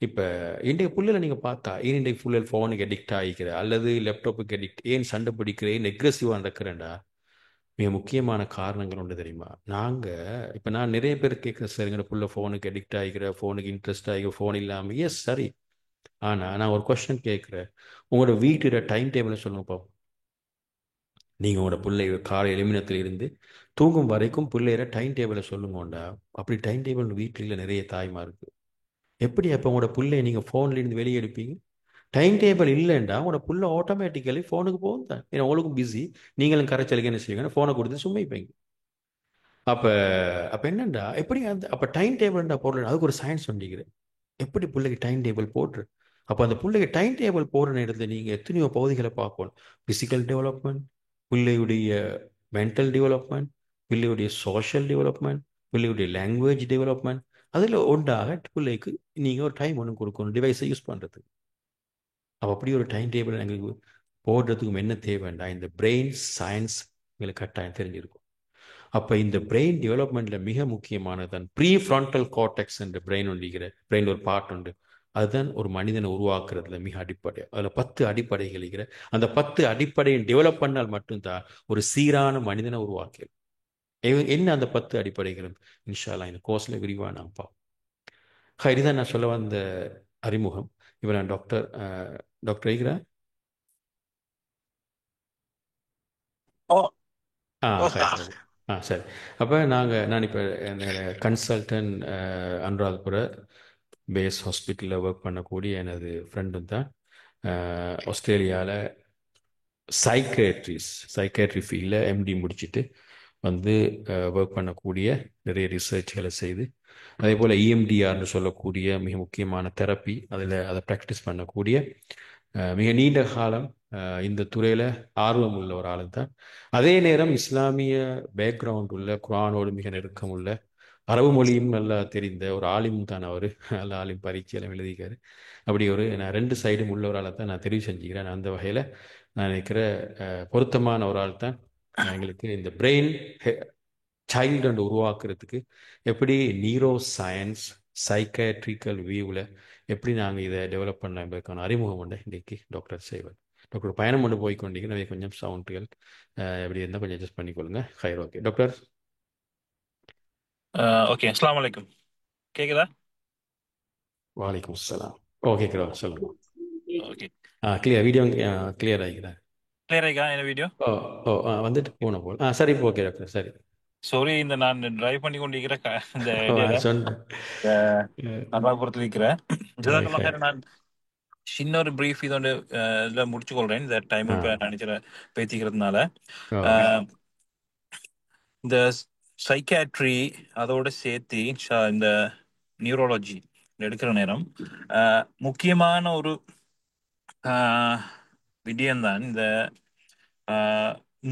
S1: இப்போ இன்றைய பிள்ளைகளை நீங்கள் பார்த்தா, ஏன் இன்றைக்கு பிள்ளைகள் ஃபோனுக்கு அடிக்ட் ஆகிக்கிற அல்லது லேப்டாப்புக்கு அடிக்ட், ஏன் சண்டை பிடிக்கிற, ஏன் அக்ரெசிவாக நடக்கிறேன்டா? மிக முக்கியமான காரணங்கள் ஒன்று தெரியுமா? இப்போ நான் நிறைய பேர் கேட்குறேன், சார் எங்களோட பிள்ளை ஃபோனுக்கு அடிக்ட் ஆகிக்கிற, ஃபோனுக்கு இன்ட்ரெஸ்ட் ஆகிக்கிற, ஃபோன் இல்லாமல். எஸ், சரி. ஆனால் நான் ஒரு கொஸ்டின் கேட்குறேன், உங்களோட வீட்டோட டைம் டேபிளை சொல்லுங்க பார்ப்போம். நீங்கள் உங்களோட பிள்ளை காலை எலுமினத்தில் இருந்து தூங்கும் வரைக்கும் பிள்ளையோட டைம் டேபிளை சொல்லுங்கோண்டா. அப்படி டைம் டேபிள் வீட்டில் நிறைய தாய்மா இருக்குது. எப்படி அப்போ உங்களோட பிள்ளைய நீங்கள் ஃபோன்லேருந்து வெளியே எடுப்பீங்க? டைம் டேபிள் இல்லைண்டா உங்களோட புள்ள ஆட்டோமேட்டிக்கலி ஃபோனுக்கு போகும் தான். ஏன்னா உங்களுக்கும் பிஸி, நீங்களும் கரைச்சலுக்கு என்ன செய்வீங்கன்னா ஃபோனை கொடுத்து சும்மிப்பீங்க. அப்போ அப்போ என்னண்டா எப்படி அப்போ டைம் டேபிள்ண்டா போடல, அதுக்கு ஒரு சயின்ஸ் பண்ணிக்கிறேன். எப்படி பிள்ளைக்கு டைம் டேபிள் போடுற? அப்போ அந்த பிள்ளைக்கு டைம் டேபிள் போடுற நேரத்தில் நீங்கள் எத்தனையோ பகுதிகளை பார்க்கணும். ஃபிசிக்கல் டெவலப்மெண்ட், பிள்ளையுடைய மென்டல் டெவலப்மெண்ட், பிள்ளையுடைய சோஷியல் டெவலப்மெண்ட், பிள்ளையுடைய லாங்குவேஜ் டெவலப்மெண்ட். அதில் ஒன்றாக பிள்ளைக்கு நீங்கள் ஒரு டைம் ஒன்று கொடுக்கணும் டிவைஸை யூஸ் பண்ணுறதுக்கு. அப்போ அப்படி ஒரு டைம் டேபிள் எங்களுக்கு போடுறதுக்கும் என்ன தேவைண்டா, இந்த பிரெயின் சயின்ஸ் எங்களுக்கு கட்டாயம் தெரிஞ்சிருக்கும். அப்போ இந்த பிரெயின் டெவலப்மெண்ட்டில் மிக முக்கியமானது தான் ப்ரீ ஃப்ரான்டல் கார்டெக்ஸ் என்ற பிரெயின் ஒன்றிக்கிற பிரெயின் ஒரு பார்ட் உண்டு. அதுதான் ஒரு மனிதனை உருவாக்குறதுல மிக அடிப்படை. அதில் 10 அடிப்படைகள் இருக்கிற. அந்த 10 அடிப்படையை டெவலப் பண்ணால் மட்டும்தான் ஒரு சீரான மனிதனை உருவாக்கணும். என்ன அந்த 10 அடிப்படைகளும் இன்ஷா அல்லாஹ் இந்த கோர்ஸில் விரிவாக நான் பார்ப்போம். இதுதான் நான் சொல்ல வந்த அறிமுகம். இப்போ நான் டாக்டர் ஐகிரா. சரி. அப்போ நான் இப்போ கன்சல்டன்ட் அனுராதபுர பேஸ் ஹாஸ்பிட்டலில் ஒர்க் பண்ணக்கூடிய எனது ஃப்ரெண்டும் தான். ஆஸ்திரேலியாவில் சைக்கேட்ரி ஃபீல்டில் எம்டி முடிச்சுட்டு வந்து ஒர்க் பண்ணக்கூடிய நிறைய ரிசர்ச்களை செய்து, அதே போல் இஎம்டிஆர்னு சொல்லக்கூடிய மிக முக்கியமான தெரப்பி அதை ப்ராக்டிஸ் பண்ணக்கூடிய மிக நீண்ட காலம் இந்த துறையில் ஆர்வம் உள்ள ஒரு ஆளு தான். அதே நேரம் இஸ்லாமிய பேக்ரவுண்ட் உள்ள, குர்ஆனோடு மிக நெருக்கம் உள்ள, அரபு மொழியும் நல்லா தெரிந்த ஒரு ஆலிம் தான் அவர். நல்ல ஆலிம், பரீட்சையெல்லாம் எழுதிக்காரு. அப்படி நான் 2 சைடும் உள்ள ஒரு ஆளை தான் நான் தெரிவு செஞ்சுக்கிறேன். அந்த வகையில் நான் நினைக்கிற பொருத்தமான ஒரு ஆள் தான் எங்களுக்கு இந்த பிரெயின் சைல்டு உருவாக்குறதுக்கு எப்படி நியூரோ சயின்ஸ் சைக்காட்ரிக்கல் வியூவில் எப்படி நாங்கள் இதை டெவலப் பண்ண என்பதற்கான அறிமுகம் உண்டு இன்றைக்கு டாக்டர் செய்வார். டாக்டர் பயணம் கொண்டு போய் கொண்டீங்கன்னா கொஞ்சம் சவுண்டுகள் எப்படி இருந்தால் கொஞ்சம் அட்ஜஸ்ட் பண்ணிக்கொள்ளுங்க. ஹைர், ஓகே டாக்டர்.
S8: ஓகே, அஸ்ஸலாமு அலைக்கும். கேக்குதா?
S1: வாலைக்கும் சலாம். கேட்குறா சொல்லுங்க.
S8: ஓகே,
S1: கிளியர் வீடியோ கிளியர் ஆகிக்கிறேன்.
S8: கிளியர் ஆயிக்கா இந்த வீடியோ?
S1: வந்துட்டு போன போல் சரி இப்போ ஓகே டாக்டர் சரி.
S8: சாரி, இந்த நான் டிரைவ் பண்ணி கொண்டிருக்கிற இந்த இடையில
S1: சொன்னேன்.
S8: நர்வாபுரத்தில் இருக்கிறேன். ஜிதாக்கல்லா
S1: ரைட்.
S8: ஹைர். நான் சின்ன ஒரு பிரீஃப் இதோட இதுல முடிச்சு கொள்றேன். இந்த டைம் இப்ப நினைக்கிற பேசிக்கிறதுனால இந்த சைக்காட்ரி அதோட சேர்த்து இந்த நியூரோலஜி எடுக்கிற நேரம் முக்கியமான ஒரு விடயம்தான் இந்த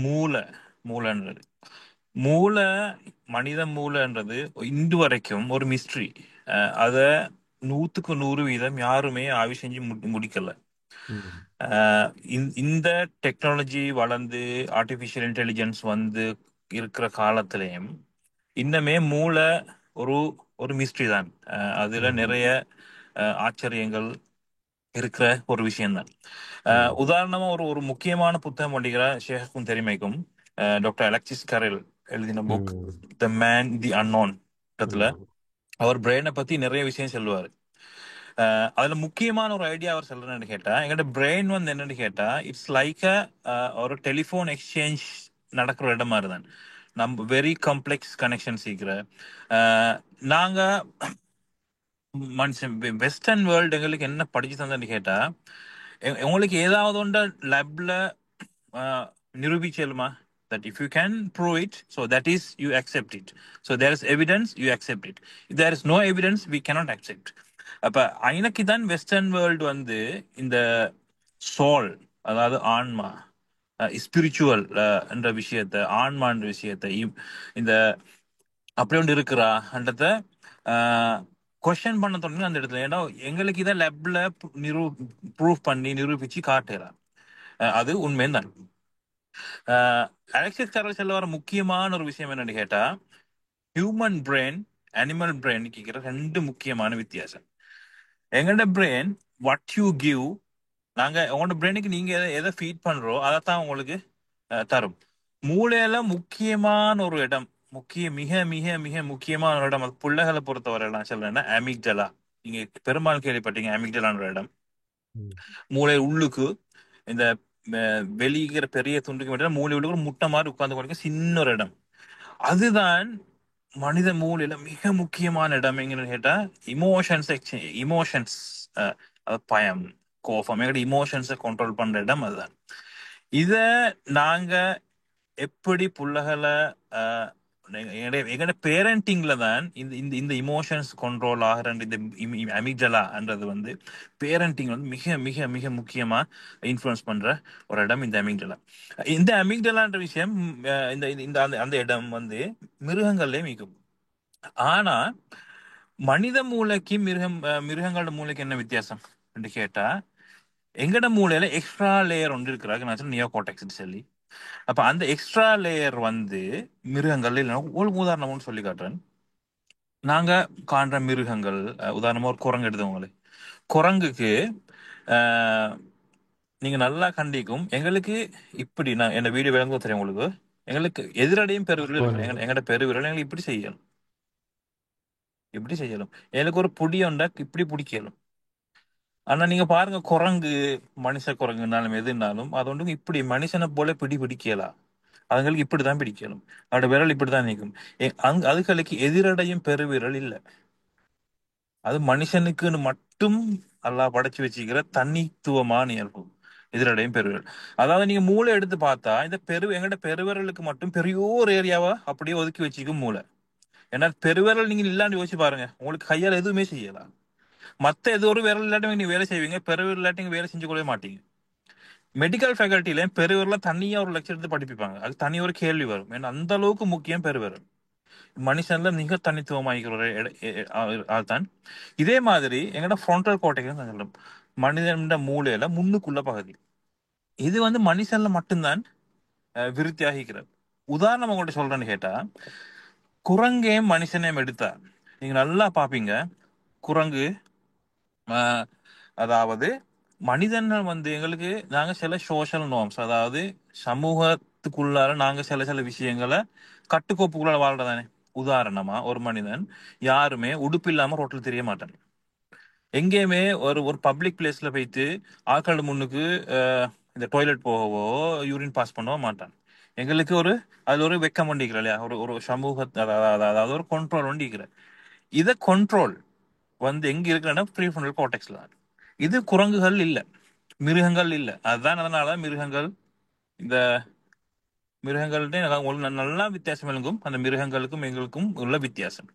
S8: மூளைன்றது. மூளை, மனித மூளைன்றது இன்று வரைக்கும் ஒரு மிஸ்ட்ரி. அத 100% யாருமே ஆய்வு செஞ்சு முடிக்கல. இந்த டெக்னாலஜி வளர்ந்து ஆர்டிபிஷியல் இன்டெலிஜென்ஸ் வந்து இருக்கிற காலத்திலையும் இன்னமே மூளை ஒரு ஒரு மிஸ்ட்ரி தான். அதுல நிறைய ஆச்சரியங்கள் இருக்கிற ஒரு விஷயம்தான். உதாரணமா ஒரு ஒரு முக்கியமான புத்தகம் படிக்கிற ஷேഖுக்கும் தெரிமைக்கும் டாக்டர் அலெக்சிஸ் கரெல் எழுதின book the man the unknown. அவர் பிரெயினை பத்தி நிறைய விஷயம் சொல்லுவாரு. அதுல முக்கியமான ஒரு ஐடியா அவர் சொல்றேன்னு கேட்டா, எங்கள்ட பிரெயின் வந்து என்னன்னு கேட்டா இட்ஸ் லைக் ஒரு டெலிஃபோன் எக்ஸ்சேஞ்ச் நடக்கிற இடம் மாதிரி தான். நம்ம வெரி காம்ப்ளெக்ஸ் கனெக்ஷன் சீக்கிர நாங்க மனுஷன் வெஸ்டர்ன் வேர்ல்டு எங்களுக்கு என்ன படிச்சு தந்தேன்னு கேட்டா, உங்களுக்கு ஏதாவது ஒன்ற லேப்ல நிரூபிச்சலுமா that if you can prove it, so that is you accept it. So there is evidence, you accept it. If there is no evidence, we cannot accept. அப்ப ஐநக்கு தான் வெஸ்டர்ன் வேர்ல்டு வந்து இந்த சோல், அதாவது ஆன்மா, ஸ்பிரிச்சுவல் என்ற விஷயத்த, ஆன்மான்ற விஷயத்தை இந்த அப்படி ஒன்று இருக்கிறான்றத கொஸ்டின் பண்ண தொடங்கி அந்த இடத்துல. ஏன்னா எங்களுக்கு இதை லேப்ல ப்ரூவ் பண்ணி நிரூபிச்சு காட்டுறான். அது உண்மையும் தான். அலெக்சிஸ் கரெல் சொல்ல வர முக்கியமான ஒரு விஷயம் என்னன்னு கேட்டா, ஹியூமன் பிரெயின் அனிமல் பிரெயின் கேட்கிற ரெண்டு முக்கியமான வித்தியாசம். எங்களோட பிரெயின் வாட் யூ கிவ், நாங்க உங்களோட பிரெயினுக்கு நீங்க எதை ஃபீட் பண்றோம் அதைத்தான் உங்களுக்கு தரும். மூளையில முக்கியமான ஒரு இடம், மிக மிக மிக முக்கியமான ஒரு இடம், அது பிள்ளைகளை பொறுத்தவரை நான் சொல்றேன்னா அமிக்டலா. நீங்க பெரும்பாலும் கேள்விப்பட்டீங்க அமிக்டலான்ற ஒரு இடம். மூளை உள்ளுக்கு இந்த வெளியிற பெரிய துண்டுக்கு மட்டும் மூளை உள்ளுக்கு முட்டை மாதிரி உட்கார்ந்து கொண்டிருக்க சின்ன ஒரு இடம். அதுதான் மனித மூளையில மிக முக்கியமான இடம். எங்கன்னு கேட்டா இமோஷன்ஸ், பயம், கோபம், எங்கட இமோஷன்ஸை கண்ட்ரோல் பண்ற இடம் அதுதான். இத நாங்க எப்படி புள்ளகளை எங்கட பேரண்டிங்ல தான் இந்த இமோஷன்ஸ் கண்ட்ரோல் ஆகிற இந்த அமிக்டலான்றது வந்து பேரண்டிங் வந்து மிக மிக மிக முக்கியமா இன்ஃபுளுன்ஸ் பண்ற ஒரு இடம் இந்த அமிக்டலா. இந்த அமிக்டலான்ற விஷயம் இந்த அந்த இடம் வந்து மிருகங்கள்லயே மிகும். ஆனா மனித மூளைக்கு மிருகங்களோட மூளைக்கு என்ன வித்தியாசம் என்று கேட்டா, எங்கட மூளையில எக்ஸ்ட்ரா லேயர் ஒன்று இருக்கிறாங்க, நான் நியோ கார்டெக்ஸ் சொல்லி. அப்ப அந்த எக்ஸ்ட்ரா லேயர் வந்து மிருகங்கள் இல்லை. ஒரு உதாரணம்னு சொல்லி காட்டுறேன். நாங்க காண்ற மிருகங்கள், உதாரணமா ஒரு குரங்கு எடுத்தவங்களே, குரங்குக்கு நீங்க நல்லா கண்டிக்கும். எங்களுக்கு இப்படி நான் என்ன வீடியோ விளங்க தெரியும் உங்களுக்கு, எங்களுக்கு எதிரடையும் பெருவிரல் இருக்கு. எங்கட பெருவிரல் எங்களுக்கு இப்படி செய்யணும், இப்படி செய்யணும். எனக்கு ஒரு புடி உண்டா இப்படி பிடிக்கலும். ஆனா நீங்க பாருங்க, குரங்கு மனுஷ குரங்குனாலும் எதுனாலும் அது ஒன்று இப்படி மனுஷனை போல பிடிக்கலாம். அதுங்களுக்கு இப்படிதான் பிடிக்கணும், அதோட விரல் இப்படிதான் நீக்கும். அதுகளுக்கு எதிரடையும் பெருவிரல் இல்லை. அது மனுஷனுக்குன்னு மட்டும் அல்லாஹ் படைச்சு வச்சுக்கிற தனித்துவமான இயல்பு எதிரடையும் பெருவிரல். அதாவது நீங்க மூளை எடுத்து பார்த்தா இந்த எங்கட பெருவிரலுக்கு மட்டும் பெரிய ஒரு ஏரியாவா அப்படியே ஒதுக்கி வச்சுக்கும் மூளை. ஏன்னா பெருவிரல் நீங்க இல்லாண்டு யோசிச்சு பாருங்க, உங்களுக்கு கையால் எதுவுமே செய்யலாம். மத்த ஏதோ ஒரு விரல் இல்லாட்டி நீங்க வேலை செய்வீங்க, பெருவிரல் இல்லாட்டி நீங்க வேலை செஞ்சு கொள்ளவே மாட்டீங்க. மெடிக்கல் ஃபேக்கல்ட்டில பெருவிரல தனியா ஒரு லெக்சர் எடுத்து படிப்பிப்பாங்க, அது தனி ஒரு கேள்வி வரும். ஏன்னா அந்த அளவுக்கு முக்கியம் பெருவிரல். மனுஷன்ல மிக தனித்துவமாகிற ஒரு ஆள் தான். இதே மாதிரி எங்கட ஃப்ரண்டல் கோட்டைக்கு மனிதன மூளையில முன்னுக்குள்ள பகுதி, இது வந்து மனுஷன்ல மட்டும்தான் விருத்தியாகிக்கிறது. உதாரணம் உங்கள்கிட்ட சொல்றேன்னு கேட்டா, குரங்கையும் மனுஷனையும் எடுத்தா நீங்க நல்லா பாப்பீங்க. குரங்கு அதாவது மனிதர்கள் வந்து எங்களுக்கு நாங்க சில சோஷியல் நார்ம்ஸ், அதாவது சமூகத்துக்குள்ளார நாங்க சில விஷயங்களை கட்டுக்கோப்புக்குள்ள வாழ்றதானே. உதாரணமா ஒரு மனிதன் யாருமே உடுப்பு இல்லாம ரோட்ல தெரிய மாட்டான். எங்கேயுமே ஒரு ஒரு பப்ளிக் பிளேஸ்ல போயிட்டு ஆட்கள் முன்னுக்கு இந்த டாய்லெட் போகவோ யூரின் பாஸ் பண்ணவோ மாட்டான். எங்களுக்கு அதுல ஒரு வெக்கம் ஒண்டிக்கிற இல்லையா, ஒரு ஒரு சமூக அதாவது ஒரு கண்ட்ரோல் ஒண்டிக்கிற. இதை கண்ட்ரோல் எங்க இருக்குன்னா ப்ரீஃப்ரண்டல் கார்டெக்ஸ்ல தான். இது குரங்குகள் இல்ல, மிருகங்கள் இல்ல. அதுதான் அதனால இந்த மிருகங்கள்ட்ட உங்களுக்கு நல்லா வித்தியாசம் விளங்கும். அந்த மிருகங்களுக்கும் எங்களுக்கும் உள்ள வித்தியாசம்.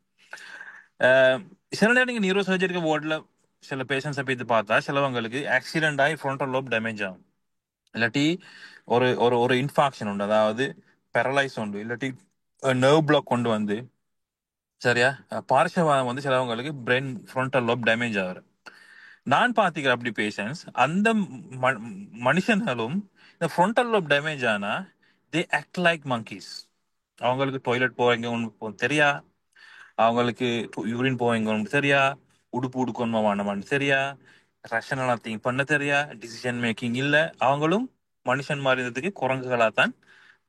S8: சில நேரம் நீங்க நியூரோ சர்ஜரிக்கு வார்டில் சில பேஷண்ட்ஸை போய் பார்த்தா சிலவங்களுக்கு ஆக்சிடென்ட் ஆகி ஃப்ரண்டல் லோப் டேமேஜ் ஆகும், இல்லாட்டி ஒரு ஒரு ஒரு இன்ஃபாக்ஷன் உண்டு, அதாவது பெரலைஸ் உண்டு, இல்லாட்டி நர்வ் பிளாக் கொண்டு சரியா பார்ஷவாதம் சிலவங்களுக்கு பிரெயின் ஃப்ரண்டல் லோப் டேமேஜ் ஆகுது. நான் பார்த்துக்கிறேன் அப்படி பேஷண்ட்ஸ். அந்த மனுஷங்களும் இந்த ஃப்ரண்டல் லோப் டேமேஜ் ஆனா தே ஆக்ட் லைக் மங்கீஸ். அவங்களுக்கு டாய்லெட் போவீங்க தெரியா, அவங்களுக்கு யூரின் போவீங்க தெரியா, உடுப்பு உடுக்கணுமான்னு தெரியா, ரஷனலா திங்க் பண்ண தெரியா, டிசிஷன் மேக்கிங் இல்ல. அவங்களும் மனுஷன் மாறினதுக்கு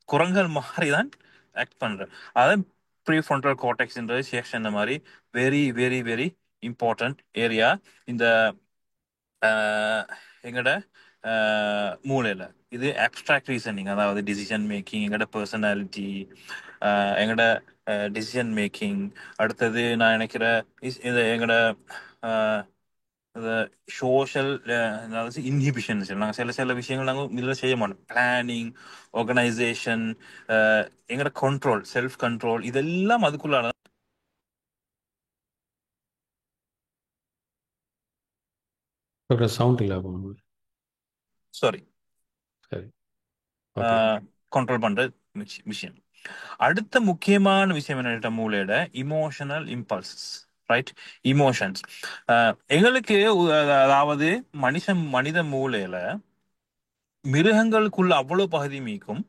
S8: குரங்குகள் மாறிதான் ஆக்ட் பண்ற. அதான் ப்ரீ ஃப்ரண்டல் கார்டெக்ஸ்ன்றது செக்ஷன் மாதிரி very very very important area இந்த எங்கட மூளையில. இது அப்ட்ராக்ட் ரீசனிங், அதாவது டிசிஷன் மேக்கிங், எங்கட பர்சனாலிட்டி, எங்கட டிசிஷன் மேக்கிங். அடுத்தது நான் நினைக்கிற இது எங்கட சோஷியல் இன்ஹிபிஷன்ஸ். நாங்கள் சில விஷயங்கள் நாங்கள் இதில் செய்ய மாட்டோம். பிளானிங், ஆர்கனைசேஷன், எங்கட கண்ட்ரோல், செல்ஃப் கண்ட்ரோல், இதெல்லாம் அதுக்குள்ளான.
S1: சவுண்ட் இல்லை.
S8: சாரி,
S1: சரி,
S8: கண்ட்ரோல் பண்ற விஷயம். அடுத்த முக்கியமான விஷயம் என்ன, மூளையோட இமோஷனல் இம்பல்சஸ், ரைட்? இமோஷன்ஸ் எங்களுக்கு அதாவது மனித மூளையில மிருகங்களுக்குள்ள அவ்வளவு பகுதி மீக்கும்,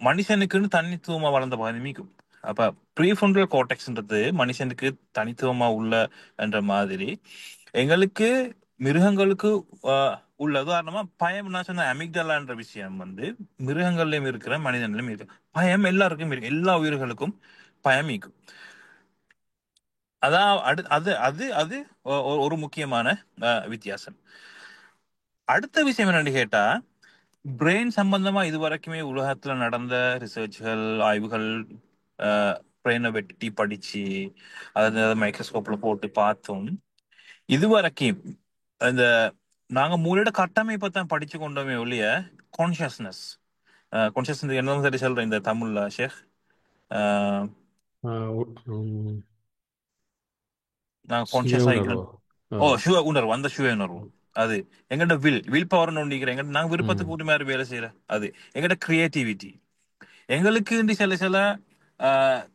S8: மனுஷனுக்குன்னு தனித்துவமா வளர்ந்த பகுதி மீக்கும். அப்ப ப்ரீஃப்ரண்டல் கார்டெக்ஸ்ன்றது மனுஷனுக்கு தனித்துவமா உள்ள என்ற மாதிரி எங்களுக்கு மிருகங்களுக்கு உள்ள. உதாரணமா பயம், நான் சொன்ன அமிக்டலான்ற விஷயம் மிருகங்கள்லயும் இருக்கிற மனிதன்லயும் இருக்கு. பயம் எல்லாருக்கும் இருக்கு, எல்லா உயிர்களுக்கும் பயம் இருக்கும். அதான் அது அது அது ஒரு முக்கியமான வித்தியாசம். அடுத்த விஷயம் என்னன்னு கேட்டா, பிரெயின் சம்பந்தமா இதுவரைக்குமே உலகத்துல நடந்த ரிசர்ச்கள், ஆய்வுகள், பிரெயினை வெட்டி படிச்சு அதை மைக்ரோஸ்கோப்ல போட்டு பார்த்தோம். இதுவரைக்கும் இந்த நாங்க மூளையோட கட்டமைப்பை தான் படிச்சு கொண்டோமே ஒழிய கான்சியஸ்னஸ் என்ன சரி சொல்றேன் இந்த தமிழ்ல ஷேக், நாங்க கான்சியஸ் ஆகிக்கிறோம். சுய உணர்வு, அந்த சுய உணர்வு அது எங்கட வில் பவர் நோண்டிக்கிறேன். நாங்க விருப்பத்துக்கு கூட்டி மாதிரி வேலை செய்யற அது எங்கட கிரியேட்டிவிட்டி. எங்களுக்கு சில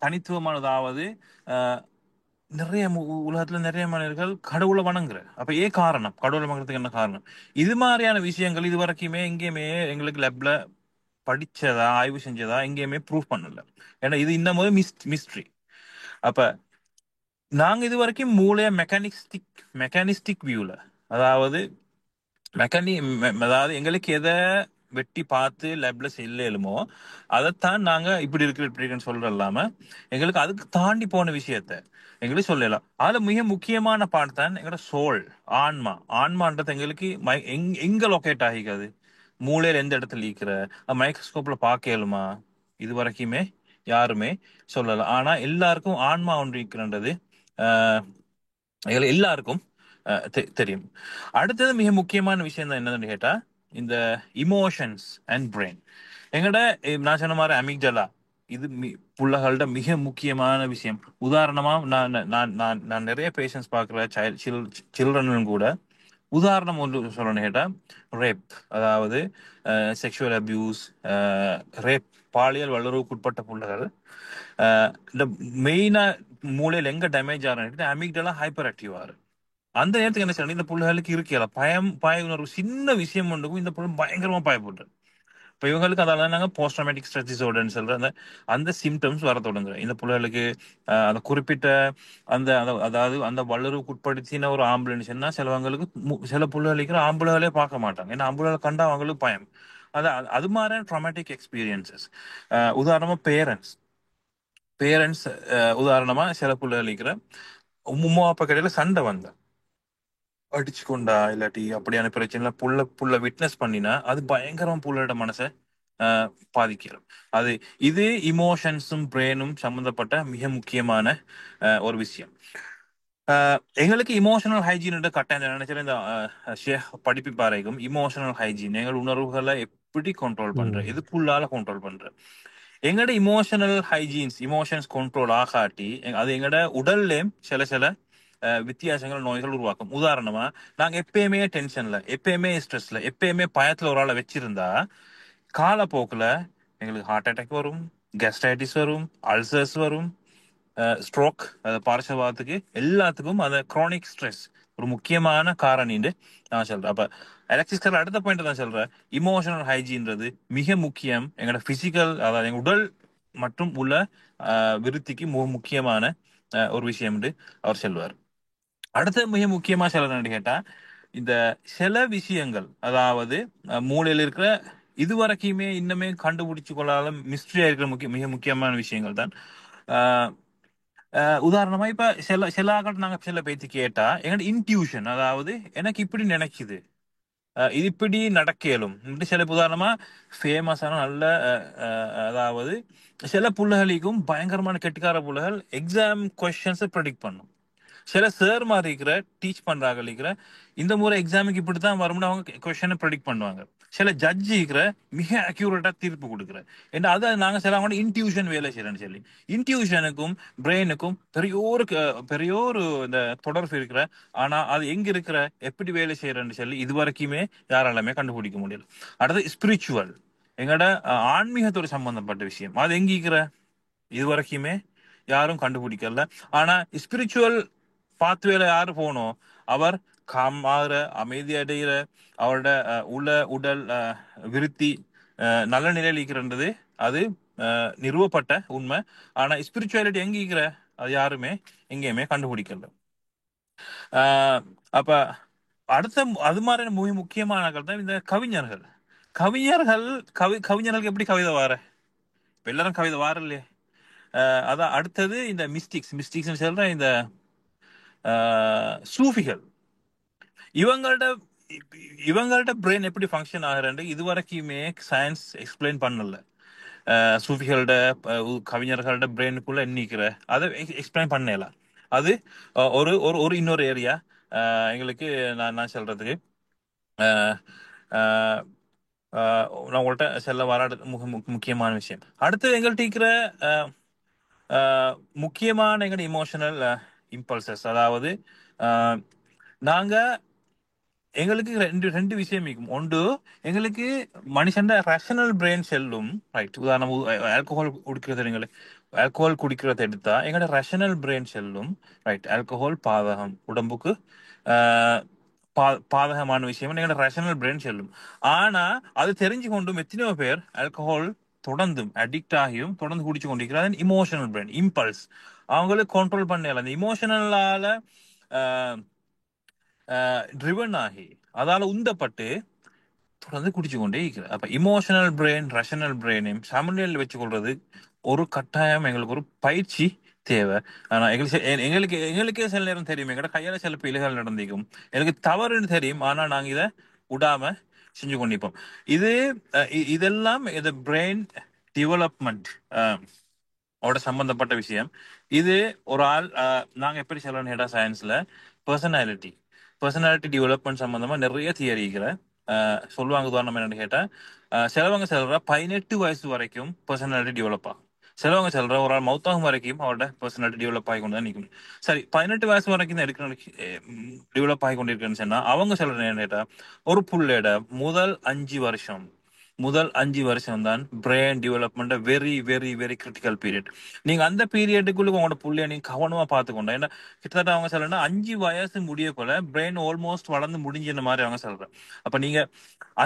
S8: தனித்துவமானதாவது நிறைய உலகத்துல நிறைய மனிதர்கள் கடவுளை வணங்குற. அப்ப காரணம் கடவுளை வணங்குறதுக்கு என்ன காரணம்? இது மாதிரியான விஷயங்கள் இது வரைக்குமே எங்கேயுமே எங்களுக்கு லேப்ல படிச்சதா ஆய்வு செஞ்சதா எங்கேயுமே ப்ரூவ் பண்ணல. ஏன்னா இது இன்னமும் மிஸ்ட்ரி. அப்ப நாங்க இது வரைக்கும் மூளைய மெக்கானிஸ்டிக் வியூல, அதாவது அதாவது எங்களுக்கு எதை வெட்டி பார்த்து லேப்ல செய்யலுமோ அதைத்தான் நாங்க இப்படி இருக்குன்னு சொல்ற இல்லாம எங்களுக்கு அதுக்கு தாண்டி போன விஷயத்த எங்களுக்கு சொல்லலாம். அதுல மிக முக்கியமான பார்ட் தான் எங்களோட சோல், ஆன்மான்றது எங்களுக்கு எங்க லொக்கேட் ஆகிக்காது, மூளையில எந்த இடத்துல இருக்கிற மைக்ரோஸ்கோப்ல பார்க்கலுமா இது வரைக்குமே யாருமே சொல்லலாம். ஆனா எல்லாருக்கும் ஆன்மா ஒன்று இருக்கிறன்றது எல்லாருக்கும் தெரியும். அடுத்தது மிக முக்கியமான விஷயம் தான் என்னன்னு கேட்டா, இந்த இமோஷன்ஸ் அண்ட் பிரெயின். எங்கட நான் சொன்ன மாதிரி அமிக்டலா இது புள்ளகளோட மிக முக்கியமான விஷயம். உதாரணமா நான் நிறைய பேஷண்ட்ஸ் பார்க்குற சில்ட்ரன் கூட உதாரணம் ஒன்று சொல்லணும்னு கேட்டா, ரேப், அதாவது செக்ஷுவல் அபியூஸ், ரேப், பாலியல் வல்லுறவுக்குட்பட்ட புள்ளகள் இந்த மெயினா மூளையில எங்க டேமேஜ் ஆகிறேன் அமிக்டலா ஹைப்பர் ஆக்டிவ் ஆறு. அந்த நேரத்துக்கு என்ன செய்யணும், இந்த புள்ளைகளுக்கு இருக்கல பய உணர்வு, சின்ன விஷயம் ஒன்றுக்கும் இந்த புள்ள பயங்கரமா பயப்படுற. இப்ப இவங்களுக்கு அதெல்லாம் நாங்க போஸ்ட் ட்ராமேட்டிக் ஸ்ட்ரெஸ் டிஸார்டர்னு சொல்ற அந்த சிம்டம்ஸ் வர தொடங்குற. இந்த புள்ளைகளுக்கு அந்த குறிப்பிட்ட அதாவது அந்த வல்லுறவுக்கு உட்படுத்தின ஒரு ஆம்புலன்ஸ்னா சிலவங்களுக்கு சில புள்ளைகளுக்கு ஆம்புலகளே பார்க்க மாட்டாங்க. ஏன்னா ஆம்புலகளை கண்டா அவங்களுக்கு பயம். அது மாதிரியான ட்ராமேட்டிக் எக்ஸ்பீரியன்சஸ். உதாரணமா பேரண்ட்ஸ் பேரண்ட்ஸ் உதாரணமா சில புள்ள அளிக்கிற உம்மா அப்பா கடையில சண்டை வந்தா அடிச்சு கொண்டா இல்லாட்டி அப்படியான பிரச்சனை புள்ள புள்ள விட்னஸ் பண்ணினா அது பயங்கரமா புள்ளோட மனசை பாதிக்கிறோம். அது இது இமோஷன்ஸும் பிரெயினும் சம்பந்தப்பட்ட மிக முக்கியமான ஒரு விஷயம். எங்களுக்கு இமோஷனல் ஹைஜீன் கட்டாயம் நினைச்சேன். இந்த படிப்பு பாறைக்கும் இமோஷனல் ஹைஜீன் எங்கள் உணர்வுகளை எப்படி கண்ட்ரோல் பண்ற, எதுக்குள்ளால கண்ட்ரோல் பண்ற. எங்கட இமோஷனல் ஹைஜீன்ஸ் இமோஷன்ஸ் கண்ட்ரோல் ஆகாட்டி அது எங்கட உடல்லையும் சில சில வித்தியாசங்கள் நோய்கள் உருவாக்கும். உதாரணமா நாங்க எப்பயுமே டென்ஷன்ல, எப்பயுமே ஸ்ட்ரெஸ்ல, எப்பயுமே பயத்துல ஒரு ஆளை வச்சிருந்தா காலப்போக்குல எங்களுக்கு ஹார்ட் அட்டாக் வரும், கேஸ்ட்ரைட்டிஸ் வரும், அல்சர்ஸ் வரும், ஸ்ட்ரோக், பார்சவாதத்துக்கு எல்லாத்துக்கும் அந்த குரானிக் ஸ்ட்ரெஸ் ஒரு முக்கியமான காரணின்னு நான் சொல்றேன். அப்ப அலெக்சிஸ் அடுத்த பாயிண்ட் தான் சொல்றேன், இமோஷனல் ஹைஜீன்றது மிக முக்கியம். எங்களோட பிசிக்கல், அதாவது எங்க உடல் மற்றும் உள்ள விருத்திக்கு மிக முக்கியமான ஒரு விஷயம் அவர் சொல்வார். அடுத்த மிக முக்கியமா சொல்றேன்னு கேட்டா, இந்த சில விஷயங்கள், அதாவது மூளையில் இருக்கிற இதுவரைக்குமே இன்னுமே கண்டுபிடிச்சு கொள்ளாத மிஸ்ட்ரியா இருக்கிற மிக முக்கியமான விஷயங்கள் தான். உதாரணமா இப்ப சில நாங்க சில பேச்சு கேட்டா எங்க இன்ட்யூஷன், அதாவது எனக்கு இப்படி நினைக்குது, இது இப்படி நடக்கலும் சில. உதாரணமா ஃபேமஸான நல்ல அதாவது சில புள்ளைகளுக்கும் பயங்கரமான கெட்டிக்கார புள்ளைகள் எக்ஸாம் கொஸ்டின்ஸை ப்ரெடிக்ட் பண்ணும். சில சார் மாதிரி இருக்கிற டீச் பண்றாங்க இருக்கிற இந்த முறை எக்ஸாமுக்கு இப்படித்தான் வரும்னு அவங்க கொஸ்டினை ப்ரெடிக்ட் பண்ணுவாங்க. சில ஜட்ஜ் இருக்கிற மிக அக்யூரேட்டா தீர்ப்பு கொடுக்குற. ஏன்னா அதை நாங்க சில அவங்க இன்ட்யூஷன் வேலை செய்யறேன்னு சொல்லி, இன்ட்யூஷனுக்கும் பிரெயினுக்கும் பெரிய ஒரு இந்த தொடர்பு இருக்கிற. ஆனா அது எங்க இருக்கிற, எப்படி வேலை செய்யறேன்னு சொல்லி இது வரைக்குமே யாராலுமே கண்டுபிடிக்க முடியல. அடுத்து ஸ்பிரிச்சுவல், எங்களோட ஆன்மீகத்தோட சம்பந்தப்பட்ட விஷயம், அது எங்க இருக்கிற இது வரைக்குமே யாரும் கண்டுபிடிக்கல. ஆனா ஸ்பிரிச்சுவல் பாத்வேல யாரு போனோம், அவர் காமாற, அமைதி அடைகிற, அவரோட உடல் விருத்தி நல்ல நிலையில் இருக்கிறது, அது நிறுவப்பட்ட உண்மை. ஆனா ஸ்பிரிச்சுவாலிட்டி எங்க இருக்கிற அது யாருமே எங்கேயுமே கண்டுபிடிக்கல. அப்ப அடுத்த அது மாதிரி மிக முக்கியமானவர்கள் தான் இந்த கவிஞர்கள். கவிஞர்களுக்கு எப்படி கவிதை வார, இப்ப எல்லாரும் கவிதை வார இல்லையே. அதான் அடுத்தது இந்த மிஸ்டிக்ஸ் சொல்ற இந்த சூஃபிகள். இவங்களோட பிரெயின் எப்படி ஃபங்க்ஷன் ஆகுறது இது வரைக்குமே சயின்ஸ் எக்ஸ்பிளைன் பண்ணல. சூஃபிகளோட கவிஞர்களோட பிரெயினுக்குள்ள எண்ணிக்கிற அதை எக்ஸ்பிளைன் பண்ணல. அது ஒரு ஒரு இன்னொரு ஏரியா எங்களுக்கு நான் சொல்றதுக்கு நான் உங்கள்கிட்ட செல்ல வராது முக்கியமான விஷயம். அடுத்து எங்கள்கிட்ட இருக்கிற முக்கியமான எங்களோட இமோஷனல் இம்பல்சஸ், அதாவது நாங்க எங்களுக்கு ரெண்டு விஷயம் இருக்கும். ஒன்று, எங்களுக்கு மனுஷன் ரேஷனல் பிரெயின் செல்லும், ரைட். உதாரணம் ஆல்கஹால் குடிக்கிறத எடுத்தா எங்களோட ரேஷனல் பிரெயின் செல்லும், ரைட். ஆல்கஹால் பாதகம், உடம்புக்கு பாதகமான விஷயம் எங்களோட ரேஷனல் பிரெயின் செல்லும். ஆனா அது தெரிஞ்சு கொண்டும் எத்தனையோ பேர் ஆல்கஹால் தொடர்ந்தும் அடிக்ட் ஆகியும் தொடர்ந்து குடிச்சு கொண்டிருக்கிறார். இமோஷனல் பிரெயின் இம்பல்ஸ் அவங்களுக்கு கண்ட்ரோல் பண்ணல. அந்த இமோஷனலால ட்ரிவன் ஆகி அதால உந்தப்பட்டு தொடர்ந்து குடிச்சு கொண்டே இருக்கிறது. அப்ப இமோஷனல் பிரெயின் ரேஷனல் பிரெயினையும் சமநிலையில் வச்சு கொள்றது ஒரு கட்டாயம், எங்களுக்கு ஒரு பயிற்சி தேவை. ஆனா எங்களுக்கே சில நேரம் தெரியும், எங்கட கையால சில பிழைகள் நடந்திக்கும், எனக்கு தவறுன்னு தெரியும். ஆனா நாங்க இதை விடாம செஞ்சு கொண்டிருப்போம். இதெல்லாம் இந்த பிரெயின் டெவலப்மெண்ட் ஓட சம்பந்தப்பட்ட விஷயம். இது ஒரு ஆள் நாங்க எப்படி சொல்லணும் ஹெடா சயின்ஸ்ல பர்சனாலிட்டி டெவலப்மெண்ட் சம்பந்தமா நிறைய தியரி இருக்கிற சொல்லுவாங்க. உதாரணம் என்னன்னு கேட்டா, சிலவங்க சொல்ற 18 வயசு வரைக்கும் பர்சனாலிட்டி டெவலப் ஆகும். சிலவங்க சொல்ற ஒரு ஆள் மௌத்தாகும் வரைக்கும் அவரோட பர்சனாலிட்டி டெவலப் ஆகி கொண்டு தான் நிற்கும். சரி, 18 வயசு வரைக்கும் தான் டெவலப் ஆகி கொண்டிருக்குன்னு சொன்னா அவங்க சொல்ற என்னன்னு கேட்டா, ஒரு புள்ளோட முதல் 5 வருஷம் தான் brain development very very very critical period. நீங்க அந்த பீரியடுக்குள்ள உங்களோட புள்ளைய நீங்க கவனமா பார்த்துக்கொண்டா. ஏன்னா கிட்டத்தட்ட அவங்க சொல்றேன்னா 5 வயசு முடிய போல பிரெயின் ஆல்மோஸ்ட் வளர்ந்து முடிஞ்சிருந்த மாதிரி அவங்க சொல்றேன். அப்ப நீங்க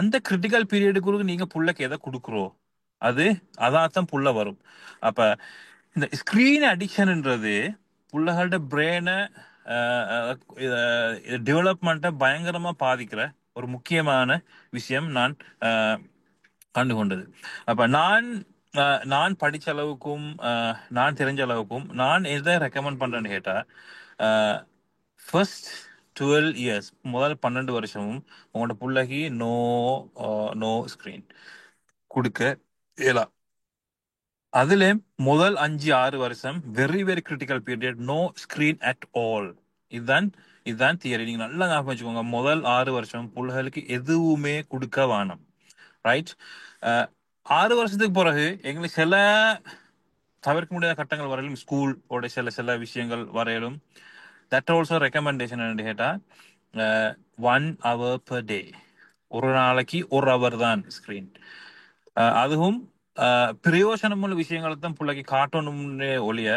S8: அந்த கிரிட்டிக்கல் பீரியடுக்குள்ள நீங்க புள்ளைக்கு எதை கொடுக்குறோம் அதான் புள்ள வரும். அப்ப இந்த ஸ்கிரீன் அடிக்ஷன்ன்றது புள்ளைகளோட பிரெயினை டெவலப்மெண்ட்டை பயங்கரமா பாதிக்கிற ஒரு முக்கியமான விஷயம் நான் கண்டுகொண்டது. அப்ப நான் நான் படிச்ச அளவுக்கும் நான் தெரிஞ்ச அளவுக்கும் நான் எதை ரெக்கமெண்ட் பண்றேன்னு கேட்டா ஃபர்ஸ்ட் 12 இயர்ஸ் முதல் 12 வருஷமும் உங்களோட பிள்ளைக்கு நோ ஸ்கிரீன் கொடுக்க இயலா. அதுல முதல் 5-6 வருஷம் very very critical period, no screen at all. இதுதான் இதுதான் தியரி. நீங்க நல்லா ஞாபகம் வச்சுக்கோங்க, முதல் 6 வருஷம் பிள்ளைகளுக்கு எதுவுமே கொடுக்க வேணாம். ரைட். 6 வருஷத்துக்கு பிறகு எங்களுக்கு சில தவிர்க்க முடியாத கட்டங்கள் வரையிலும் ஸ்கூலோட சில சில விஷயங்கள் வரையிலும் தட் ஆல்சோ ரெக்கமெண்டேஷன் என்ன கேட்டா 1 hour per day, ஒரு நாளைக்கு 1 hour தான் ஸ்கிரீன். அதுவும் பிரயோஜனமுள்ள விஷயங்களை தான் பிள்ளைக்கு காட்டணும்னு ஒழிய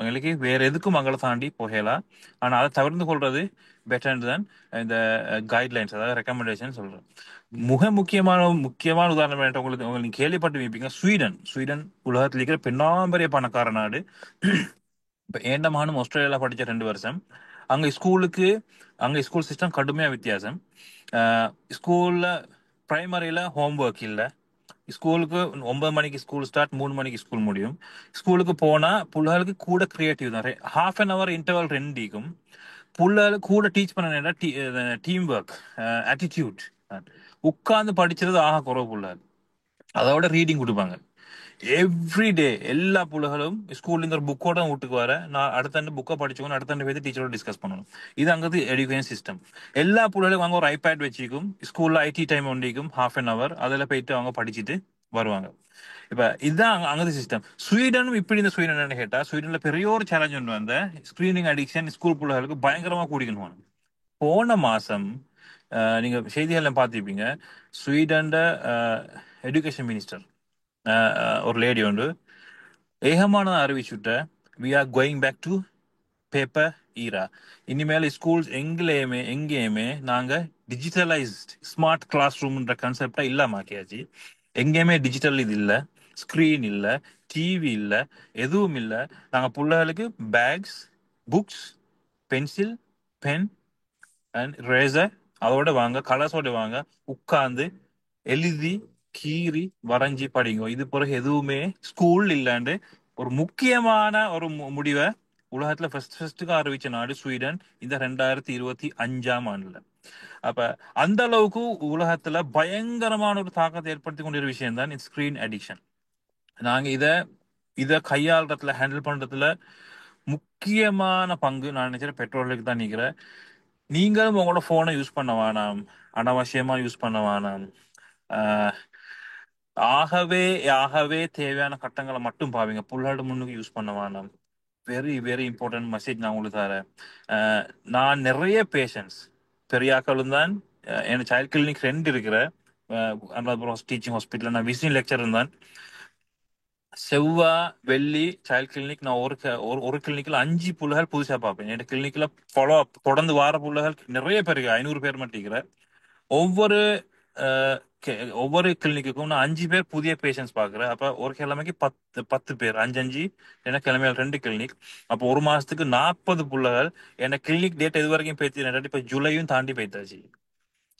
S8: எங்களுக்கு வேற எதுக்கும் மங்களை தாண்டி போகலாம். ஆனா அதை தவிர்த்து கொள்றது பெட்டர் தான் இந்த கைட்லைன்ஸ், அதாவது ரெக்கமெண்டேஷன் சொல்றேன். முக்கியமான உதாரணம் என்ன, உங்களுக்கு நீங்க கேள்விப்பட்டு வைப்பீங்க, ஸ்வீடன் உலகத்தில் இருக்கிற பெண்ணாம்பரிய பணக்கார நாடு. இப்ப ஏண்டமானும் ஆஸ்திரேலியால படிச்ச 2 வருஷம். அங்க ஸ்கூல் சிஸ்டம் கடுமையா வித்தியாசம். ஸ்கூல்ல பிரைமரியில ஹோம்ஒர்க் இல்லை. ஸ்கூலுக்கு 9 மணிக்கு ஸ்கூல் ஸ்டார்ட், 3 மணிக்கு ஸ்கூல் முடியும். ஸ்கூலுக்கு போனா பிள்ளைகளுக்கு கூட கிரியேட்டிவ் தான். ½ இன்டர்வல் ரெண்டிக்கும் பிள்ளைகளுக்கு கூட டீச் பண்ண டீம் ஒர்க், ஆட்டிடியூட். உட்கார்ந்து படிச்சது ஆக குறவு பிள்ளைகள். அதோட ரீடிங் கொடுப்பாங்க எவ்ரிடே. எல்லா பிள்ளைகளும் ஸ்கூல்ல இருந்து ஒரு புக்கோட வீட்டுக்கு வர, நான் அடுத்த புக்கை படிச்சுக்கணும், அடுத்த போய் டீச்சரோட டிஸ்கஸ் பண்ணணும். இது அங்கே எஜுகேஷன் சிஸ்டம். எல்லா பிள்ளைகளும் அங்கே ஒரு ஐபேட் வச்சுக்கும், ஸ்கூல்ல ஐடி டைம் ஒண்டிக்கும் ½ அதில் போயிட்டு அவங்க படிச்சுட்டு வருவாங்க. இப்ப இதுதான் அங்கே சிஸ்டம். ஸ்வீடனும் இப்படி. இந்த ஸ்வீடன் என்ன கேட்டா, ஸ்வீடன்ல பெரிய ஒரு சேலஞ்ச் ஒன்று வந்த ஸ்கிரீனிங் அடிக்ஷன் ஸ்கூல் பிள்ளைகளுக்கு பயங்கரமா கூடிக்கணும். போன மாசம் நீங்க செய்திகள்ல பார்த்திருப்பீங்க, ஸ்வீடன் எஜுகேஷன் மினிஸ்டர் ஒரு லேடி உண்டு ஏகமான அறிவிச்சுட்ட, we are going back to paper era. இனிமேல் ஸ்கூல்ஸ் எங்கேயுமே நாங்க டிஜிட்டலைஸ்ட் ஸ்மார்ட் கிளாஸ் ரூம்ன்ற கன்செப்டா இல்லாமாக்கியாச்சு. எங்கேயுமே டிஜிட்டல் இது இல்லை, ஸ்கிரீன் இல்லை, டிவி இல்லை, எதுவும் இல்லை. நாங்க பிள்ளைகளுக்கு bags, books, pencil, pen and eraser அதோட வாங்க, கலர்ஸோட வாங்க, உட்கார்ந்து எழுதி கீறி வரைஞ்சி படிங்க. இது பிறகு எதுவுமே ஸ்கூல் இல்லாண்டு ஒரு முக்கியமான ஒரு முடிவை உலகத்துல ஃபர்ஸ்ட்டுக்கு அறிவிச்ச நாடு ஸ்வீடன், இந்த 2025 அப்ப அந்த அளவுக்கு உலகத்துல பயங்கரமான ஒரு தாக்கத்தை ஏற்படுத்தி கொண்டிருக்கிற விஷயம் தான் ஸ்கிரீன் அடிக்ஷன். நாங்க இத கையாளுறதுல, ஹேண்டில் பண்றதுல முக்கியமான பங்கு நான் நினைக்கிறேன் பெற்றோர்களுக்கு தான் நினைக்கிறேன். நீங்களும் உங்களோட போனை யூஸ் பண்ண வேணாம், அனாவசியமா யூஸ் பண்ண வேணாம். ஆகவே தேவையான கட்டங்களை மட்டும் பாவீங்க, புள்ளாடு முன்னுக்கு யூஸ் பண்ண வேணாம். வெரி வெரி இம்பார்ட்டன்ட் மெசேஜ் நான் உங்களுக்கு தரேன். நான் நிறைய பேஷன்ஸ் பெரியாக்களும் தான். எனக்கு சைல்ட் கிளினிக் 2 இருக்கிற அனுராதபுரம் டீச்சிங் ஹாஸ்பிட்டல் நான் விசிட்டிங் லெக்சர் தான். செவ்வாய் வெள்ளி சைல்ட் கிளினிக் நான் ஒரு கிளினிக்ல 5 புள்ளைகள் புதுசா பார்ப்பேன். என் கிளினிக்ல ஃபாலோ அப் தொடர்ந்து வார புள்ளைகள் நிறைய பேருக்கு 500 பேர் மட்டும். ஒவ்வொரு கிளினிக்குக்கும் நான் 5 பேர் புதிய பேஷண்ட்ஸ் பாக்குறேன். அப்ப ஒரு கிழமைக்கு 10 பேர், 5 ஏன்னா கிழமையால் 2 கிளினிக். அப்போ ஒரு மாசத்துக்கு 40 புள்ளைகள். என்ன கிளினிக் டேட் எது வரைக்கும் பேச்சு, இப்ப ஜூலையும் தாண்டி போயிட்டாச்சு.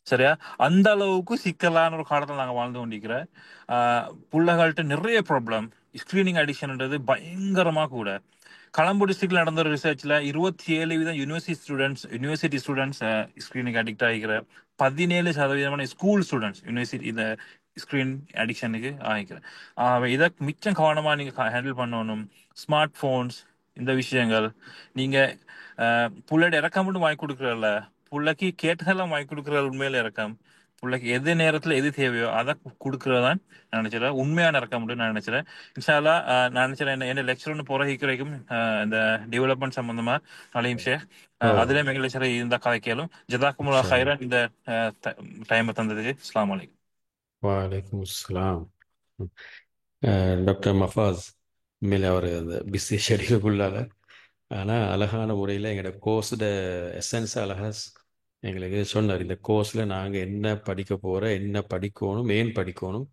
S8: சரியா? அந்த அளவுக்கு சிக்கலான ஒரு காலத்துல நாங்க வாழ்ந்து கொண்டிருக்கிறோம். புள்ளைகள்கிட்ட நிறைய ப்ராப்ளம். ஸ்கிரீனிங் அடிக்ஷன்ன்றது பயங்கரமா கூட. கலம்பு டிஸ்ட்ரிக்ட்ல நடந்த ஒரு ரிசர்ச்ல 27% யூனிவர்சிட்டி ஸ்டூடெண்ட்ஸ் ஸ்கிரீனிங் அடிக்ட் ஆகிக்கிற, 17% ஸ்கூல் ஸ்டூடெண்ட்ஸ் யூனிவர்சிட்டி இந்த ஸ்கிரீன் அடிக்ஷனுக்கு ஆகிக்கிறேன். இதை மிச்சம் கவனமா நீங்க ஹேண்டில் பண்ணணும். ஸ்மார்ட் போன்ஸ் இந்த விஷயங்கள் நீங்க புள்ளையோட இறக்கம் மட்டும் வாங்கி கொடுக்குறல, புள்ளைக்கு கேட்டதெல்லாம் வாங்கி கொடுக்குறது உண்மையில இறக்கம். பிள்ளைக்கு எது நேரத்துல எது தேவையோ அதை கொடுக்கறதான் நான் நினைச்சிடறேன் உண்மையான இறக்க முடியும் நான் நினைச்சிடறேன். இன்ஷால்லா நான் நினைச்சிடறேன் என்ன லெக்சர் ஒன்று போறhiக்கும் இந்த டெவலப்மெண்ட் சம்பந்தமா அலையும் ஷேக் அதுலயும் எங்க லெக்சர் இருந்தா கதைக்கலும். ஜதாக்குமுல்லா ஹைரன் இந்த டைமை தந்ததுக்கு. அஸ்ஸலாமு அலைக்கும்.
S1: வலைக்கும் அஸ்ஸலாம். டாக்டர் மஃபாஸ் உண்மையிலே அவர் அந்த பிஸி ஷெடியூலுக்குள்ளால ஆனால் அழகான முறையில் எங்களோட கோர்ஸோட எசன்ஸ் அழகாக எங்களுக்கு சொன்னார். இந்த கோர்ஸில் நாங்கள் என்ன படிக்க போகிறோம், என்ன படிக்கணும், ஏன் படிக்கணும்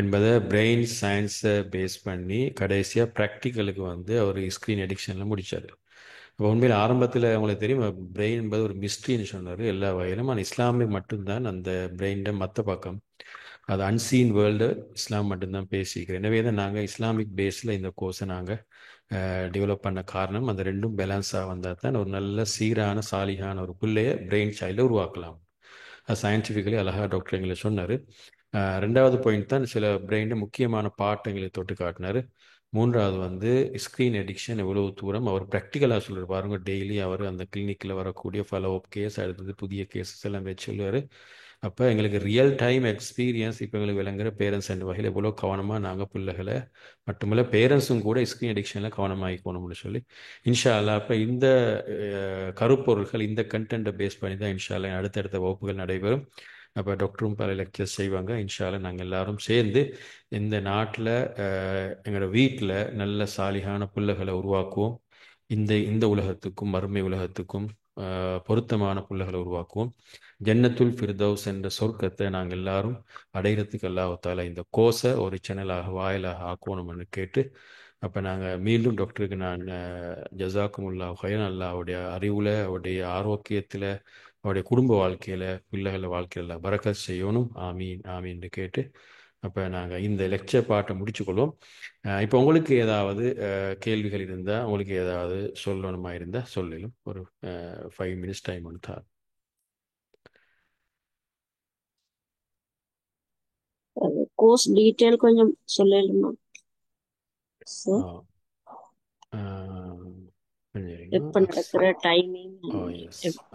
S1: என்பதை பிரெயின் சயின்ஸை பேஸ் பண்ணி கடைசியாக ப்ராக்டிக்கலுக்கு வந்து அவர் ஸ்க்ரீன் அடிக்ஷனில் முடித்தார். இப்போ உண்மையில் ஆரம்பத்தில் அவங்களுக்கு தெரியும் பிரெயின் என்பது ஒரு மிஸ்ட்ரின்னு சொன்னார் எல்லா வகையிலும். ஆனால் இஸ்லாமில் மட்டும்தான் அந்த பிரெயின்ட மற்ற பக்கம் அது அன்சீன் வேர்ல்டு இஸ்லாம் மட்டும்தான் பேசிக்கிறோம். எனவே தான் நாங்கள் இஸ்லாமிக் பேஸில் இந்த கோர்ஸை நாங்கள் டெவலப் பண்ண காரணம் அந்த ரெண்டும் பேலன்ஸாக வந்தால் தான் ஒரு நல்ல சீரான சாலிகான ஒரு பிள்ளைய பிரெயின் சைல்டை உருவாக்கலாம். அது சயின்டிஃபிக்கலி அழகாக டாக்டர் எங்களை சொன்னார். ரெண்டாவது பாயிண்ட் தான் சில பிரெயினில் முக்கியமான பாட்டங்களை தொட்டு காட்டினார். மூன்றாவது வந்து ஸ்க்ரீன் அடிக்ஷன் எவ்வளவு தூரம் அவர் ப்ராக்டிக்கலாக சொல்லுவார். பாருங்க, டெய்லி அவர் அந்த கிளினிக்கில் வரக்கூடிய ஃபாலோ அப் கேஸ், அடுத்தது புதிய கேசஸ் எல்லாம் வச்சு சொல்லுவார். அப்போ எங்களுக்கு ரியல் டைம் எக்ஸ்பீரியன்ஸ் இப்போ எங்களுக்கு விளங்குற பேரண்ட்ஸ் என்ற வகையில் எவ்வளோ கவனமாக நாங்கள் பிள்ளைகளை மட்டுமில்ல பேரண்ட்ஸும் கூட ஸ்க்ரீன் அடிக்ஷனில் கவனமாகிக்கணும்னு சொல்லி இன்ஷா அல்லாஹ். அப்போ இந்த கருப்பொருள்கள் இந்த கண்டென்ட்டை பேஸ் பண்ணி தான் இன்ஷா அல்லாஹ் அடுத்தடுத்த வகுப்புகள் நடைபெறும். அப்போ டாக்டரும் பல லெக்சர்ஸ் செய்வாங்க. இன்ஷா அல்லாஹ் நாங்கள் எல்லாரும் சேர்ந்து இந்த நாட்டில் எங்களோட வீட்டில் நல்ல சாலிகான பிள்ளைகளை உருவாக்குவோம். இந்த இந்த உலகத்துக்கும் மறுமை உலகத்துக்கும் பொருத்தமான பிள்ளைகளை உருவாக்குவோம். ஜன்னத்துல் ஃபிர்தௌஸ் என்ற சொர்க்கத்தை நாங்கள் எல்லாரும் அடைகிறதுக்கு அல்லாஹ்தால இந்த கோர்ஸை ஒரு சேனலாக வாயிலாக ஆக்கணும்னு கேட்டு, அப்போ நாங்கள் மீண்டும் டாக்டருக்கு நான் ஜஸாக்குமுல்லா ஹைரன், அல்லாஹ்வுடைய அறிவில், அவருடைய ஆரோக்கியத்தில், அவருடைய குடும்ப வாழ்க்கையில், பிள்ளைகள வாழ்க்கையில் பரக்கத் செய்யணும். ஆமீன் ஆமீன்னு கேட்டு அப்போ நாங்கள் இந்த லெக்சர் பாட்டை முடிச்சுக்கொள்வோம். இப்போ உங்களுக்கு ஏதாவது கேள்விகள் இருந்தால், உங்களுக்கு ஏதாவது சொல்லணுமா இருந்தால் சொல்லலும். ஒரு 5 minutes டைம் ஒன்று தான்.
S4: கோர்ஸ் டீட்டெயில் கொஞ்சம் சொல்லலுமா சார்? எப்போ நடக்கிற டைமிங்?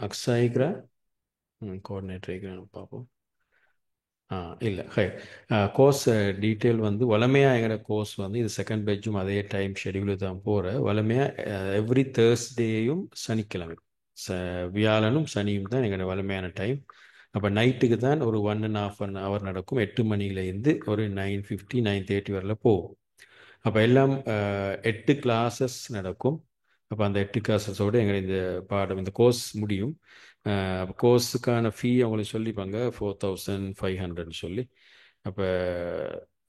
S1: அக்ஸாயிக்ரா கோஆர்டினேட்டர் பார்ப்போம். இல்லை கோர்ஸ் டீட்டெயில் வந்து வளமையாக எங்கிற கோர்ஸ் வந்து இது செகண்ட் பேட்சும் அதே டைம் ஷெடியூலு தான் போகிற. வளமையாக எவ்ரி தேர்ஸ்டேயும் சனிக்கிழமை வியாழனும் சனியும் தான் எங்களோட வளமையான டைம். அப்போ நைட்டுக்கு தான் ஒரு 1.5 hour நடக்கும். 8 மணிலேருந்து ஒரு 9:50 9:30 வரல போகும். அப்போ எல்லாம் 8 கிளாஸஸ் நடக்கும். அப்போ அந்த 8 கிளாஸஸோடு எங்களை இந்த பாடம் இந்த கோர்ஸ் முடியும். கோர்ஸுக்கான ஃபீ அவங்களுக்கு சொல்லிப்பாங்க 4,500 சொல்லி. அப்போ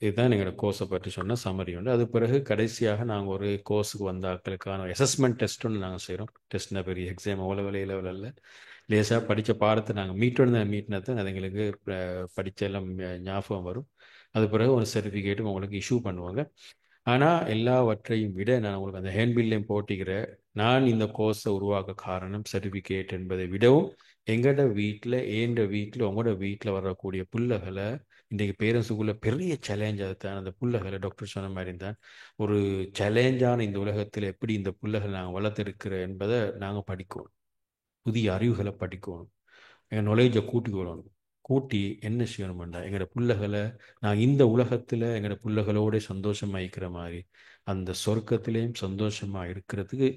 S1: இதுதான் எங்களோட கோர்ஸை பற்றி சொன்ன சம்மரி உண்டு. அது பிறகு கடைசியாக நாங்கள் ஒரு கோர்ஸுக்கு வந்த ஆட்களுக்கான அசஸ்மெண்ட் டெஸ்ட் ஒன்று நாங்கள் செய்கிறோம். டெஸ்ட்னா பெரிய எக்ஸாம் அவ்வளோ விலையில் இல்லை, லேசாக படித்த பாடத்தை நாங்கள் மீட்டினதான் அது எங்களுக்கு படித்த எல்லாம் ஞாபகம் வரும். அது பிறகு ஒரு சர்டிஃபிகேட்டும் உங்களுக்கு இஷ்யூ பண்ணுவாங்க. ஆனால் எல்லாவற்றையும் விட நான் உங்களுக்கு அந்த ஹேண்ட்பில்லையும் போட்டிக்கிற நான் இந்த கோர்ஸை உருவாக்க காரணம் சர்டிஃபிகேட் என்பதை விடவும் எங்களோட வீட்டில் உங்களோட வீட்டில் வரக்கூடிய பிள்ளைகளை இன்றைக்கு பேரண்ட்ஸுக்குள்ள பெரிய சேலஞ்ச் அதுதான். அந்த பிள்ளைகளை டாக்டர் சொன்ன மாதிரி தான் ஒரு சேலஞ்சான இந்த உலகத்தில் எப்படி இந்த பிள்ளைகளை நாங்கள் வளர்த்துருக்கிற என்பதை நாங்கள் படிக்கணும். புதிய அறிவுகளை படிக்கணும். எங்கள் நாலேஜை கூட்டிக்கொள்ளணும். கூட்டி என்ன செய்யணும்டா எங்களோட பிள்ளைகளை நாங்கள் இந்த உலகத்தில் எங்களோட பிள்ளைகளோட சந்தோஷமாக இருக்கிற மாதிரி அந்த சொர்க்கத்திலையும் சந்தோஷமாக இருக்கிறதுக்கு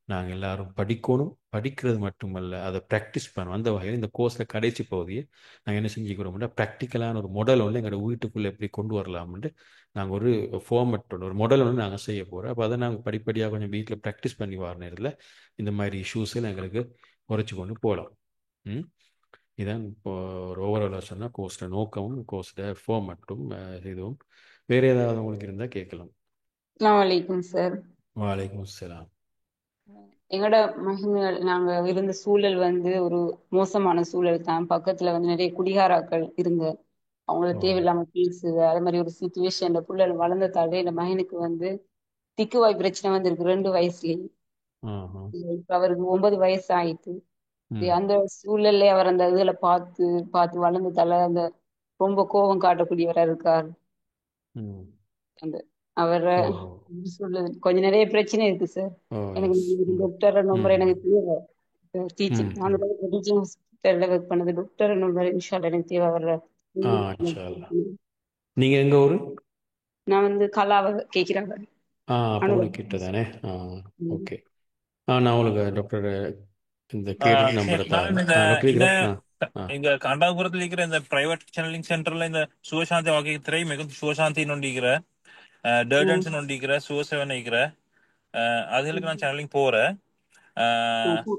S1: நாங்கள் எல்லாரும் படிக்கணும். படிக்கிறது மட்டுமல்ல, அதை ப்ராக்டிஸ் பண்ணணும். அந்த வகையில் இந்த கோர்ஸில் கடைசி பகுதியை நாங்கள் என்ன செஞ்சுக்கிறோம்னா ப்ராக்டிக்கலான ஒரு மாடல் ஒன்று எங்களோட வீட்டுக்குள்ளே எப்படி கொண்டு வரலாம்ன்ட்டு நாங்கள் ஒரு ஃபார்மட் ஒன்று ஒரு மாடல் ஒன்று நாங்கள் செய்ய போகிறோம். அப்போ அதை நாங்கள் படிப்படியாக கொஞ்சம் வீட்டில் ப்ராக்டிஸ் பண்ணி வர நேரத்தில் இந்த மாதிரி இஷ்யூஸில் எங்களுக்கு குறைச்சி கொண்டு போகலாம். இதான் இப்போ ஒரு ஓவராலாக சொன்னால் கோர்ஸோட நோக்கமும் கோர்ஸோட ஃபார்மட்டும் இதுவும். வேறு ஏதாவது உங்களுக்கு இருந்தால் கேட்கலாம்.
S2: அஸ்ஸலாமு அலைக்கும் சார்.
S1: வலைக்கும் அஸ்ஸலாம்.
S2: எங்களோட மகன்கள் நாங்க இருந்த சூழல் வந்து ஒரு மோசமான சூழல் தான். பக்கத்துல வந்து நிறைய குடிகாராக்கள் இருங்க, அவங்கள தேவையில்லாம பேசுது. அது மாதிரி ஒரு சுச்சுவேஷன்ல புள்ள வளர்ந்ததாலே இந்த மகனுக்கு வந்து திக்குவாய் பிரச்சனை வந்திருக்கு 2 வயசுலயே. இப்ப அவருக்கு 9 வயசு ஆயிட்டு. அந்த சூழல்ல அவர் அந்த இதுல பார்த்து பார்த்து வளர்ந்ததால அந்த ரொம்ப கோபம் காட்டக்கூடியவரா இருக்கார். அந்த அவரை சொல்லுது கொஞ்சம் நிறைய பிரச்சனை இருக்கு சார். எனக்கு டாக்டர் நம்பர் எனக்கு தேவை. டீச்சிங் நான் டீச்சிங் ஹாஸ்பிட்டல்ல ஒர்க் பண்ணது. டாக்டர் நம்பர் இன்ஷால்லா எனக்கு தேவை. வர்ற
S1: நீங்க எங்க ஊரு?
S2: நான் வந்து கலாவை கேட்கிறாங்க.
S1: கிட்ட தானே. ஓகே. நான் உங்களுக்கு டாக்டர் இந்த கேட்டு நம்பர் தான்.
S8: இங்க காண்டாபுரத்தில் இருக்கிற இந்த பிரைவேட் சேனலிங் சென்டர்ல இந்த சுவசாந்தி வாக்கி திரை மிகவும் சுவசாந்தி நொண்டிக்கிற டர்டன்ஸ் நொண்டிக்கிற சுவசேவன் இருக்கிற அதுகளுக்கு நான் சேனலிங் போறேன்.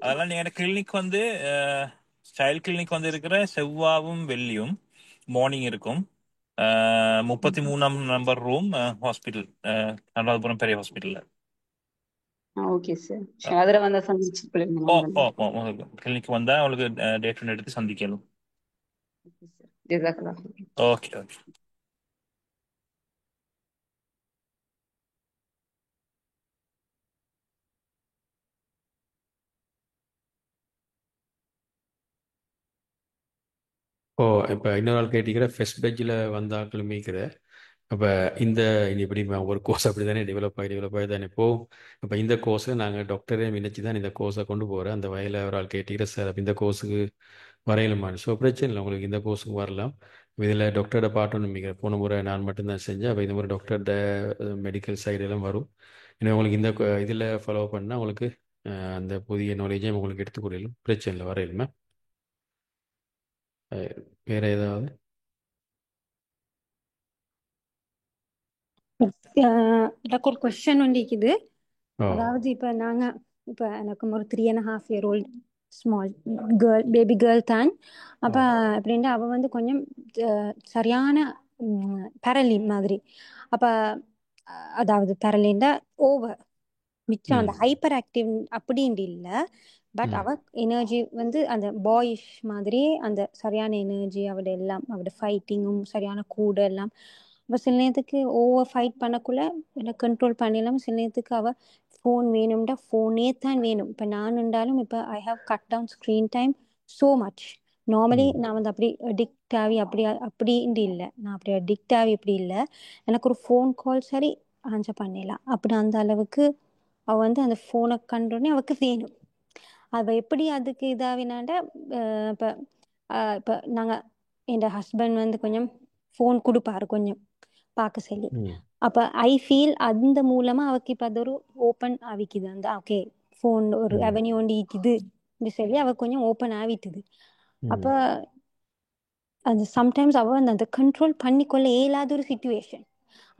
S8: அதெல்லாம் நீங்க கிளினிக் வந்து சைல்ட் கிளினிக் வந்து இருக்கிற செவ்வாவும் வெள்ளியும் மார்னிங் இருக்கும். 33ஆம் நம்பர் ரூம் ஹாஸ்பிட்டல், அனுராதபுரம் பெரிய ஹாஸ்பிட்டல்ல.
S2: Okay sir. அதுல வந்தா சந்திச்சு
S8: கிளினிக் வந்தா உங்களுக்கு டேட் எடுத்து சந்திக்கணும்.
S2: Okay sir.
S8: Okay okay.
S1: Oh, இப்போ இன்னொரு ஆள் கேட்டீங்கிற ஃபெஸ்ட் பெஞ்சில் வந்த ஆட்களும் மீக்கிற அப்போ இந்த இனி இப்படி ஒரு கோர்ஸ் அப்படி தானே டெவலப் ஆகி தானே போகும். அப்போ இந்த கோர்ஸில் நாங்கள் டாக்டரே நினச்சி தான் இந்த கோர்ஸை கொண்டு போகிறோம். அந்த வகையில் ஒரு ஆள் கேட்டீங்க சார், அப்போ இந்த கோர்ஸுக்கு வரையலுமான்னு. ஸோ பிரச்சனை இல்லை, உங்களுக்கு இந்த கோர்ஸுக்கு வரலாம். இதில் டாக்டரோட பாட்டொன்று மிக போன முறை நான் மட்டும்தான் செஞ்சேன். அப்போ இந்த முறை டாக்டரோட மெடிக்கல் சைடெல்லாம் வரும். ஏன்னா உங்களுக்கு இந்த இதில் ஃபாலோ பண்ணால் உங்களுக்கு அந்த புதிய நாலேஜை உங்களுக்கு எடுத்துக்கொள்ளலும். பிரச்சனை இல்லை, வரையிலுமா. வேறு ஏதாவது?
S9: எனக்கு ஒரு கொஸ்டின் ஒன்று இருக்குது.
S1: ஓ.
S9: அதாவது இப்போ எனக்கு ஒரு 3.5 year old small baby girl தான். அப்போ எப்படின்னா அவள் வந்து கொஞ்சம் சரியான பேரலி மாதிரி. அப்போ அதாவது பேரலின்னா ஓவர் மிச்சம் அந்த ஹைப்பர் ஆக்டிவ் அப்படின்ட்டு இல்லை. பட் அவ எனர்ஜி வந்து அந்த பாயிஷ் மாதிரி அந்த சரியான எனர்ஜி அவட எல்லாம் அவட ஃபைட்டிங்கும் சரியான கூட எல்லாம். அப்போ சில நேரத்துக்கு ஓவர் ஃபைட் பண்ணக்குள்ள எனக்கு கண்ட்ரோல் பண்ணிடலாம். சில நேரத்துக்கு அவள் ஃபோன் வேணும்டா ஃபோனே தான் வேணும். இப்போ நான் இருந்தாலும் இப்போ I have cut down screen time so much. Normally நான் வந்து அப்படி அடிக்ட் ஆகி அப்படின்ட்டு இல்லை. நான் அப்படி அடிக்ட் ஆகி இப்படி இல்லை. எனக்கு ஒரு ஃபோன் கால் சரி ஆன்சர் பண்ணிடலாம். அப்படி அந்த அளவுக்கு அவள் வந்து அந்த ஃபோனை கண்டோடனே அவளுக்கு வேணும். அவள் எப்படி அதுக்கு இதாகினாண்டா இப்போ இப்போ நாங்கள் என் ஹஸ்பண்ட் வந்து கொஞ்சம் ஃபோன் கொடுப்பாரு கொஞ்சம் பார்க்க சொல்லி. அப்போ ஐ ஃபீல் அந்த மூலமாக அவளுக்கு இப்போ அது ஒரு ஓப்பன் ஆகிக்குது. அந்த ஓகே ஃபோன் ஒரு அவென்யூ ஒண்டி இருக்குது அப்படி சொல்லி அவள் கொஞ்சம் ஓப்பன் ஆகிட்டுது. அப்போ அந்த சம்டைம்ஸ் அவள் அந்த கண்ட்ரோல் பண்ணிக்கொள்ள இயலாத ஒரு சுச்சுவேஷன்.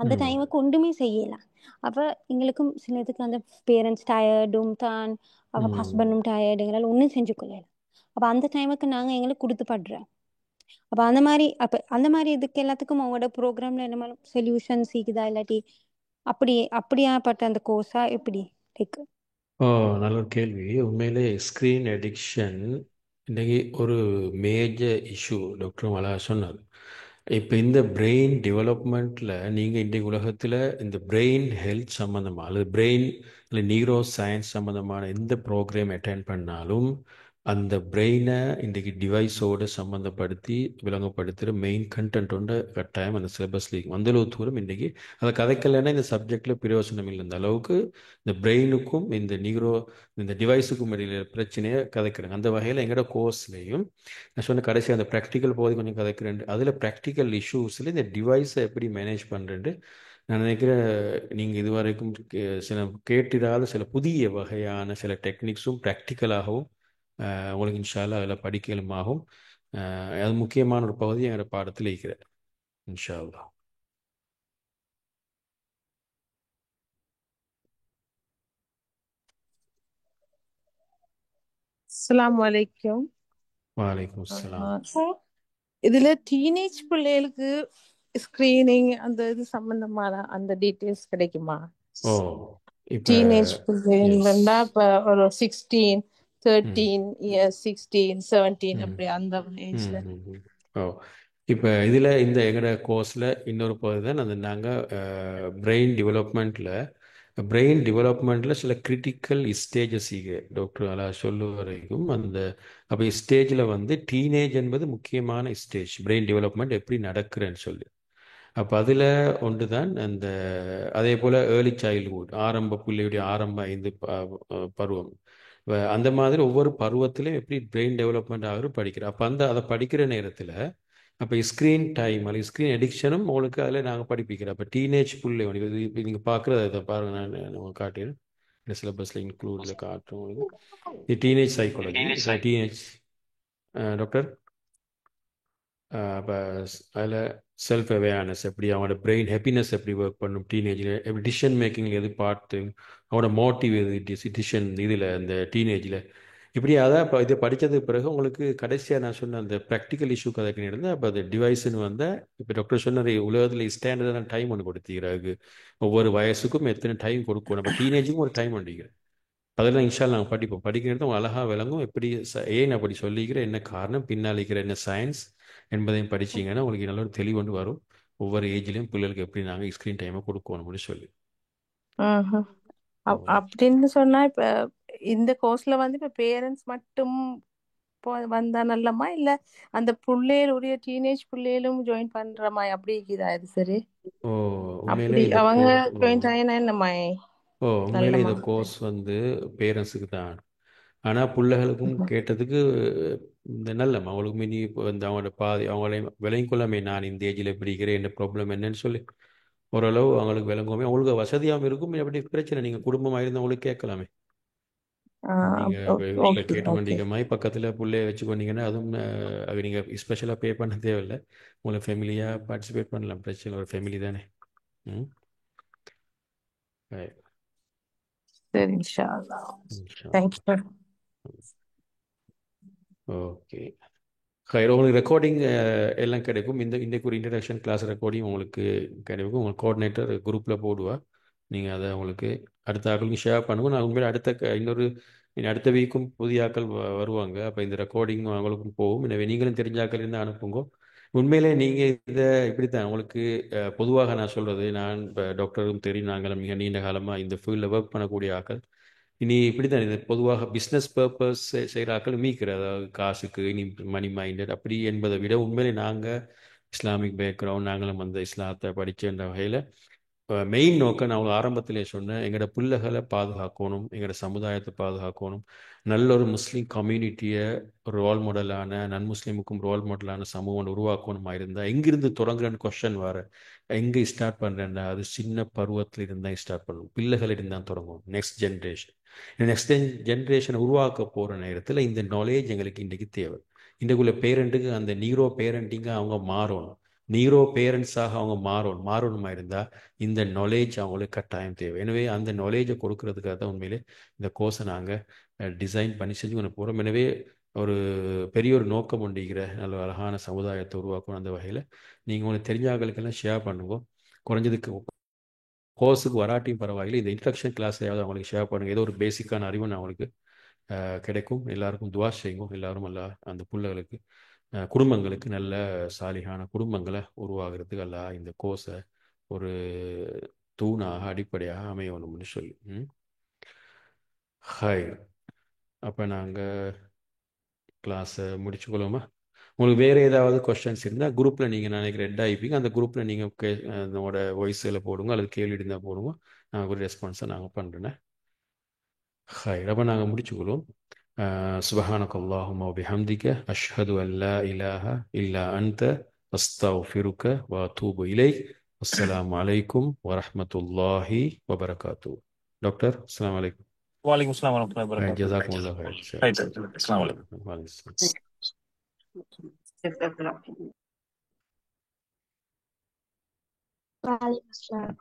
S9: அந்த டைமுக்கு ஒன்றுமே செய்யலாம். அப்போ எங்களுக்கும் சில இதுக்கு அந்த பேரண்ட்ஸ் டயர்டும் தான், அவள் ஹஸ்பண்டும் டயர்டுங்களால் ஒன்றும் செஞ்சு கொள்ளலாம். அப்போ அந்த டைமுக்கு நாங்கள் எங்களுக்கு கொடுத்து படுறோம். அப்போ அந்த மாதிரி இதுக்கு எல்லாத்துக்கும் அவங்களோட ப்ரோக்ராமில் என்ன மாதிரி சொல்யூஷன்ஸ் இருக்குதா, இல்லாட்டி அப்படியாப்பட்ட அந்த கோர்ஸா எப்படி லைக்?
S1: ஓ, நல்ல ஒரு கேள்வி. உண்மையிலே ஸ்க்ரீன் அடிக்ஷன் இன்றைக்கி ஒரு மேஜர் இஷ்யூ. டாக்டர் மலா சொன்னார். இப்போ இந்த பிரெயின் டெவலப்மெண்ட்டில் நீங்கள் இன்றைக்கு உலகத்தில் இந்த பிரெயின் ஹெல்த் சம்மந்தமாக அல்லது பிரெயின் இல்லை நியூரோ சயின்ஸ் சம்மந்தமான எந்த ப்ரோக்ராம் அட்டென்ட் பண்ணாலும் அந்த பிரெயினை இன்றைக்கு டிவைஸோடு சம்மந்தப்படுத்தி விளங்கப்படுத்துகிற மெயின் கண்டென்ட் ஒன்று கட்டாயம் அந்த சிலபஸில் இருக்கும். அந்தளவு தூரம் இன்றைக்கி அதை கதைக்கலைன்னா இந்த சப்ஜெக்டில் பிரயோசனம் இல்லை. அந்த அளவுக்கு இந்த பிரெயினுக்கும் இந்த டிவைஸுக்கும் இடையில பிரச்சனையை கதைக்கிறாங்க. அந்த வகையில் எங்களோட கோர்ஸ்லேயும் நான் சொன்ன கடைசி அந்த ப்ராக்டிக்கல் போது கொஞ்சம் கதைக்கிறேன். அதில் ப்ராக்டிக்கல் இஷ்யூஸில் இந்த டிவைஸை எப்படி மேனேஜ் பண்ணுறேன்ட்டு நான் நினைக்கிறேன். நீங்கள் இதுவரைக்கும் சில கேட்டிராத சில புதிய வகையான சில டெக்னிக்ஸும் ப்ராக்டிக்கலாகவும் உங்களுக்கு இன்ஷா அல்லாஹ் அதில் படிக்கலுமாகும். அது முக்கியமான ஒரு பகுதி எங்களோட பாடத்தில் இருக்கிறது இன்ஷா அல்லாஹ்.
S10: அஸ்ஸலாமு அலைக்கும்.
S1: வலைக்கும் அஸ்ஸலாம்.
S10: இதுல டீனேஜ் பிள்ளைகளுக்கு ஸ்கிரீனிங் அந்த இது சம்பந்தமான அந்த டீட்டெயில்ஸ் கிடைக்குமா?
S1: ஓ, இப்போ
S10: டீனேஜ் பிள்ளைங்கள்னா இப்போ ஒரு 16, 13 இயர்ஸ், 16, 17 அப்படி அந்த ஏஜ்ல.
S1: ஓ, இப்போ இதில் இந்த எங்களோட கோர்ஸில் இன்னொரு பகுதி தான் அந்த நாங்கள் பிரெயின் டெவலப்மெண்ட்டில் சில கிரிட்டிக்கல் ஸ்டேஜஸ் டாக்டர் அலா சொல்லு வரைக்கும் அந்த அப்போ ஸ்டேஜில் வந்து டீனேஜ் என்பது முக்கியமான ஸ்டேஜ் பிரெயின் டெவலப்மெண்ட் எப்படி நடக்கிறேன்னு சொல்லி. அப்போ அதில் ஒன்று தான் அந்த அதே போல் ஏர்லி சைல்ட்ஹுட் ஆரம்ப பிள்ளையுடைய ஆரம்ப 5 பருவம். அந்த மாதிரி ஒவ்வொரு பருவத்திலையும் எப்படி பிரெயின் டெவலப்மெண்ட் ஆகிற படிக்கிறோம். அப்போ அதை படிக்கிற நேரத்தில் அப்போ ஸ்க்ரீன் டைம் அல்லது ஸ்க்ரீன் அடிக்ஷனும் உங்களுக்கு அதில் நாங்கள் படிப்பிக்கிறோம். அப்போ டீனேஜ் பிள்ளை இப்போ நீங்கள் பார்க்குறது அதை பாருங்கள், நான் காட்டுறேன். இந்த சிலபஸில் இன்க்ளூடில் காட்டுறோம் உங்களுக்கு. இது டீனேஜ் சைக்காலஜி. டீனேஜ் டாக்டர் அப்போ அதில் செல்ஃப் அவேர்னஸ் எப்படி அவனோட பிரெயின் ஹாப்பினஸ் எப்படி ஒர்க் பண்ணும் டீனேஜில், எப்படி டிசிஷன் மேக்கிங் எது பார்த்து அவனோட மோட்டிவ் எது டிசிஷன் இதில் அந்த டீனேஜில் இப்படி. அதான் இப்போ இதை படித்ததுக்கு பிறகு உங்களுக்கு கடைசியாக நான் சொன்ன அந்த ப்ராக்டிக்கல் இஷ்யூ கதைக்கு நடந்து அப்போ அது டிவைஸ்ன்னு வந்தால் இப்போ டாக்டர் சொன்ன உலகத்தில் ஸ்டாண்டர்டான டைம் ஒன்று கொடுத்துக்கிறாரு. ஒவ்வொரு வயசுக்கும் எத்தனை டைம் கொடுக்கணும். நம்ம டீனேஜுக்கும் ஒரு டைம் பண்ணிக்கிறேன். அதெல்லாம் இன்ஷா நாங்கள் படிப்போம். படிக்கிறது அவங்க அழகாக விளங்கும். எப்படி ஏன் அப்படி சொல்லிக்கிறேன், என்ன காரணம், பின்னாலிக்கிற என்ன சயின்ஸ் என்பதையும் படிச்சிங்கன்னா உங்களுக்கு நல்ல ஒரு தெளிவு ஒன்று வரும். ஒவ்வொரு ஏஜ்லேயும் பிள்ளைகளுக்கு எப்படி நாங்கள் ஸ்க்ரீன் டைமை கொடுக்கணும்னு சொல்லி.
S10: அப்படின்னு சொன்னா இப்ப இந்த கோர்ஸ்ல வந்து இப்ப பேரண்ட்ஸ் மட்டும் வந்தா நல்லமா இல்ல அந்த புள்ளைகளுடைய டீனேஜ் புள்ளைகளும் ஜாயின் பண்ற மாதிரி அப்படி இருக்குதா இது சரி
S1: ஓ உண்மையிலே
S10: அப்படி
S1: இந்த
S10: அவங்க
S1: ஓ
S10: ஜாயின் ஆயினா என்னமாய்
S1: ஓ உண்மையிலே
S10: நல்லமா
S1: இந்த கோர்ஸ் வந்து பேரண்ட்ஸுக்கு தான். ஆனால் பிள்ளைகளுக்கும் கேட்டதுக்கு இந்த நல்லம்மா அவளுக்குமே நீ இப்போ இந்த அவங்களோட பாதி அவங்கள விளங்கிக் கொள்ளாமே நான் இந்த ஏஜில் பிடிக்கிறேன் என்ன ப்ராப்ளம் என்னன்னு சொல்லி ஓரளவு அவங்களுக்கு விளங்குவோமே அவங்களுக்கு வசதியாகவும் இருக்கும் எப்படி பிரச்சனை நீங்கள் குடும்பமாக இருந்தவங்களுக்கு கேட்கலாமே. நீங்கள் இப்போ
S10: ஓகே
S1: கேட்டு
S10: ஓகே
S1: கொண்டீங்க மாதிரி பக்கத்தில் பிள்ளைய வச்சு கொண்டீங்கன்னா அதுவும் அது நீங்கள் ஸ்பெஷலாக பே பண்ண தேவையில்லை. உங்களை ஃபேமிலியாக பார்ட்டிசிபேட் பண்ணலாம், பிரச்சனை ஒரு ஃபேமிலி தானே. ம்
S10: சரி இன்ஷா அல்லாஹ்
S1: இன்ஷா
S10: தேங்க்யூ
S1: ஓகே. ஹைர் உங்களுக்கு ரெக்கார்டிங் எல்லாம் கிடைக்கும். இன்றைக்கு ஒரு இன்ட்ரடக்ஷன் கிளாஸ் ரெக்கார்டிங் உங்களுக்கு கிடைக்கும். உங்கள் கோஆர்டினேட்டர் குரூப்பில் போடுவா. நீங்கள் அதை உங்களுக்கு அடுத்த ஆக்களுக்கு ஷேர் பண்ணுங்க. நான் உண்மையில அடுத்த வீக்கும் புதிய ஆக்கள் வருவாங்க. அப்போ இந்த ரெக்கார்டிங் அவங்களுக்கும் போகும். எனவே நீங்களும் தெரிஞ்ச ஆக்கள் இருந்தால் அனுப்புங்க. உண்மையிலே நீங்கள் இதை இப்படி தான் உங்களுக்கு பொதுவாக நான் சொல்கிறது, நான் இப்போ டாக்டரும் தெரியும், நாங்களும் மிக நீண்ட காலமாக இந்த ஃபீல்டில் ஒர்க் பண்ணக்கூடிய ஆக்கள் இனி இப்படி தான் இது பொதுவாக பிஸ்னஸ் பர்பஸ் செய்கிற ஆக்கள் மீக்கிற அதாவது காசுக்கு இனி மணி மைண்டட் அப்படி என்பதை விட உண்மையிலே நாங்கள் இஸ்லாமிக் பேக்ரவுண்ட் நாங்களும் அந்த இஸ்லாத்தை படித்தன்ற வகையில் மெயின் நோக்கம் நான் உங்களுக்கு ஆரம்பத்திலே சொன்னேன், எங்களோட பிள்ளைகளை பாதுகாக்கணும், எங்களோட சமுதாயத்தை பாதுகாக்கணும், நல்ல ஒரு முஸ்லீம் கம்யூனிட்டியை ரோல் மாடலான முஸ்லீமுக்கும் ரோல் மாடலான சமூகம் உருவாக்கணுமா இருந்தால் எங்கிருந்து தொடங்குறேன்னு கொஸ்டின் வர எங்கே ஸ்டார்ட் பண்ணுறேன்னா அது சின்ன பருவத்தில் இருந்தால் ஸ்டார்ட் பண்ணணும், பிள்ளைகளிடம் தான் தொடங்கும். நெக்ஸ்ட் ஜென்ரேஷனை உருவாக்க போகிற நேரத்தில் இந்த நாலேஜ் எங்களுக்கு இன்றைக்கு தேவை. இன்றைக்குள்ள பேரண்ட்டுக்கு அந்த நீரோ பேரண்டிங்காக அவங்க மாறணும், நீரோ பேரண்ட்ஸாக அவங்க மாறணுமா இருந்தால் இந்த நாலேஜ் அவங்களுக்கு கட்டாயம் தேவை. எனவே அந்த நாலேஜை கொடுக்கறதுக்காக தான் உண்மையிலே இந்த கோர்ஸை நாங்கள் டிசைன் பண்ணி செஞ்சு கொண்டு போகிறோம். எனவே ஒரு பெரிய ஒரு நோக்கம் உண்டிக்கிற நல்ல அழகான சமுதாயத்தை உருவாக்கணும். அந்த வகையில் நீங்கள் உங்களுக்கு தெரிஞ்ச ஆட்களுக்கெல்லாம் ஷேர் பண்ணுங்க. குறைஞ்சதுக்கு கோர்ஸுக்கு வராட்டியும் பரவாயில்லை, இந்த இன்ஸ்ட்ரக்ஷன் கிளாஸையாவது அவங்களுக்கு ஷேர் பண்ணுங்கள். ஏதோ ஒரு பேசிக்கான அறிவு அவங்களுக்கு கிடைக்கும். எல்லாருக்கும் துவா செய்யுங்க. எல்லாரும் அல்ல அந்த பிள்ளைகளுக்கு குடும்பங்களுக்கு நல்ல சாலிகான குடும்பங்களை உருவாகிறதுக்கு அல்ல இந்த கோர்ஸை ஒரு தூணாக அடிப்படையாக அமையணும்னு சொல்லி ஹாய். அப்போ நாங்கள் கிளாஸை முடிச்சுக்கொள்ளுமா? உங்களுக்கு வேறு ஏதாவது கொஸ்டின்ஸ் இருந்தால் குரூப்பில் நீங்கள் நினைக்கிற ரெட் ஆகிப்பீங்க, அந்த குரூப்பில் நீங்கள் அதோட வாய்ஸில் போடுங்க, அல்லது கேள்வி இருந்தால் போடுங்க, நாங்கள் ஒரு ரெஸ்பான்ஸை நாங்கள் பண்ணுறேன். ஹாய். அப்போ நாங்கள் முடிச்சுக்கொள்வோம். سبحانك اللهم وبحمدك أشهد أن لا إله إلا أنت أستغفرك وأتوب إليك. السلام عليكم ورحمة الله وبركاته. دكتور السلام عليكم.
S8: وعليكم السلام ورحمة الله وبركاته.
S1: جزاكم الله خير.
S8: السلام عليكم.
S1: وعليكم السلام.
S6: وعليكم السلام.